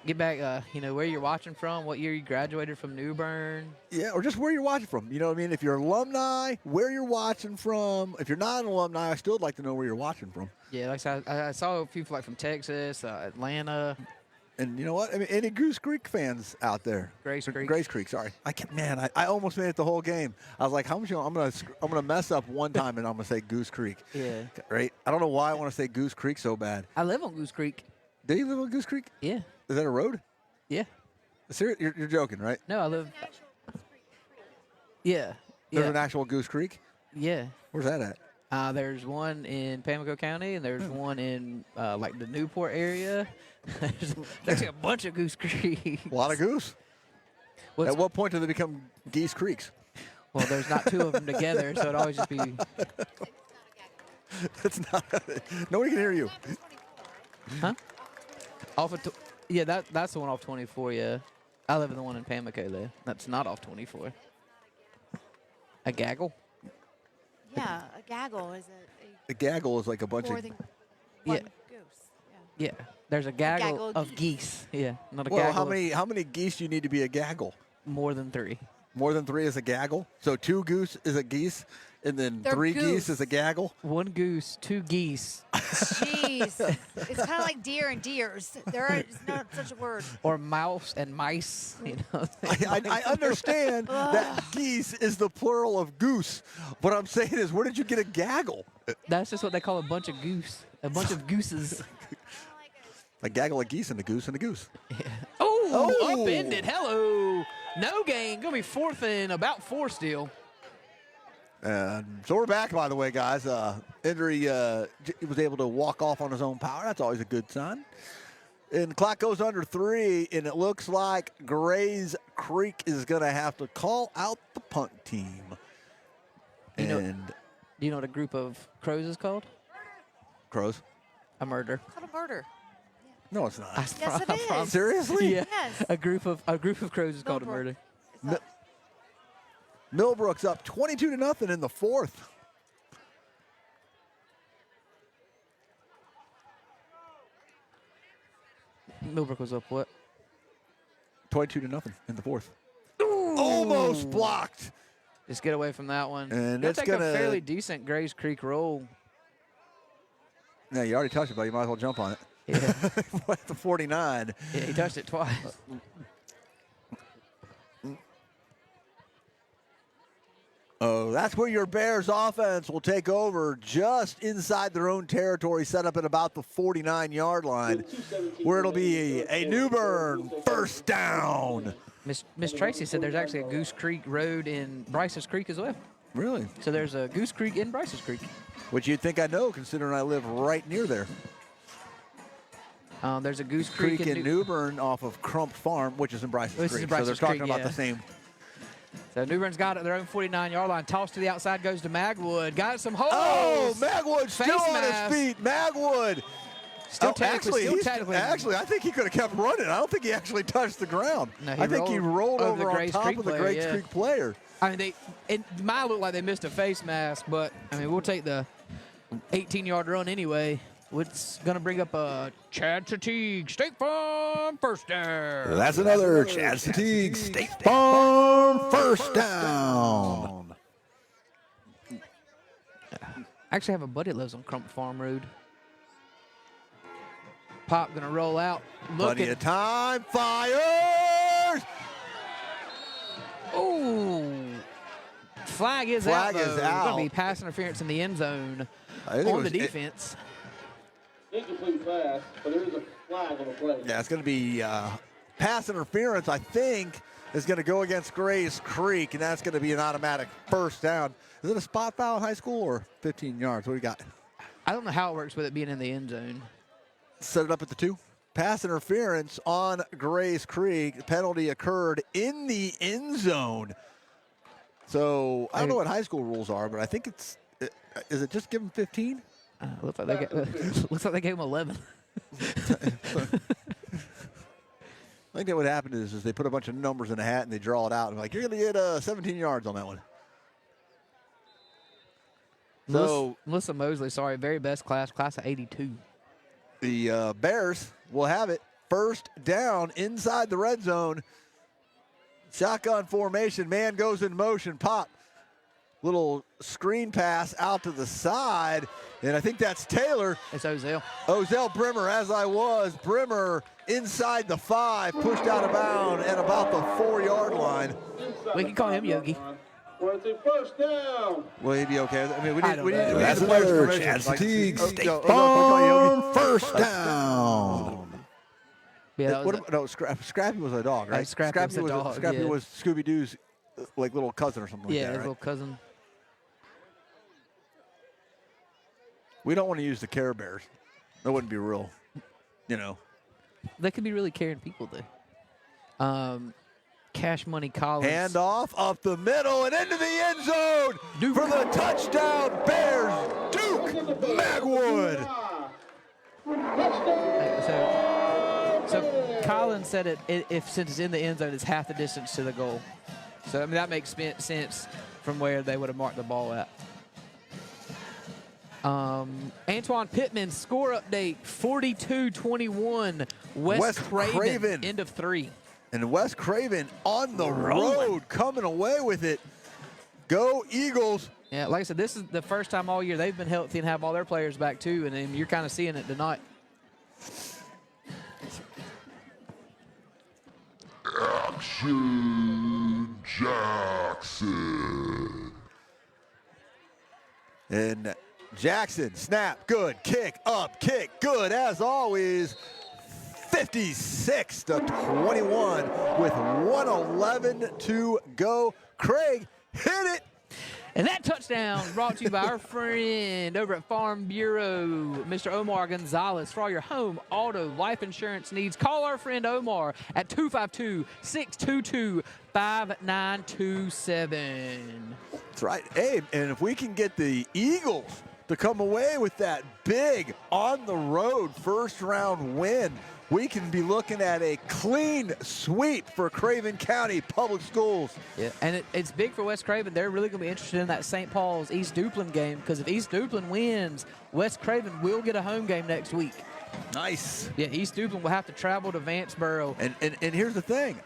get back, where you're watching from, what year you graduated from New Bern. Yeah, or just where you're watching from. You know what I mean? If you're an alumni, where you're watching from. If you're not an alumni, I still would like to know where you're watching from. Yeah, like I saw people like from Texas, Atlanta. And you know what? I mean, any Goose Creek fans out there? Grace Creek. Sorry, I almost made it the whole game. I was like, how much? I'm gonna mess up one time, and I'm gonna say Goose Creek. Yeah. Right. I don't know why I want to say Goose Creek so bad. I live on Goose Creek. Do you live on Goose Creek? Yeah. Is that a road? Yeah. Seriously, you're joking, right? No, I live. Yeah. There's an actual Goose Creek? Yeah. Where's that at? There's one in Pamlico County, and there's one in like the Newport area. There's actually a bunch of Goose Creek. A lot of goose. At what point do they become Geese Creeks? Well, there's not two of them together, so it'd always just be. It's not. Nobody can hear you. Huh? Off of yeah, that's the one off 24. Yeah, I live in the one in Pamlico though. That's not off 24. A gaggle? Yeah, a gaggle is A gaggle is like a bunch more of. than one Yeah. goose. Yeah, there's a gaggle, gaggle of geese. Yeah, not a Well, gaggle. how many geese do you need to be a gaggle? More than 3. More than 3 is a gaggle. So 2 goose is a geese, and then They're 3 goose. geese is a gaggle. 1 goose, 2 geese. Jeez, it's kind of like deer and deers. There is not such a word. Or mouse and mice. You know. I understand that geese is the plural of goose. What I'm saying is, where did you get a gaggle? That's just what they call a bunch of goose. A bunch of gooses. A gaggle of geese and a goose and a goose. Oh, upended. Hello. No gain. Going to be 4th and about 4 still. And so we're back, by the way, guys. Henry was able to walk off on his own power. That's always a good sign. And the clock goes under 3, and it looks like Grays Creek is going to have to call out the punt team. Do you know what a group of crows is called? Crows? A murder. Called a murder. No, it's not. Yes, it is. Seriously? Yeah. Yes. A group of crows is called a murder. Millbrook's up 22-0 in the 4th. Millbrook was up what? 22-0 in the 4th. Almost blocked. Just get away from that one. And That's it's like gonna a fairly decent Grays Creek roll. No, you already touched it, but you might as well jump on it. Yeah. At the 49. Yeah, he touched it twice. Oh, that's where your Bears offense will take over just inside their own territory, set up at about the 49-yard line, where it'll be a New Bern first down. Miss Tracy said there's actually a Goose Creek Road in Bryce's Creek as well. Really? So there's a Goose Creek in Bryce's Creek. Which you'd think I know, considering I live right near there. There's a Goose Creek in New Bern off of Crump Farm, which is in Bryce's This is Creek. Bryce's So they're talking Creek, about yeah. the same. So New Bern's got it at their own 49-yard line. Toss to the outside goes to Magwood. Got some holes. Oh, Magwood still Face on mask. his feet. Magwood. Still technically. Actually, I think he could have kept running. I don't think he actually touched the ground. No, I think he rolled over on Grays top Creek of the player, Grays yeah. Creek player. I mean, it might look like they missed a face mask, but, I mean, we'll take the 18-yard run anyway. It's going to bring up a Chad Teague State Farm first down. That's another Chad Teague State Farm first down. I actually have a buddy that lives on Crump Farm Road. Pop going to roll out. Plenty of time. Fires. Oh. Flag is Flag out. is It's out. going to be pass interference in the end zone I think it on was- the defense. Incomplete pass, but there is a flag on the play. Yeah, it's going to be pass interference, I think, is going to go against Grays Creek, and that's going to be an automatic first down. Is it a spot foul in high school or 15 yards? What do you got? I don't know how it works with it being in the end zone. Set it up at the 2. Pass interference on Grays Creek. Penalty occurred in the end zone. So I don't know what high school rules are, but I think is it just give them 15? Looks like they gave him 11. I think that what happened is they put a bunch of numbers in a hat and they draw it out. And like, you're going to get 17 yards on that one. So Melissa Mosley, sorry, very best class of 82. The Bears will have it first down inside the red zone. Shotgun formation, man goes in motion, pop. Little screen pass out to the side, and I think that's Taylor. It's Ozell. Ozell Brimmer, as I was. Brimmer inside the 5, pushed out of bounds at about the 4-yard line. We can call him Yogi. Well, it's a first down. Will he be okay? I mean, we I need don't we know. need That's the players' another permission. Chad Teague State Ozell, Farm first down. Yeah, that was no, Scrappy was a dog, right? Scrappy was a dog, Scrappy yeah. was Scooby-Doo's like little cousin or something yeah, like that, his right? little cousin. We don't want to use the Care Bears. That wouldn't be real, you know. They could be really caring people, though. Cash Money Collins. Hand off up the middle and into the end zone for the touchdown Bears. Duke Magwood. So Collins said if since it's in the end zone, it's half the distance to the goal. So I mean that makes sense from where they would have marked the ball at. Antoine Pittman score update 42-21. West Craven end of 3. And West Craven on the road coming away with it. Go Eagles. Yeah, like I said, this is the first time all year they've been healthy and have all their players back too, and then you're kind of seeing it tonight. Action Jackson. And Jackson, snap, good. Kick up, kick, good as always. 56-21 with 1:11 to go. Craig hit it. And that touchdown brought to you by our friend over at Farm Bureau, Mr. Omar Gonzalez. For all your home, auto, life insurance needs, call our friend Omar at 252-622-5927. That's right. Hey, and if we can get the Eagles to come away with that big on-the-road first-round win, we can be looking at a clean sweep for Craven County Public Schools. Yeah, and it's big for West Craven. They're really going to be interested in that St. Paul's East Duplin game because if East Duplin wins, West Craven will get a home game next week. Nice. Yeah, East Duplin will have to travel to Vanceboro. And here's the thing,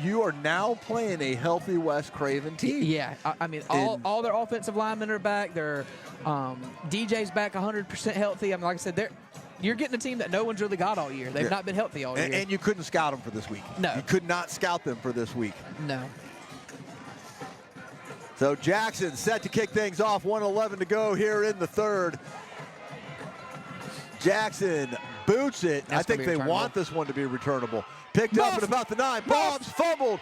you are now playing a healthy West Craven team. Yeah, I mean, all their offensive linemen are back. Their DJ's back 100% healthy. I mean, like I said, you're getting a team that no one's really got all year. They've not been healthy all year. And you couldn't scout them for this week. No. You could not scout them for this week. No. So Jackson set to kick things off. 1:11 to go here in the third. Jackson boots it. I think they want this one to be returnable. Picked up at about the 9. Bob's fumbled.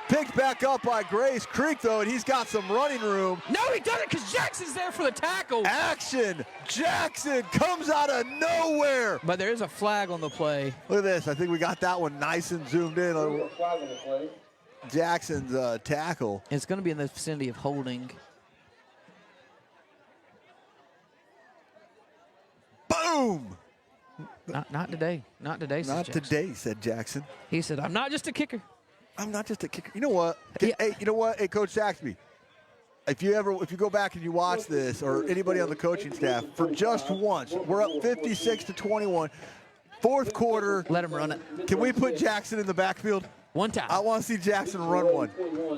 Picked back up by Grace Creek, though, and he's got some running room. No, he doesn't because Jackson's there for the tackle. Action. Jackson comes out of nowhere. But there is a flag on the play. Look at this. I think we got that one nice and zoomed in. Jackson's tackle. It's going to be in the vicinity of holding. Boom. Not today. Not today, Not today, said Jackson. He said, I'm not just a kicker. I'm not just a kicker. You know what? Hey, you know what? Hey, Coach Saxby, if you go back and you watch this, or anybody on the coaching staff, for just once, we're up 56-21. Fourth quarter. Let him run it. Can we put Jackson in the backfield? One time. I want to see Jackson run one.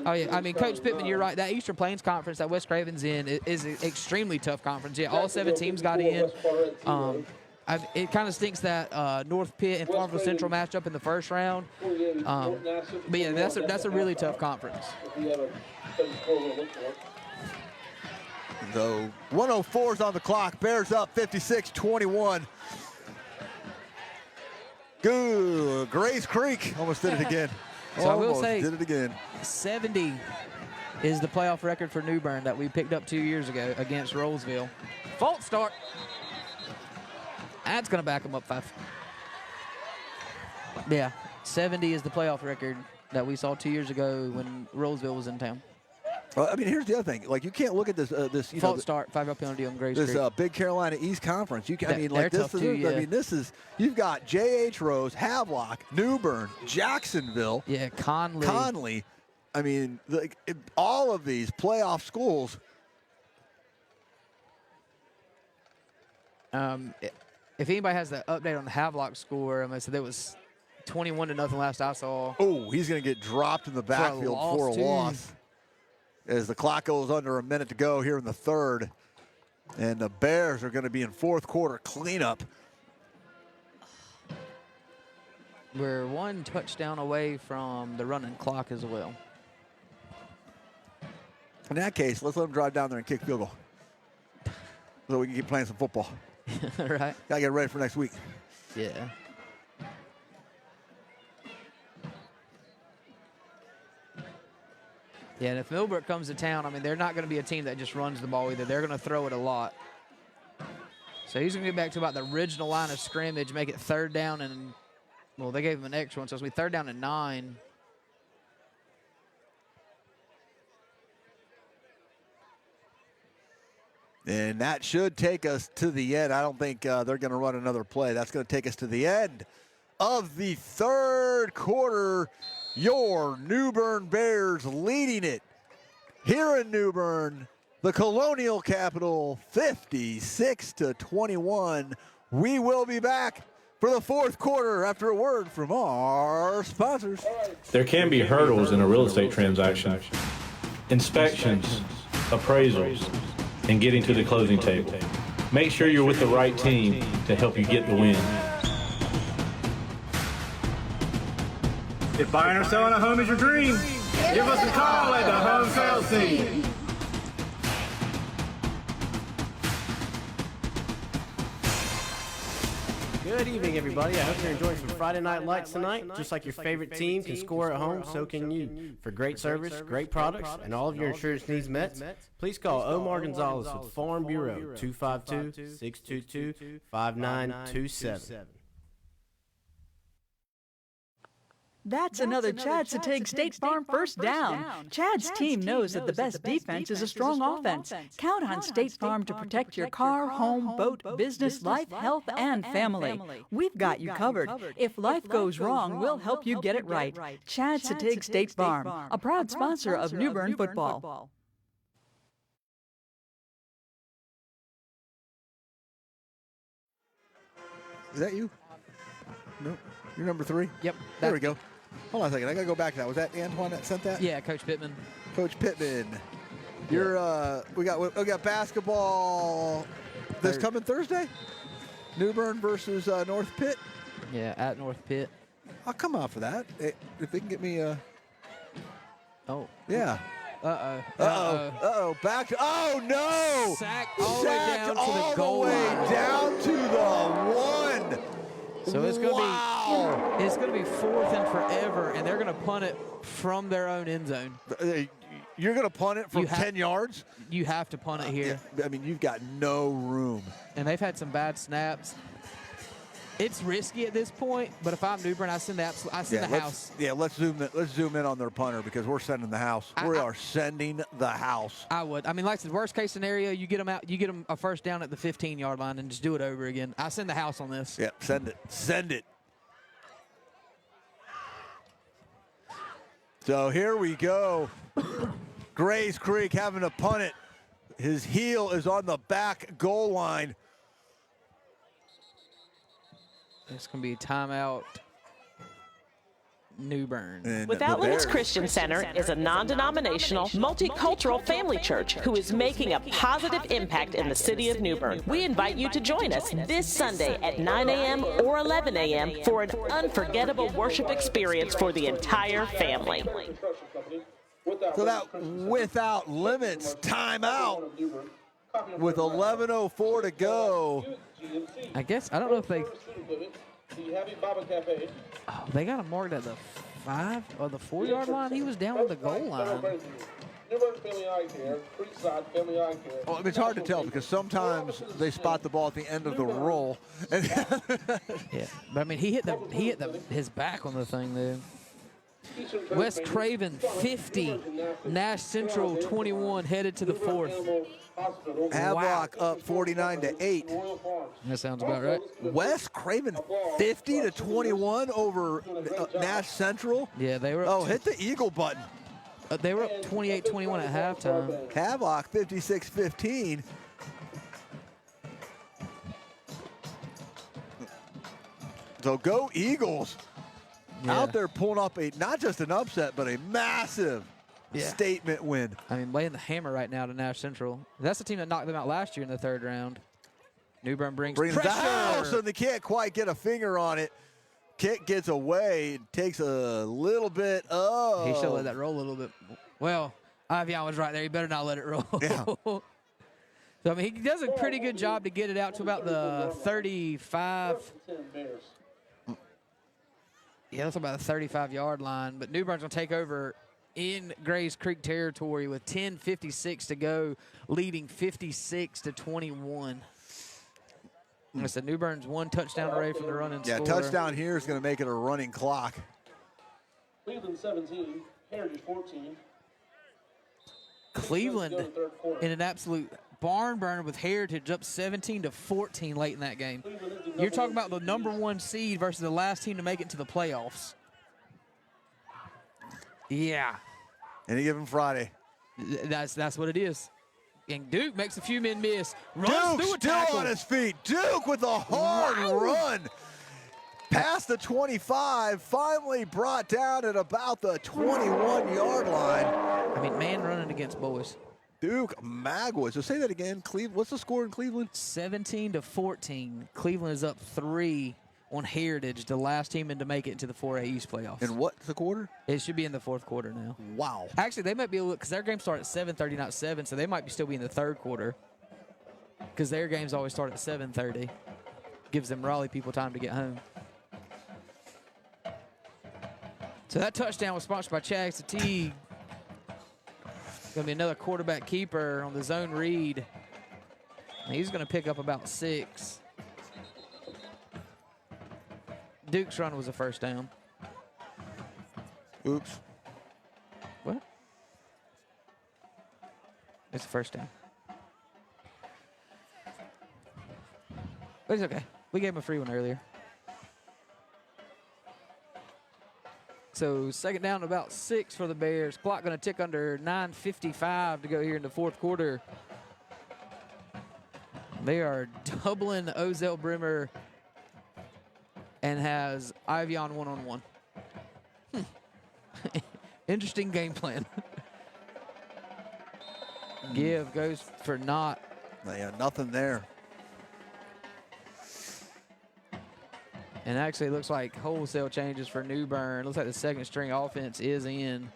Oh, yeah. I mean, Coach Pittman, you're right. That Eastern Plains Conference that West Craven's in is an extremely tough conference. Yeah, all 7 teams got in. It kind of stinks that North Pitt and Farmville Central matched up in the first round. But yeah, that's a really tough conference. So 104's on the clock. Bears up 56-21. Good. Grace Creek almost did it again. So I will say, did it again. 70 is the playoff record for New Bern that we picked up 2 years ago against Rollsville. False start. That's going to back them up 5. Yeah, 70 is the playoff record that we saw 2 years ago when Rollsville was in town. Well, I mean, here's the other thing. Like, you can't look at this. False start, 5-yard penalty on Grace Creek. This Big Carolina East Conference. You can, I mean, like this. This is. You've got J.H. Rose, Havelock, New Bern, Jacksonville. Yeah, Conley. Conley. I mean, all of these playoff schools. If anybody has the update on the Havelock score, I mean, so there was 21-0 last I saw. Oh, he's going to get dropped in the backfield for a loss. As the clock goes under a minute to go here in the third. And the Bears are going to be in fourth quarter cleanup. We're 1 touchdown away from the running clock as well. In that case, let's let them drive down there and kick field goal. So we can keep playing some football. Right. Gotta get ready for next week. Yeah. Yeah, and if Millbrook comes to town, I mean, they're not going to be a team that just runs the ball either. They're going to throw it a lot. So he's going to get back to about the original line of scrimmage, make it 3rd down and, well, they gave him an extra one, so it's going to be 3rd down and 9. And that should take us to the end. I don't think they're going to run another play. That's going to take us to the end of the third quarter. Your New Bern Bears leading it here in New Bern, the Colonial Capital, 56-21. We will be back for the fourth quarter after a word from our sponsors. There can be hurdles in a real estate transaction. Inspections, appraisals, and getting to the closing table. Make sure you're with the right team to help you get the win. If buying or selling a home is your dream, give us a call at the home sales team. Good evening, everybody. I hope you're enjoying some Friday Night Lights tonight. Just like your favorite team can score at home, so can you. For great service, great products, and all of your insurance needs met, please call Omar Gonzalez with Farm Bureau, 252-622-5927. That's another Chad's to take State Farm first down. Chad's team knows that the best defense is a strong offense. Count on State Farm to protect your car, home, boat, business, life, health, and family. We've got you covered. If life goes wrong, we'll help you get it right. Chad's to take State Farm, a proud sponsor of New Bern football. Is that you? No. You're number 3? Yep. There we go. Hold on a second. I got to go back to that. Was that Antoine that sent that? Yeah, Coach Pittman. Coach Pittman. You're we got basketball this coming Thursday? New Bern versus North Pitt? Yeah, at North Pitt. I'll come out for that. If they can get me Oh. Yeah. Uh-oh. Back to, oh no! Sacked all the way down to the goal line. Down to the 1. So it's going to be 4th and forever, and they're going to punt it from their own end zone. You're going to punt it from 10 yards? You have to punt it here. Yeah, I mean, you've got no room. And they've had some bad snaps. It's risky at this point, but if I'm New Bern, I send the house. Yeah, let's zoom in on their punter because we're sending the house. We are sending the house. I would. I mean, like I said, worst case scenario, you get them out. You get them a first down at the 15-yard line and just do it over again. I send the house on this. Yeah, send it. Send it. So here we go. Grays Creek having to punt it. His heel is on the back goal line. It's going to be a timeout. New Bern. Without Limits Christian Center is a non-denominational, multicultural family church who is making a positive impact in the city of New Bern. We invite you to join us this Sunday at 9 a.m. or 11 a.m. for an unforgettable worship experience for the entire family. So that Without Limits timeout with 11:04 to go. I guess, I don't know if they... Oh, they got him marked at the 5 or the 4-yard line. He was down on the goal line. Well, I mean, it's hard to tell because sometimes they spot the ball at the end of the roll. Yeah, but I mean, he hit his back on the thing there. West Craven 50, Nash Central 21, headed to the 4th. Havelock up 49-8. That sounds about right. West Craven 50-21 over Nash Central. Yeah, they were. Hit the Eagle button. They were up 28-21 at halftime. Havelock 56-15. So go Eagles. Yeah. Out there pulling up not just an upset, but a massive statement win. I mean, laying the hammer right now to Nash Central. That's the team that knocked them out last year in the 3rd round. New Bern brings pressure. The house, and they can't quite get a finger on it. Kick gets away, takes a little bit of. He should have let that roll a little bit. Well, Avion was right there. He better not let it roll. Yeah. So, I mean, he does a pretty good job to get it out to about the 35. Yeah, that's about the 35-yard line. But New Bern's going to take over in Grays Creek territory with 10:56 to go, leading 56-21. I said New Bern's 1 touchdown away from the running score. Yeah, touchdown here is going to make it a running clock. Cleveland 17, Heritage 14. Cleveland in an absolute barn burner with Heritage up 17-14 late in that game. You're talking about the #1 seed versus the last team to make it to the playoffs. Yeah. Any given Friday. That's what it is. And Duke makes a few men miss. Runs Duke through a still tackle. on his feet. Duke with a hard run. Past the 25, finally brought down at about the 21-yard line. I mean, man running against boys. Duke Magwood. So say that again. What's the score in Cleveland? 17-14. Cleveland is up 3 on Heritage, the last team in to make it into the 4A East playoffs. In what's the quarter? It should be in the fourth quarter now. Wow. Actually, they might be a little, because their games start at 7:30, not 7, so they might still be in the third quarter. Because their games always start at 7:30. Gives them Raleigh people time to get home. So that touchdown was sponsored by Chad Teague. Going to be another quarterback keeper on the zone read. And he's going to pick up about 6. Duke's run was a first down. Oops. What? It's a first down. But it's okay. We gave him a free one earlier. So second down, about 6 for the Bears. Clock going to tick under 9:55 to go here in the fourth quarter. They are doubling Ozell Brimmer and has Ivion one-on-one. Interesting game plan. Give goes for naught. Yeah, nothing there. And actually, it looks like wholesale changes for New Bern. Looks like the second string offense is in.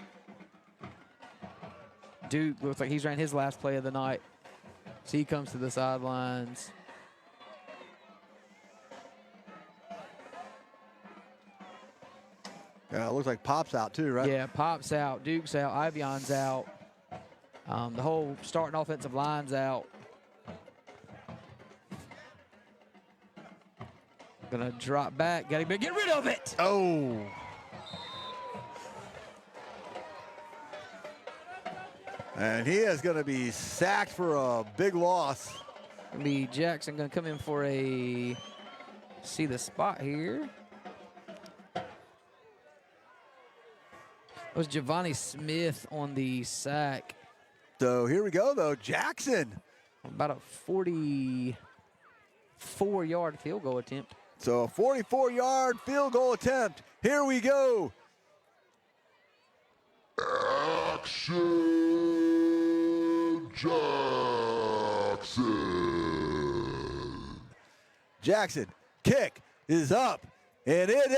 Duke looks like he's ran his last play of the night. So he comes to the sidelines. Yeah, it looks like Pop's out too, right? Yeah, Pop's out, Duke's out, Ivion's out. The whole starting offensive line's out. Gonna drop back, gotta get rid of it. Oh. And he is gonna be sacked for a big loss. Gonna be Jackson gonna come in for a, see the spot here. It was Giovanni Smith on the sack. So here we go though, Jackson. About a 44-yard field goal attempt. So a 44-yard field goal attempt. Here we go. Action Jackson. Jackson, kick is up, and it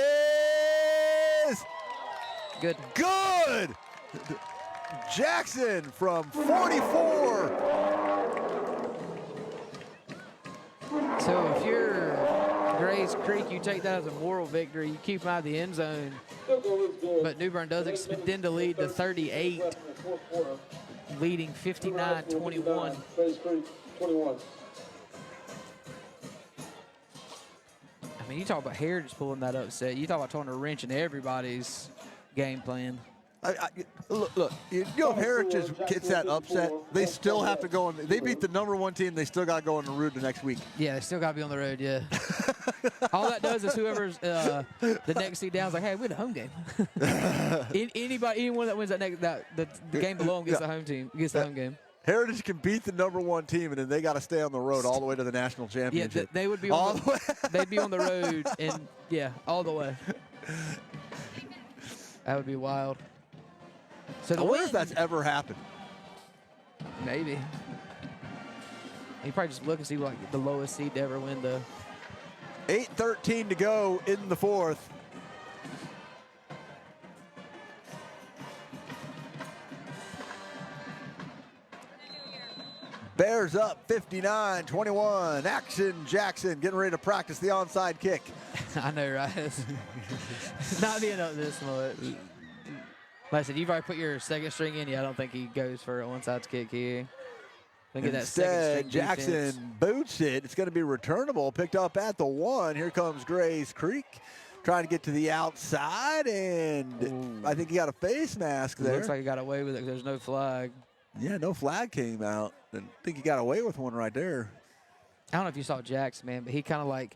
is good. Good. Jackson from 44. So if you're Grays Creek, you take that as a moral victory. You keep them out of the end zone. But New Bern does extend the lead to 38, leading 59-21. I mean, you talk about Heritage pulling that upset. You talk about throwing a wrench in everybody's game plan. Look, you know, if Heritage gets that upset, they still have to go on. They beat the #1 team. They still got to go on the road the next week. Yeah, they still got to be on the road, yeah. All that does is whoever's the next seed down is like, hey, we win the home game. Anyone that wins the game below them gets the home team, gets the home game. Heritage can beat the #1 team, and then they got to stay on the road all the way to the national championship. Yeah, they would be on the way. They'd be on the road, and yeah, all the way. That would be wild. So I wonder if that's ever happened. Maybe. You probably just look and see like the lowest seed to ever win the. 8:13 to go in the fourth. Bears up 59-21. Action Jackson getting ready to practice the onside kick. I know, right? Not being up this much. Like I said, you've already put your second string in. Yeah, I don't think he goes for a onside kick here. Get that Instead, Jackson boots it. It's going to be returnable. Picked up at the 1. Here comes Grays Creek. Trying to get to the outside, and I think he got a face mask there. Looks like he got away with it. There's no flag. Yeah, no flag came out. I think he got away with one right there. I don't know if you saw Jackson, man, but he kind of like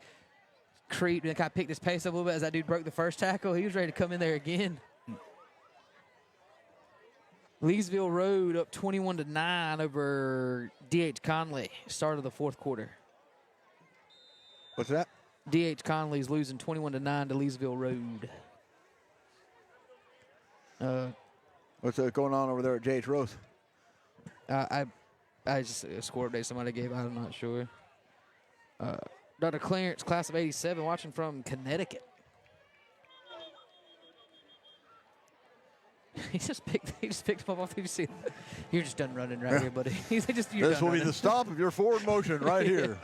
creeped and kind of picked his pace up a little bit as that dude broke the first tackle. He was ready to come in there again. Leesville Road up 21-9 over D.H. Conley. Start of the fourth quarter. What's that? D.H. Conley's losing 21-9 to Leesville Road. What's going on over there at J.H. Rose? I just a score update somebody gave. I'm not sure. Dr. Clarence, class of '87, watching from Connecticut. He just picked him up off. You're just done running right here, buddy. He's just. This will be the stop of your forward motion right here.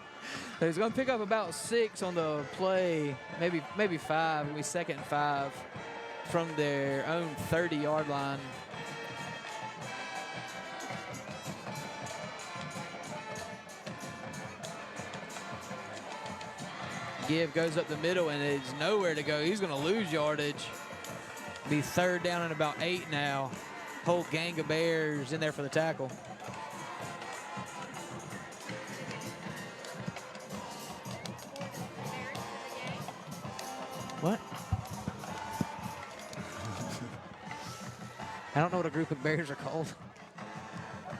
So he's going to pick up about 6 on the play, maybe 5. It'll be 2nd and 5 from their own 30-yard line. Give goes up the middle, and it's nowhere to go. He's going to lose yardage. Be 3rd down and about 8 now. Whole gang of Bears in there for the tackle. What? I don't know what a group of bears are called.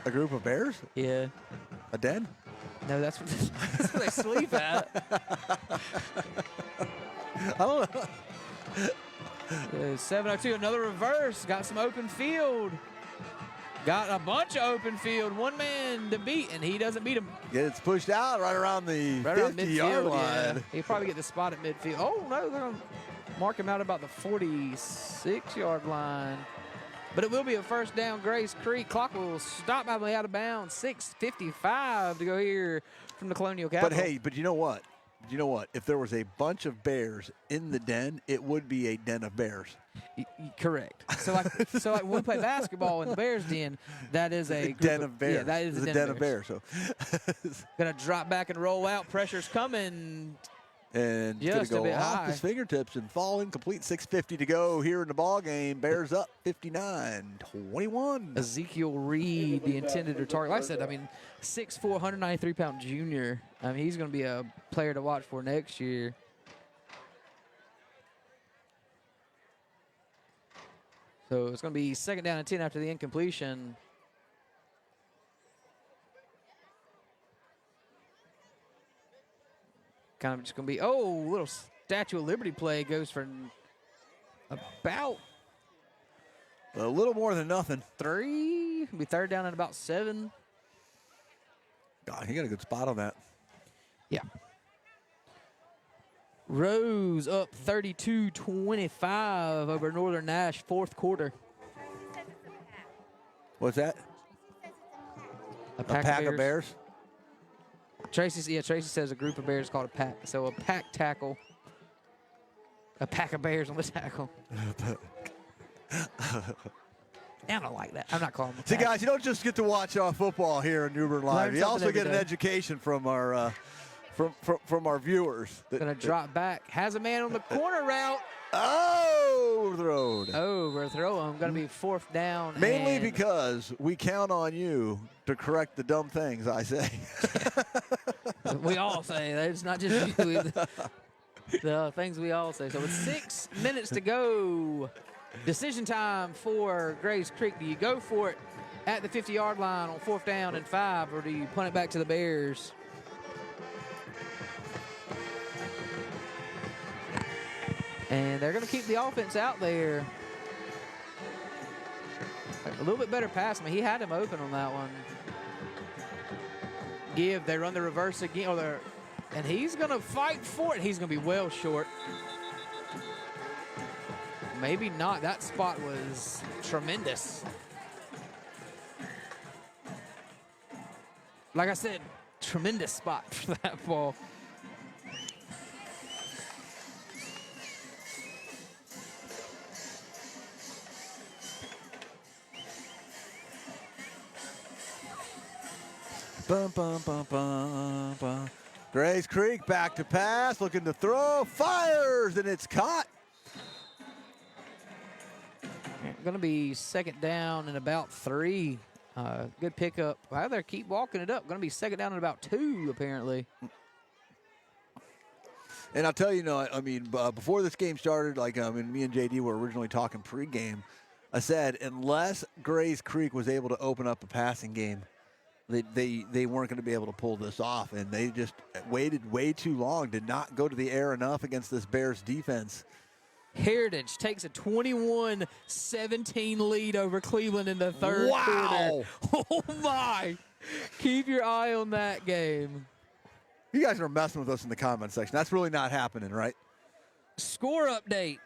A group of bears? Yeah. A den? No, that's where they sleep at. I don't know. 7:02, another reverse. Got some open field. Got a bunch of open field. One man to beat, and he doesn't beat him. Gets pushed out right around the 50-yard line. Yeah. He'll probably get the spot at midfield. Oh, no, they're going to mark him out about the 46-yard line. But it will be a first down, Grace Creek. Clock will stop by the out of bounds. 6:55 to go here from the Colonial Capitol. But you know what? You know what? If there was a bunch of bears in the den, it would be a den of bears. Correct. So like when we play basketball in the Bears den, that is a den of bears. Yeah, that is a den of bears. So gonna drop back and roll out. Pressure's coming. And just gonna go a bit off high. his fingertips and fall incomplete. 6:50 to go here in the ball game. Bears up 59-21. Ezekiel Reed, the intended target. Like I said, 6'4", 193-pound junior. He's going to be a player to watch for next year. So it's going to be 2nd down and 10 after the incompletion. Kind of just going to be, little Statue of Liberty play goes for about a little more than nothing. 3. It'll be 3rd down and about 7. God, he got a good spot on that. Yeah. Rose up 32-25 over Northern Nash, 4th quarter. What's that? A pack of bears? Tracy says a group of bears is called a pack. So a pack tackle. A pack of bears on the tackle. I don't like that. I'm not calling them. See, guys, you don't just get to watch football here in New Bern Live. You also get an education from our from our viewers. Gonna drop back. Has a man on the corner route. Overthrown. Gonna be 4th down. Mainly because we count on you to correct the dumb things I say. We all say that. It's not just you. The things we all say. So with 6 minutes to go, decision time for Grace Creek. Do you go for it at the 50-yard line on 4th down and 5, or do you punt it back to the Bears? And they're going to keep the offense out there. A little bit better pass. He had him open on that one. They run the reverse again. And he's going to fight for it. He's going to be well short. Maybe not. That spot was tremendous. Like I said, tremendous spot for that ball. Bum, bum, bum, bum, bum. Grace Creek back to pass, looking to throw, fires, and it's caught. Going to be 2nd down and about 3 Good pickup. Wow, they keep walking it up. Going to be second down at about 2, apparently. And I'll tell you, before this game started, me and JD were originally talking pregame. I said, unless Grays Creek was able to open up a passing game, they weren't going to be able to pull this off. And they just waited way too long, did not go to the air enough against this Bears defense. Heritage takes a 21-17 lead over Cleveland in the third quarter. Oh, my. Keep your eye on that game. You guys are messing with us in the comment section. That's really not happening, right? Score update.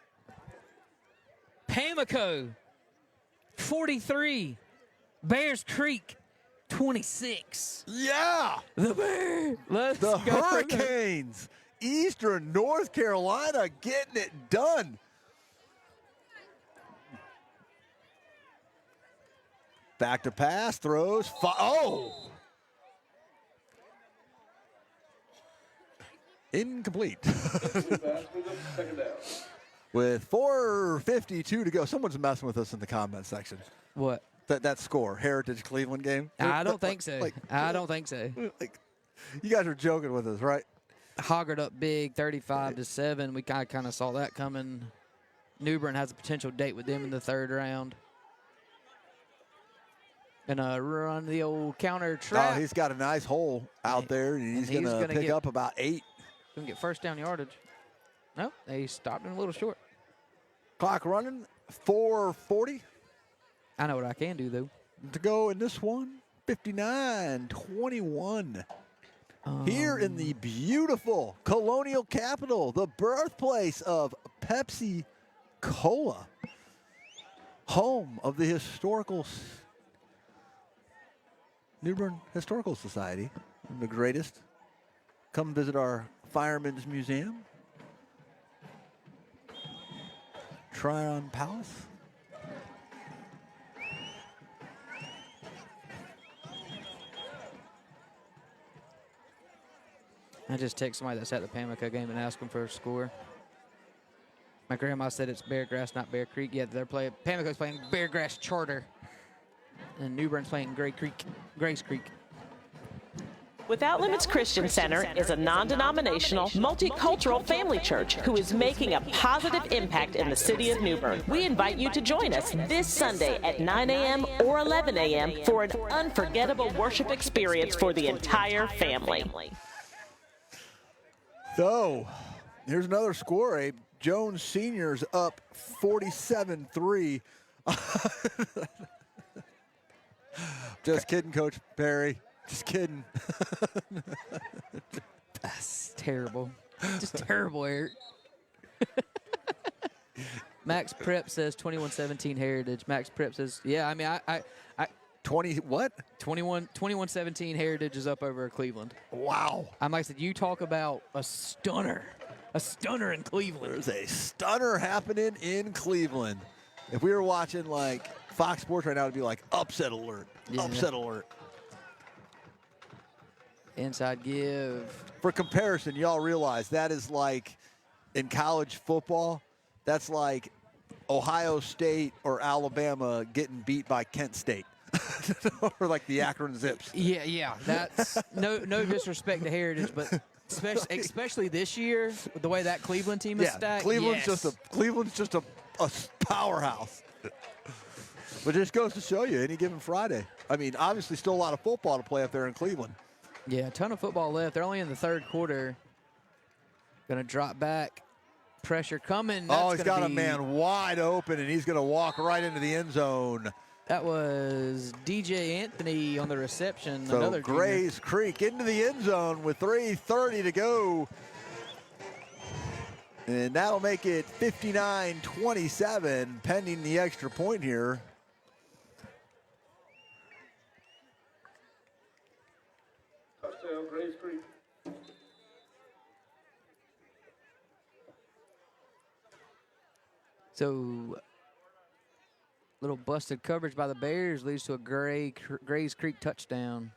Pamlico, 43. Bears Creek, 26. Yeah. The Bears. Let's go. Hurricanes. Eastern North Carolina getting it done. Back to pass, throws. Incomplete. With 4:52 to go. Someone's messing with us in the comment section. What? That score, Heritage Cleveland game? I don't think so. I don't think so. You guys are joking with us, right? Hoggered up big, 35-7. We kind of saw that coming. New Bern has a potential date with them in the third round. Gonna run the old counter trap. Oh, he's got a nice hole out there, and he's gonna pick up about 8. Gonna get first down yardage. No, they stopped him a little short. Clock running, 4:40. I know what I can do, though. To go in this one, 59-21. Here in the beautiful Colonial Capital, the birthplace of Pepsi Cola, home of the historical New Bern Historical Society, the greatest. Come visit our Firemen's Museum. Tryon Palace. I just text somebody that's at the Pamlico game and ask them for a score. My grandma said it's Beargrass, not Bear Creek. Yeah, Pamlico's playing Beargrass Charter. And New Bern's playing Grays Creek. Without Limits Christian Center is a non-denominational, multicultural family church who is making a positive impact in the city of New Bern. We invite you to join us this Sunday at 9 a.m. or 11 a.m. for an unforgettable worship experience for the entire family. So, here's another score, Abe. Jones Senior's up 47-3. Just kidding, Coach Perry. Just kidding. That's terrible. Just terrible, Eric. Max Prep says 21-17 Heritage. Max Prep says, yeah, I mean, I 20 what? 21-17 Heritage is up over Cleveland. Wow. Like I said, you talk about a stunner in Cleveland. There's a stunner happening in Cleveland. If we were watching like Fox Sports right now, it'd be like upset alert. Yeah. Upset alert. Inside give. For comparison, y'all realize that is like in college football, that's like Ohio State or Alabama getting beat by Kent State. Or like the Akron Zips. Yeah. That's no disrespect to Heritage, but especially this year, the way that Cleveland team is stacked. Cleveland's just a powerhouse. But it just goes to show you, any given Friday. I mean, obviously still a lot of football to play up there in Cleveland. Yeah, a ton of football left. They're only in the third quarter. Going to drop back. Pressure coming. He's got a man wide open, and he's going to walk right into the end zone. That was DJ Anthony on the reception. So another Grays Creek into the end zone with 3:30 to go. And that'll make it 59-27, pending the extra point here. Touchdown, Grays Creek. So, little busted coverage by the Bears leads to a Grays Creek touchdown.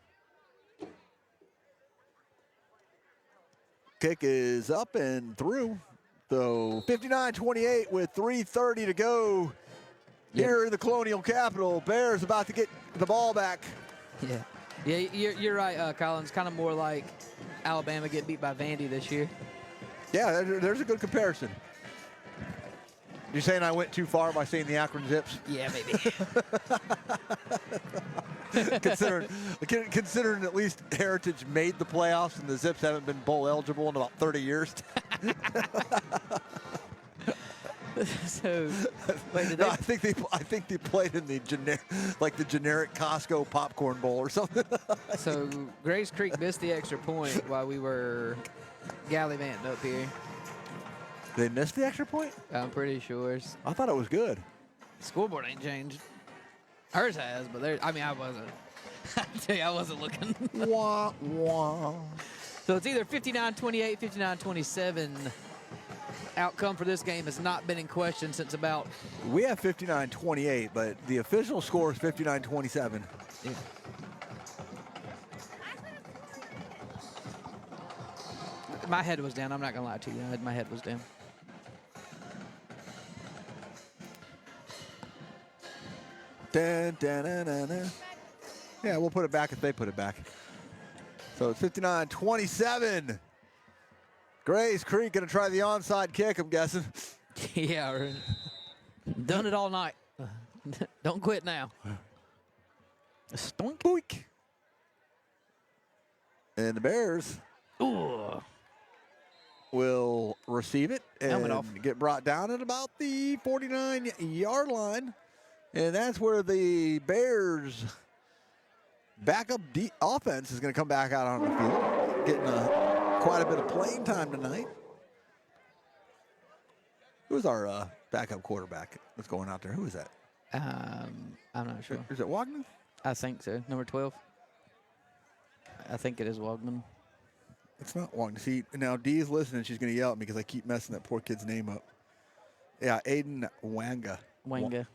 Kick is up and through. So 59-28 with 3:30 to go. Here in the Colonial Capital, Bears about to get the ball back. Yeah, you're right, Collins. Kind of more like Alabama get beat by Vandy this year. Yeah, there's a good comparison. You saying I went too far by saying the Akron Zips? Yeah, maybe. considering at least Heritage made the playoffs and the Zips haven't been bowl eligible in about 30 years. So, wait, I think they played in the generic Costco popcorn bowl or something. So Grace Creek missed the extra point while we were gallivanting up here. They missed the extra point? I'm pretty sure. I thought it was good. Scoreboard ain't changed. Hers has, but I wasn't. I tell you, I wasn't looking. Wah, wah. So it's either 59-28, 59-27. Outcome for this game has not been in question since about... We have 59-28, but the official score is 59-27. Yeah. My head was down. I'm not going to lie to you. My head was down. Dun, dun, dun, dun, dun. Yeah, we'll put it back if they put it back. So it's 59-27. Grace Creek going to try the onside kick, I'm guessing. Yeah, right. Done it all night. Don't quit now. Stunk. Boink. And the Bears will receive it and get brought down at about the 49-yard line. And that's where the Bears' backup offense is going to come back out on the field, getting quite a bit of playing time tonight. Who's our backup quarterback that's going out there? Who is that? I'm not sure. Is it Wagner? I think so. Number 12. I think it is Wagner. It's not Wagner. See, now Dee is listening. She's going to yell at me because I keep messing that poor kid's name up. Yeah, Aiden Wanga. Wanga.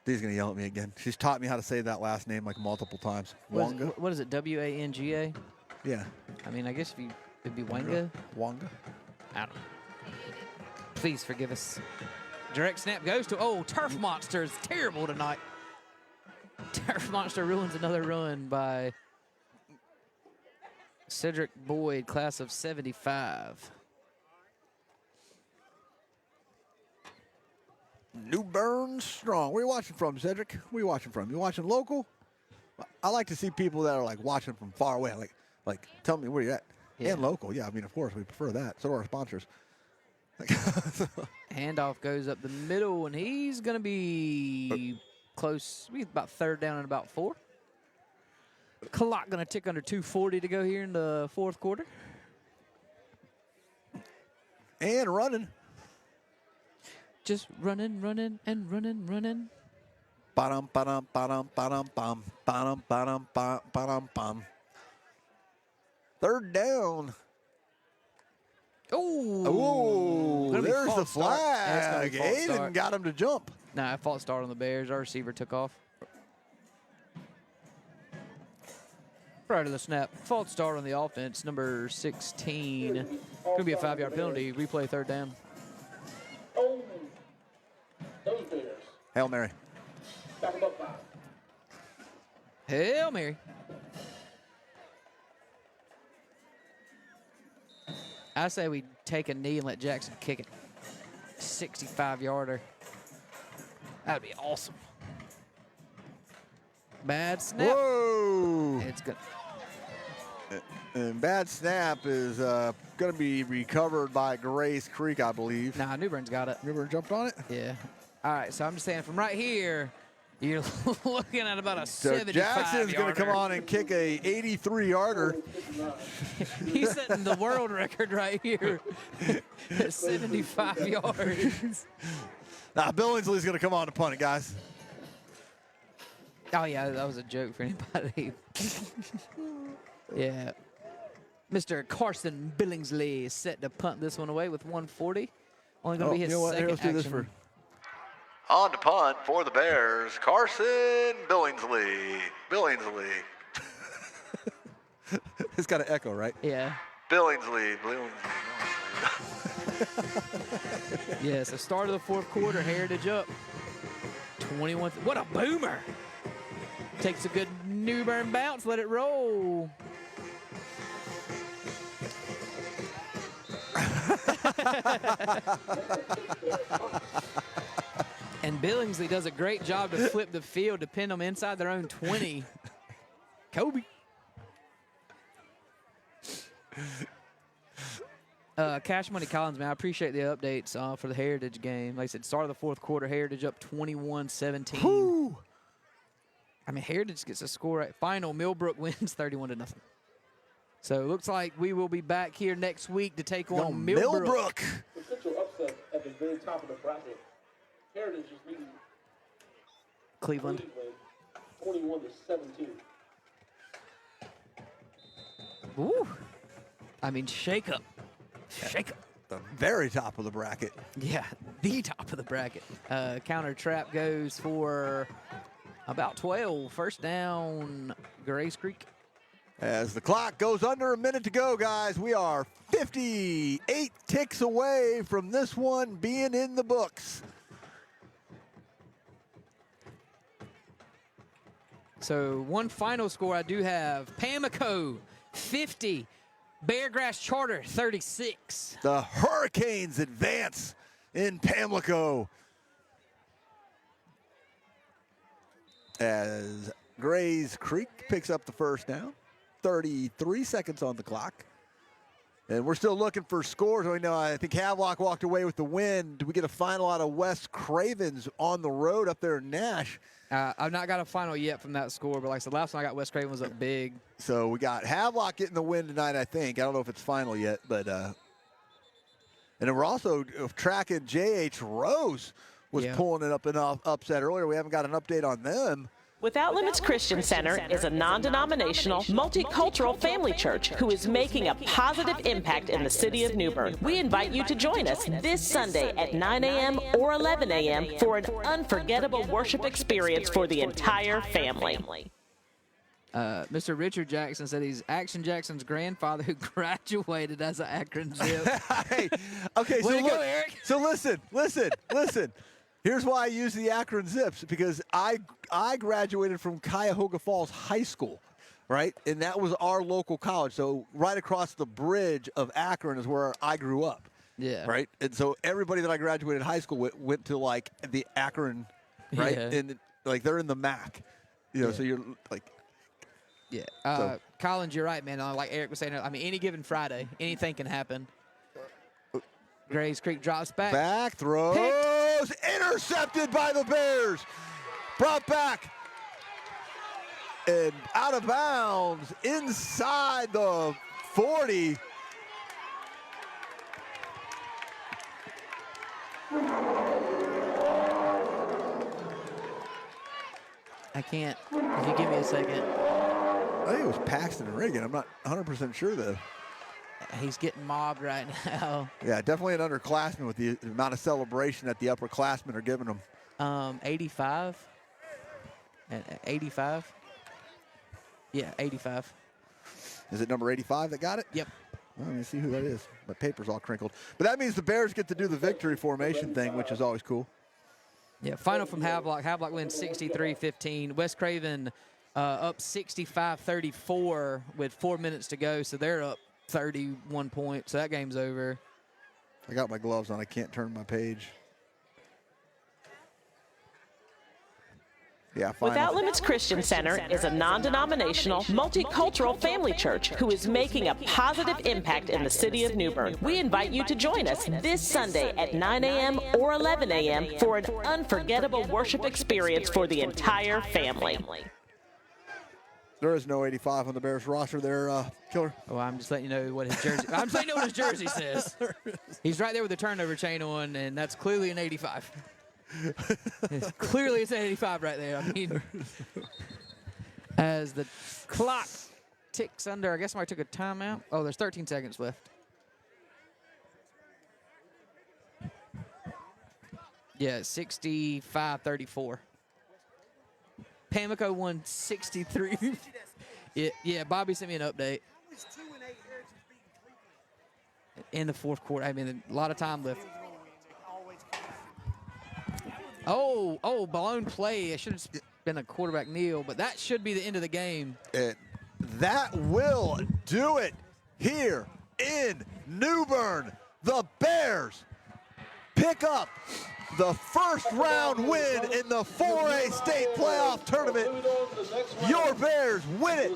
Dee's going to yell at me again. She's taught me how to say that last name like multiple times. Wanga. What is it? W-A-N-G-A? Yeah. I mean, I guess it'd be Wanga. Wanga. I don't know. Please forgive us. Direct snap goes to, Turf Monster is terrible tonight. Turf Monster ruins another run by Cedric Boyd, class of 75. New Bern strong. Where are you watching from, Cedric? Where are you watching from? You watching local? I like to see people that are like watching from far away. Like tell me where you're at. Yeah. And local. Yeah, I mean, of course, we prefer that. So do our sponsors. Handoff goes up the middle, and he's going to be close. He's about third down and about 4. Clock going to tick under 2:40 to go here in the fourth quarter. And running. Just running. Ba-dum, ba-dum, ba-dum, ba-dum, bum. Ba-dum, ba-dum, ba-dum, bum. Third down. Oh, there's the flag. Aiden got him to jump. Nah, false start on the Bears. Our receiver took off. Prior to the snap, false start on the offense, number 16. Going to be a 5-yard penalty. Replay third down. Hail Mary. Hail Mary. I say we take a knee and let Jackson kick it. 65-yarder. That would be awesome. Bad snap. Whoa. It's good. And bad snap is going to be recovered by Grace Creek, I believe. Nah, New Bern's got it. New Bern jumped on it? Yeah. All right, so I'm just saying from right here, you're looking at about a 75-yarder. Jackson's going to come on and kick a 83-yarder. He's setting the world record right here at 75 yards. Now, Billingsley's going to come on to punt it, guys. Oh, yeah, that was a joke for anybody. Yeah. Mr. Carson Billingsley is set to punt this one away with 140. Only going to be his second let's do this action. On to punt for the Bears, Carson Billingsley. It's got an echo, right? Yeah. Billingsley. Yes, the start of the fourth quarter, Heritage up 21. What a boomer. Takes a good New Bern bounce, let it roll. And Billingsley does a great job to flip the field to pin them inside their own 20. Kobe. Cash Money Collins, man, I appreciate the updates for the Heritage game. Like I said, start of the fourth quarter, Heritage up 21-17. I mean, Heritage gets a score at final. Millbrook wins 31-0. So it looks like we will be back here next week to take on Millbrook. Potential upset at the very top of the bracket. Heritage is leading Cleveland 21-17. Ooh. I mean, shake up. Shake up. The very top of the bracket. Yeah, the top of the bracket. Counter trap goes for about 12. First down, Grays Creek. As the clock goes under a minute to go, guys, we are 58 ticks away from this one being in the books. So one final score I do have. Pamlico, 50. Beargrass Charter, 36. The Hurricanes advance in Pamlico. As Grays Creek picks up the first down. 33 seconds on the clock. And we're still looking for scores. I think Havelock walked away with the win. Do we get a final out of West Cravens on the road up there in Nash? I've not got a final yet from that score, but like I said, last time I got West Craven was up big. So we got Havelock getting the win tonight, I think. I don't know if it's final yet, but and then we're also tracking J.H. Rose was pulling it up in upset earlier. We haven't got an update on them. Without Limits Christian Center is a non-denominational, multicultural family church who is making a positive impact in the city of New Bern. We invite you to join us this Sunday at 9 a.m. or 11 a.m. for an unforgettable worship experience for the entire family. Mr. Richard Jackson said he's Action Jackson's grandfather who graduated as an Akron Zip. Hey, okay, so Way to look, go, Eric. So listen. Here's why I use the Akron Zips, because I graduated from Cuyahoga Falls High School, right? And that was our local college. So right across the bridge of Akron is where I grew up. Yeah. Right? And so everybody that I graduated high school with went to, like, the Akron, right? Yeah. And, like, they're in the MAC. So you're, like. Yeah. Collins, you're right, man. Like Eric was saying, I mean, any given Friday, anything can happen. Grays Creek drops back. Back, throws, intercepted by the Bears. Brought back and out of bounds inside the 40. I can't. If you give me a second. I think it was Paxton and Reagan. I'm not 100% sure, though. He's getting mobbed right now. Yeah, definitely an underclassman with the amount of celebration that the upperclassmen are giving him. 85. 85. Yeah, 85. Is it number 85 that got it? Yep. Well, let me see who that is. My paper's all crinkled. But that means the Bears get to do the victory formation thing, which is always cool. Yeah, final from Havelock. Havelock wins 63-15. West Craven up 65-34 with 4 minutes to go, so they're up 31 points. So that game's over. I got my gloves on. I can't turn my page. Yeah, Without Limits Christian Center is a non-denominational, multicultural family church who is making a positive impact in the city of New Bern. We invite you to join us this Sunday at 9 a.m. or 11 a.m. for an unforgettable worship experience for the entire family. There is no 85 on the Bears roster there, Killer. Oh, I'm just letting you know what his jersey. I'm saying what his jersey says. He's right there with the turnover chain on, and that's clearly an 85. Clearly, it's an 85 right there. I mean, as the clock ticks under, I guess somebody took a timeout. Oh, there's 13 seconds left. Yeah, 65-34. Pamlico won 63. Yeah, Bobby sent me an update. in the fourth quarter. I mean, a lot of time left. Oh, blown play. It should have been a quarterback kneel, but that should be the end of the game. That will do it here in New Bern. The Bears pick up the first round win in the 4A state playoff tournament. Your Bears win it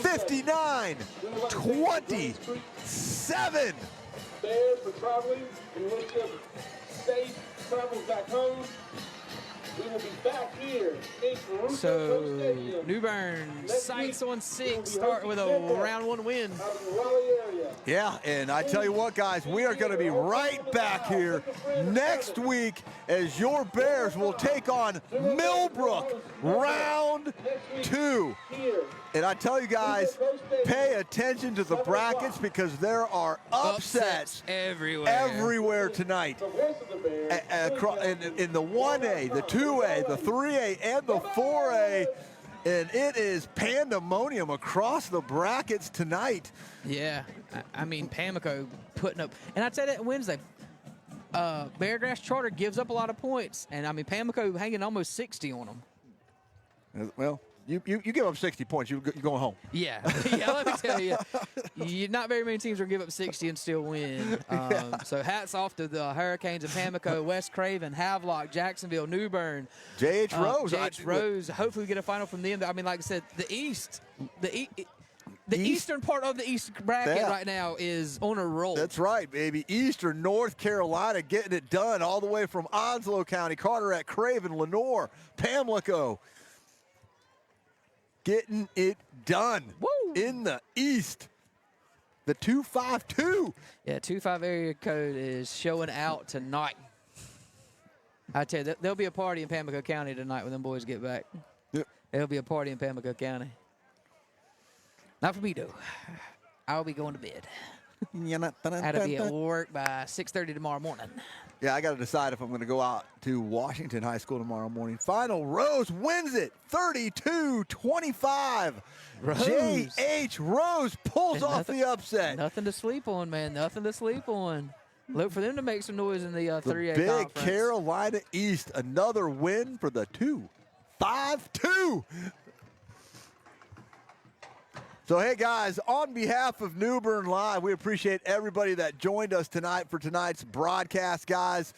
59-27. Bears for traveling and wish them safe travels back home. We will be back here in Caruso So Stadium. New Bern sights on 6, start with a round 1 win. Yeah, and I tell you what, guys, we are going to be right back here next week as your Bears will take on Millbrook, round 2. And I tell you guys, pay attention to the brackets because there are upsets everywhere tonight. In the 1A, the 2A, the 3A, and the 4A. And it is pandemonium across the brackets tonight. Yeah, I mean, Pamlico putting up. And I'd say that Wednesday, Beargrass Charter gives up a lot of points. And, I mean, Pamlico hanging almost 60 on them. Well, you give up 60 points, you're going home. Yeah, let me tell you, not very many teams will give up 60 and still win. So hats off to the Hurricanes of Pamlico, West Craven, Havelock, Jacksonville, New Bern. J.H. Rose. J.H. Rose. Hopefully we get a final from them. I mean, like I said, the eastern part of the East bracket right now is on a roll. That's right, baby. Eastern North Carolina getting it done all the way from Onslow County, Carteret, Craven, Lenoir, Pamlico. Getting it done. Woo. In the East. The 252. Yeah, 25 area code is showing out tonight. I tell you, there'll be a party in Pamlico County tonight when them boys get back. Yep. There'll be a party in Pamlico County. Not for me, though. I'll be going to bed. I had to be at work by 6:30 tomorrow morning. Yeah, I got to decide if I'm going to go out to Washington High School tomorrow morning. Final, Rose wins it 32-25. J.H. Rose pulls off the upset. Nothing to sleep on, man. Nothing to sleep on. Look for them to make some noise in the 3A Big conference. Carolina East, another win for the 2-5-2. So, hey, guys, on behalf of New Bern Live, we appreciate everybody that joined us tonight for tonight's broadcast, guys.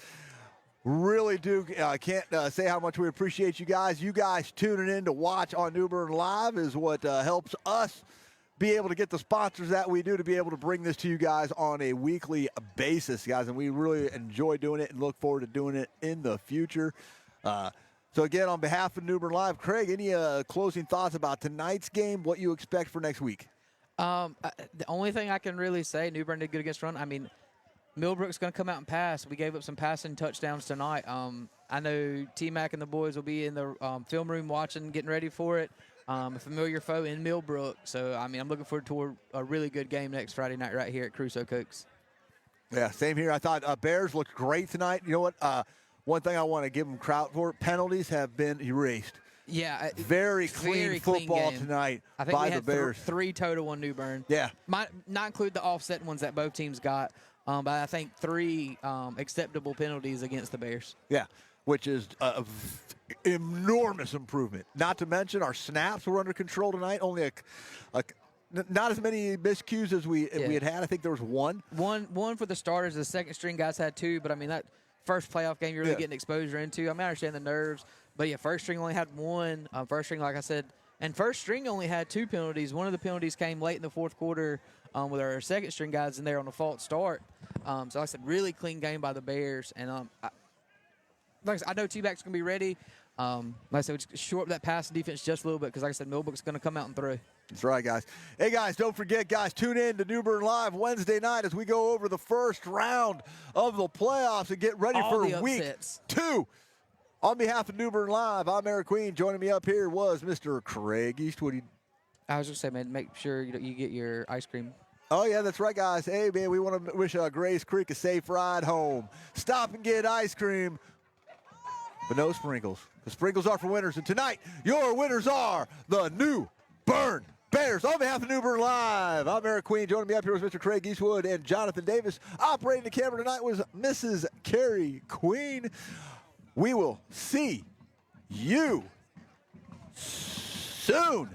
Really do. Can't say how much we appreciate you guys. You guys tuning in to watch on New Bern Live is what helps us be able to get the sponsors that we do to be able to bring this to you guys on a weekly basis, guys. And we really enjoy doing it and look forward to doing it in the future. So, again, on behalf of New Bern Live, Craig, any closing thoughts about tonight's game, what you expect for next week? The only thing I can really say, New Bern did good against run. I mean, Millbrook's going to come out and pass. We gave up some passing touchdowns tonight. I know T-Mac and the boys will be in the film room watching, getting ready for it. A familiar foe in Millbrook. So, I mean, I'm looking forward to a really good game next Friday night right here at Crusoe Cokes. Yeah, same here. I thought Bears looked great tonight. You know what? One thing I want to give them credit for, penalties have been erased. Yeah. Very clean football tonight I think by we the had Bears. Three total on New Bern. Yeah. Might not include the offset ones that both teams got, but I think 3 acceptable penalties against the Bears. Yeah, which is enormous improvement. Not to mention our snaps were under control tonight. Only not as many miscues as we had. I think there was one. One for the starters. The second string guys had 2, but I mean that first playoff game you're really getting exposure into. I mean, I understand the nerves, but yeah, first string only had 1. First string, like I said, and first string only had 2 penalties. One of the penalties came late in the fourth quarter with our second string guys in there on a false start. So like I said, really clean game by the Bears. And like I said, I know T-Bac's going to be ready. Like I said, we just shore up that pass defense just a little bit because, like I said, Millbrook's going to come out and throw. That's right, guys. Hey, guys, don't forget, guys, tune in to New Bern Live Wednesday night as we go over the first round of the playoffs and get ready for week 2. On behalf of New Bern Live, I'm Eric Queen. Joining me up here was Mr. Craig Eastwood. I was just saying, man, make sure you get your ice cream. Oh, yeah, that's right, guys. Hey, man, we want to wish Grace Creek a safe ride home. Stop and get ice cream, but no sprinkles. The sprinkles are for winners, and tonight, your winners are the New Bern Bears. On behalf of New Bern Live, I'm Eric Queen. Joining me up here was Mr. Craig Eastwood and Jonathan Davis. Operating the camera tonight was Mrs. Carrie Queen. We will see you soon.